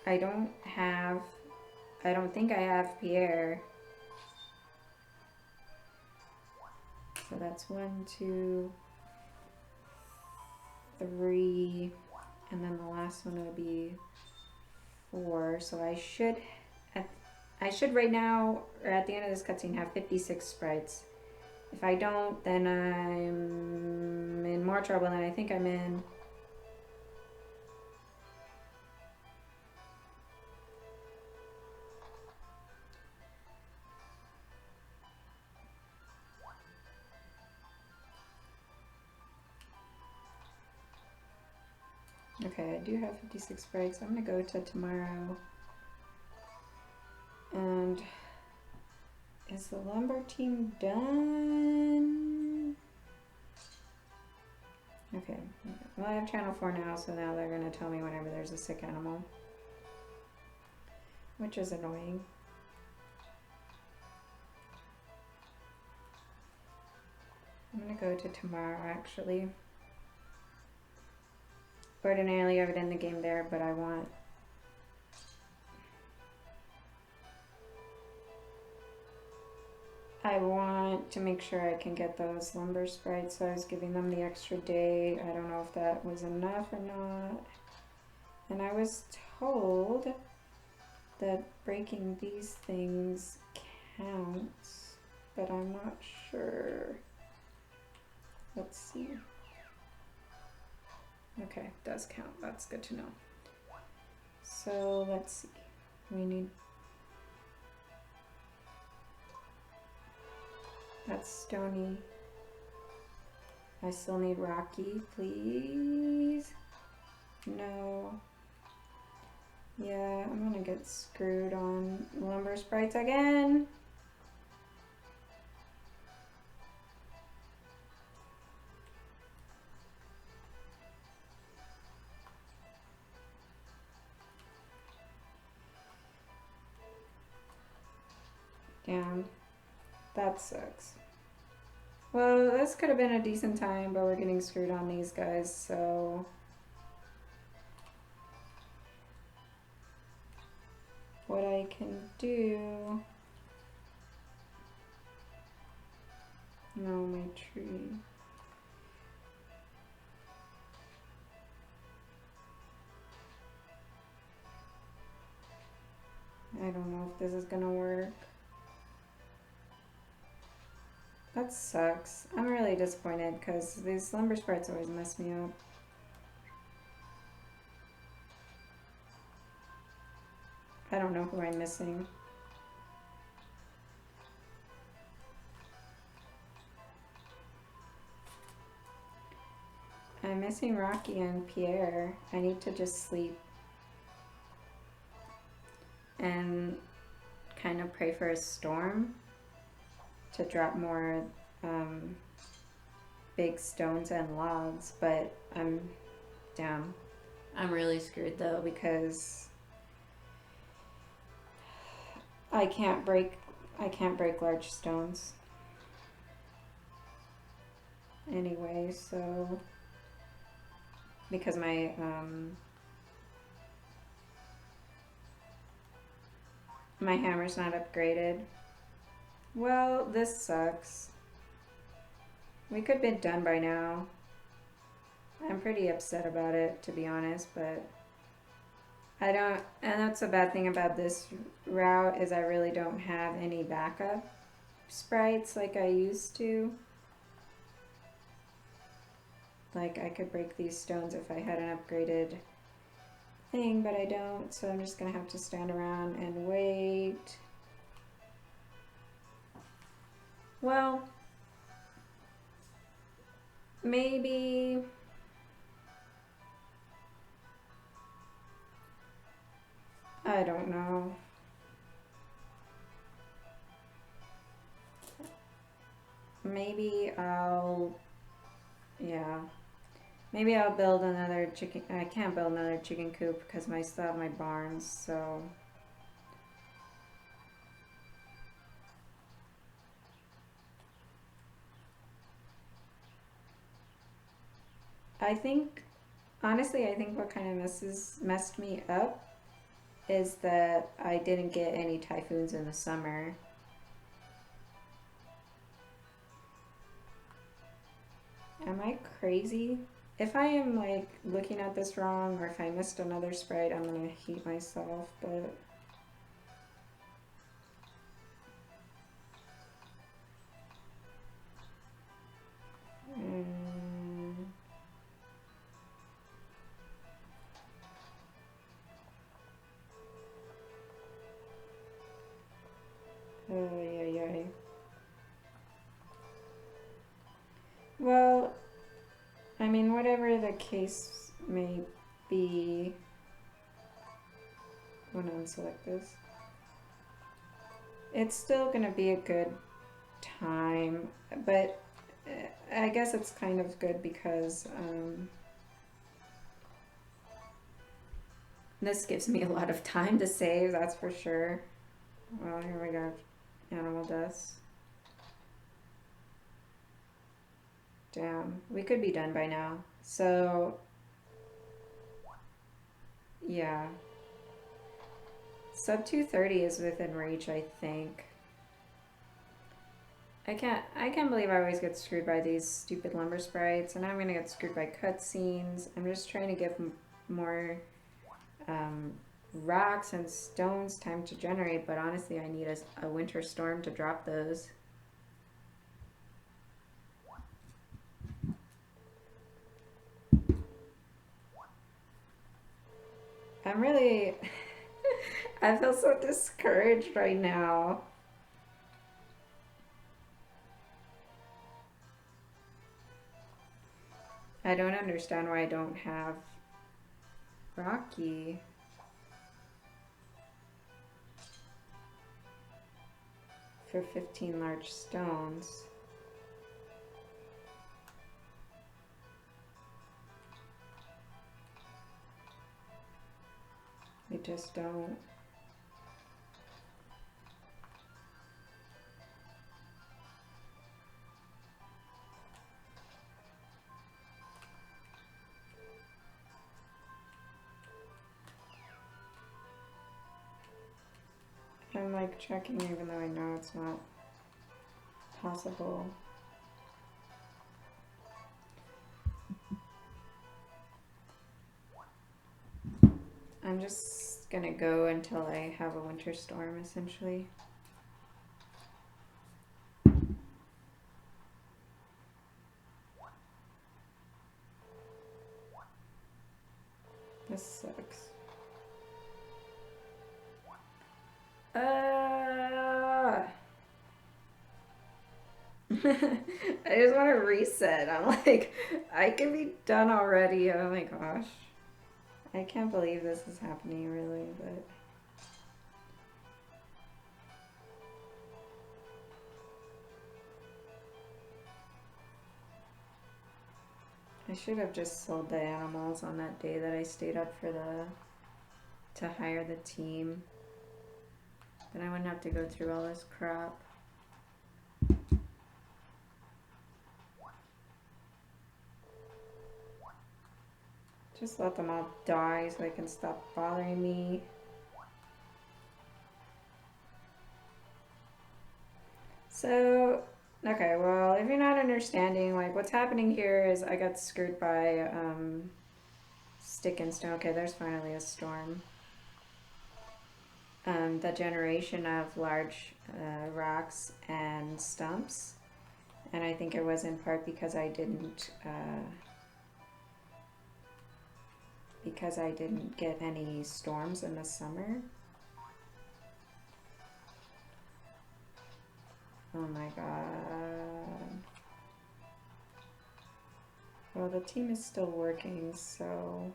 I don't think I have Pierre. So that's 1, 2, 3, and then the last one would be 4. So I should right now, or at the end of this cutscene, have 56 sprites. If I don't, then I'm in more trouble than I think I'm in. Okay, I do have 56 sprites. I'm gonna go to tomorrow. And is the lumber team done? Okay, well I have channel 4 now, so now they're gonna tell me whenever there's a sick animal, which is annoying. I'm gonna go to tomorrow actually. Ordinarily I would end the game there, but I want to make sure I can get those lumber sprites, so I was giving them the extra day. I don't know if that was enough or not. And I was told that breaking these things counts, but I'm not sure. Let's see. Okay, does count. That's good to know. So let's see. We need... That's Stony. I still need Rocky, please. No. Yeah, I'm gonna get screwed on lumber sprites again. Damn, that sucks. Well, this could have been a decent time, but we're getting screwed on these guys, so... What I can do... No, my tree. I don't know if this is gonna work. That sucks. I'm really disappointed because these lumber sprites always mess me up. I don't know who I'm missing. I'm missing Rocky and Pierre. I need to just sleep and kind of pray for a storm to drop more big stones and logs, but I'm down. I'm really screwed though because I can't break large stones anyway, so because my my hammer's not upgraded. Well, this sucks. We could have been done by now. I'm pretty upset about it, to be honest, but I don't, and that's a bad thing about this route is I really don't have any backup sprites like I used to. Like I could break these stones if I had an upgraded thing, but I don't, so I'm just gonna have to stand around and wait. Well, maybe I don't know. Maybe yeah. Maybe I'll build another chicken. I can't build another chicken coop because I still have my barns, so. I think, honestly, I think what kind of messed me up is that I didn't get any typhoons in the summer. Am I crazy? If I am like looking at this wrong or if I missed another sprite, I'm gonna hate myself, but oh yeah. Well, I mean, whatever the case may be, I'm gonna unselect this. It's still gonna be a good time, but I guess it's kind of good because this gives me a lot of time to save, that's for sure. Well, here we go. Animal deaths. Damn, we could be done by now. So, yeah. Sub 230 is within reach, I think. I can't believe I always get screwed by these stupid lumber sprites, and now I'm gonna get screwed by cutscenes. I'm just trying to give more rocks and stones time to generate, but honestly I need a winter storm to drop those. I'm really I feel so discouraged right now. I don't understand why I don't have Rocky. For 15 large stones. I just don't. I'm like checking even though I know it's not possible. I'm just gonna go until I have a winter storm, essentially. This sucks. I just want to reset. I'm like, I can be done already. Oh my gosh. I can't believe this is happening, really, but. I should have just sold the animals on that day that I stayed up for to hire the team. Then I wouldn't have to go through all this crap. Just let them all die so they can stop bothering me. So, okay, well, if you're not understanding, like, what's happening here is I got screwed by stick and stone. Okay, there's finally a storm. The generation of large rocks and stumps, and I think it was in part because I didn't because I didn't get any storms in the summer. Oh my god. Well, the team is still working, so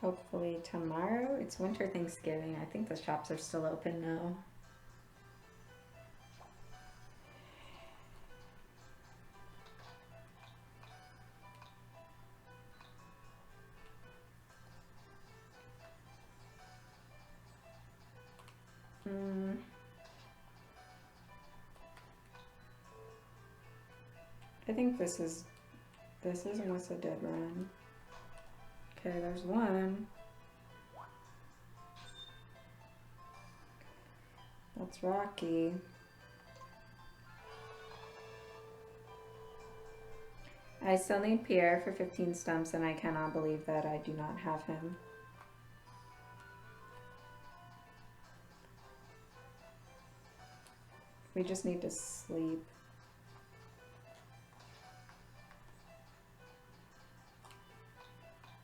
hopefully tomorrow. It's winter Thanksgiving. I think the shops are still open now. I think this isn't what's a dead run. Okay, there's one. That's Rocky. I still need Pierre for 15 stumps, and I cannot believe that I do not have him. We just need to sleep.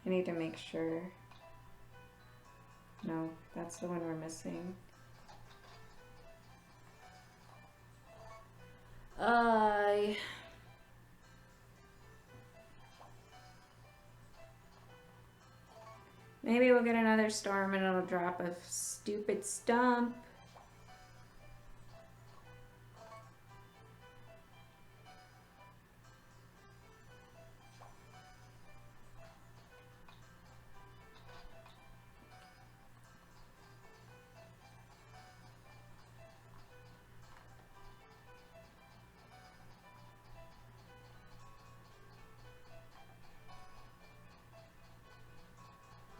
I need to make sure. No, that's the one we're missing. Maybe we'll get another storm and it'll drop a stupid stump.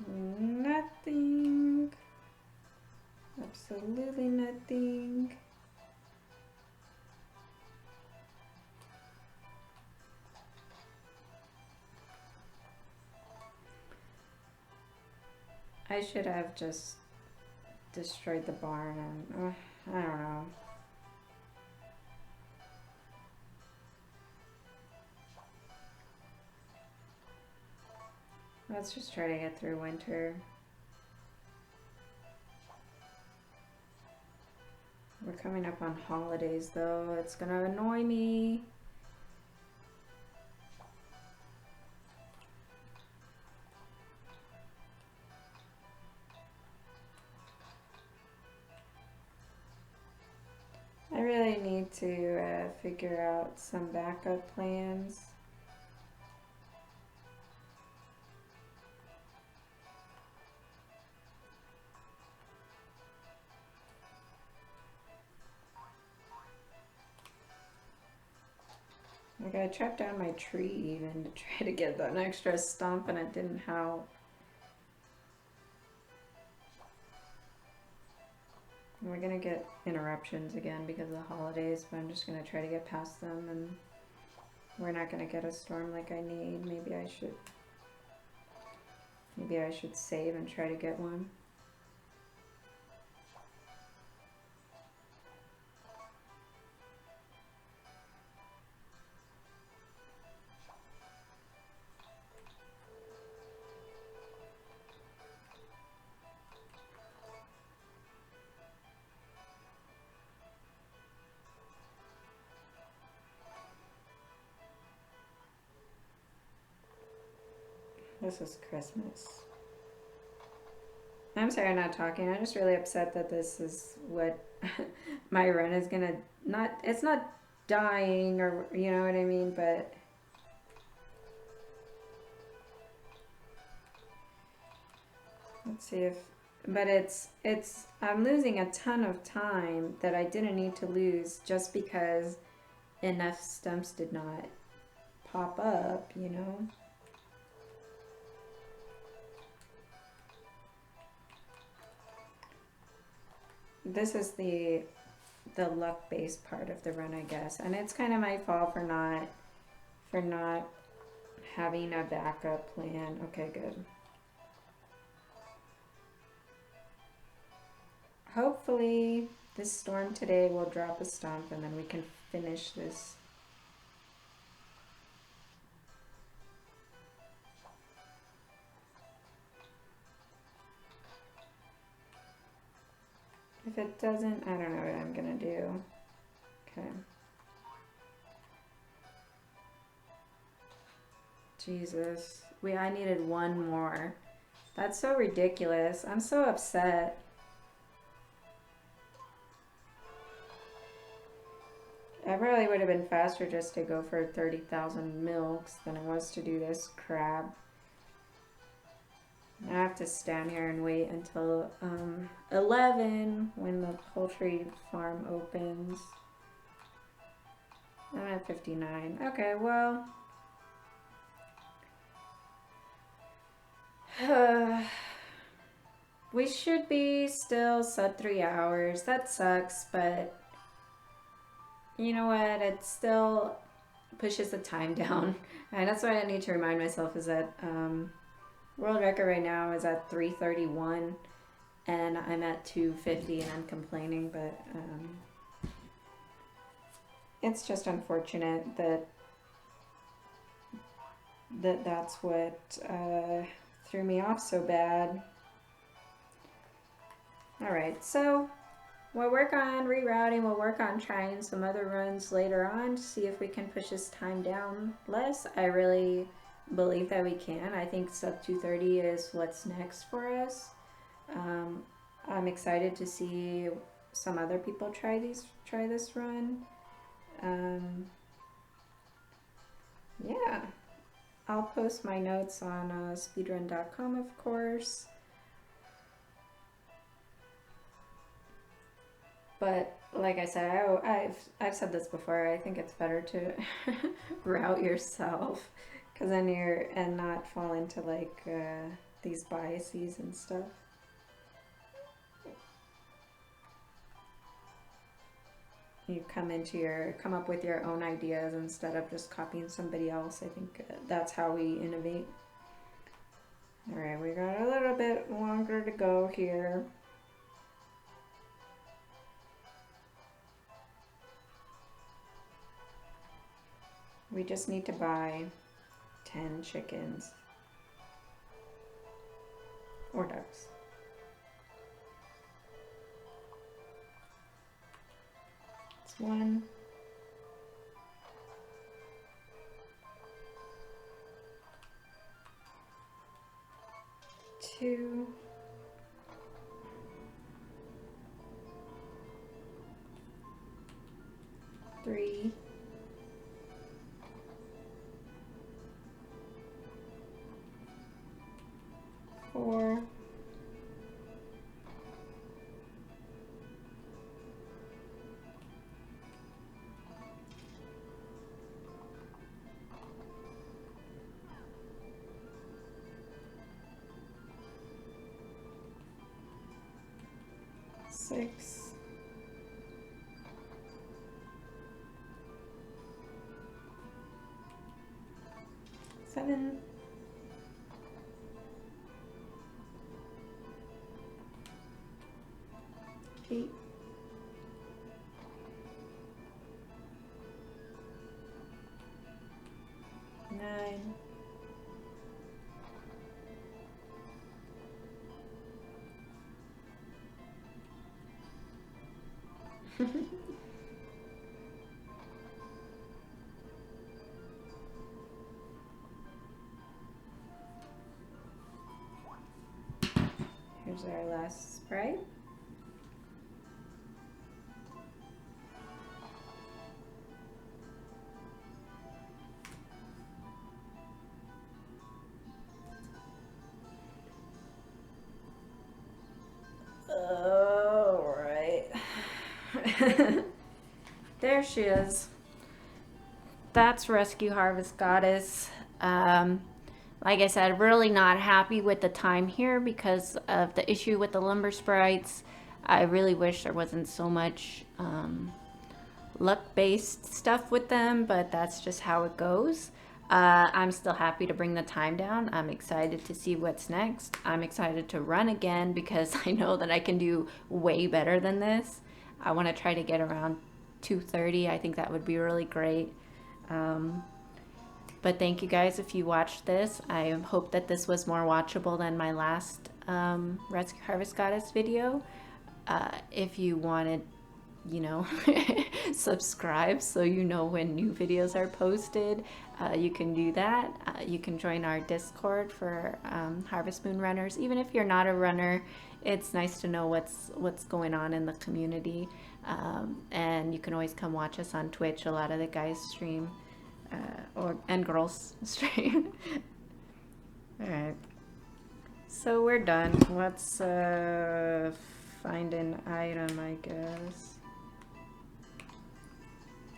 Nothing. Absolutely nothing. I should have just destroyed the barn and I don't know. Let's just try to get through winter. We're coming up on holidays though. It's gonna annoy me. I really need to figure out some backup plans. Like I chopped down my tree even to try to get an extra stump and it didn't help. We're gonna get interruptions again because of the holidays, but I'm just gonna try to get past them and we're not gonna get a storm like I need. Maybe I should save and try to get one. This is Christmas. I'm sorry I'm not talking. I'm just really upset that this is what my run is gonna it's not dying or you know what I mean, but let's see if but it's I'm losing a ton of time that I didn't need to lose just because enough stumps did not pop up, you know. This is the luck-based part of the run, I guess, and it's kind of my fault for not having a backup plan. Okay, good. Hopefully this storm today will drop a stump and then we can finish this. If it doesn't, I don't know what I'm gonna do. Okay. Jesus. I needed one more. That's so ridiculous. I'm so upset. I probably would have been faster just to go for 30,000 milks than it was to do this crap. I have to stand here and wait until 11 when the poultry farm opens. I'm at 59. Okay, well. We should be still sub 3 hours. That sucks, but you know what? It still pushes the time down. And that's what I need to remind myself is that world record right now is at 3:31 and I'm at 2:50 and I'm complaining, but it's just unfortunate that's what threw me off so bad. Alright, so we'll work on rerouting, we'll work on trying some other runs later on to see if we can push this time down less. I really believe that we can. I think sub 2:30 is what's next for us. I'm excited to see some other people try this run. Yeah, I'll post my notes on speedrun.com, of course. But like I said, I've said this before. I think it's better to route yourself, because then and not fall into like these biases and stuff. You come up with your own ideas instead of just copying somebody else. I think that's how we innovate. All right, we got a little bit longer to go here. We just need to buy 10 chickens or ducks. It's 1, 2, 3, 4, 6, 7, 8, 9, 'Here's our last Sprite. All right. There she is. That's Rescue Harvest Goddess. Like I said, really not happy with the time here because of the issue with the lumber sprites. I really wish there wasn't so much luck-based stuff with them, but that's just how it goes. I'm still happy to bring the time down. I'm excited to see what's next. I'm excited to run again because I know that I can do way better than this. I want to try to get around 2:30. I think that would be really great. But thank you guys if you watched this. I hope that this was more watchable than my last Rescue Harvest Goddess video. If you wanted, you know, subscribe so you know when new videos are posted, you can do that. You can join our Discord for Harvest Moon runners. Even if you're not a runner, it's nice to know what's going on in the community. And you can always come watch us on Twitch. A lot of the guys stream, and girls stream. All right. So we're done. Let's find an item, I guess.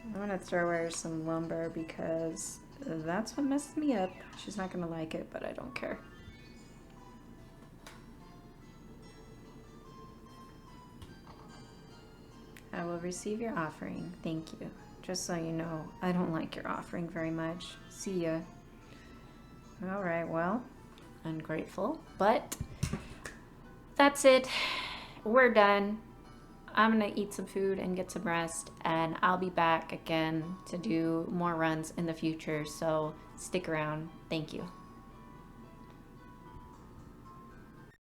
I'm gonna throw her some lumber because that's what messed me up. She's not gonna like it, but I don't care. I will receive your offering. Thank you. Just so you know, I don't like your offering very much. See ya. Alright, well, ungrateful, but that's it. We're done. I'm gonna eat some food and get some rest, and I'll be back again to do more runs in the future, so stick around. Thank you.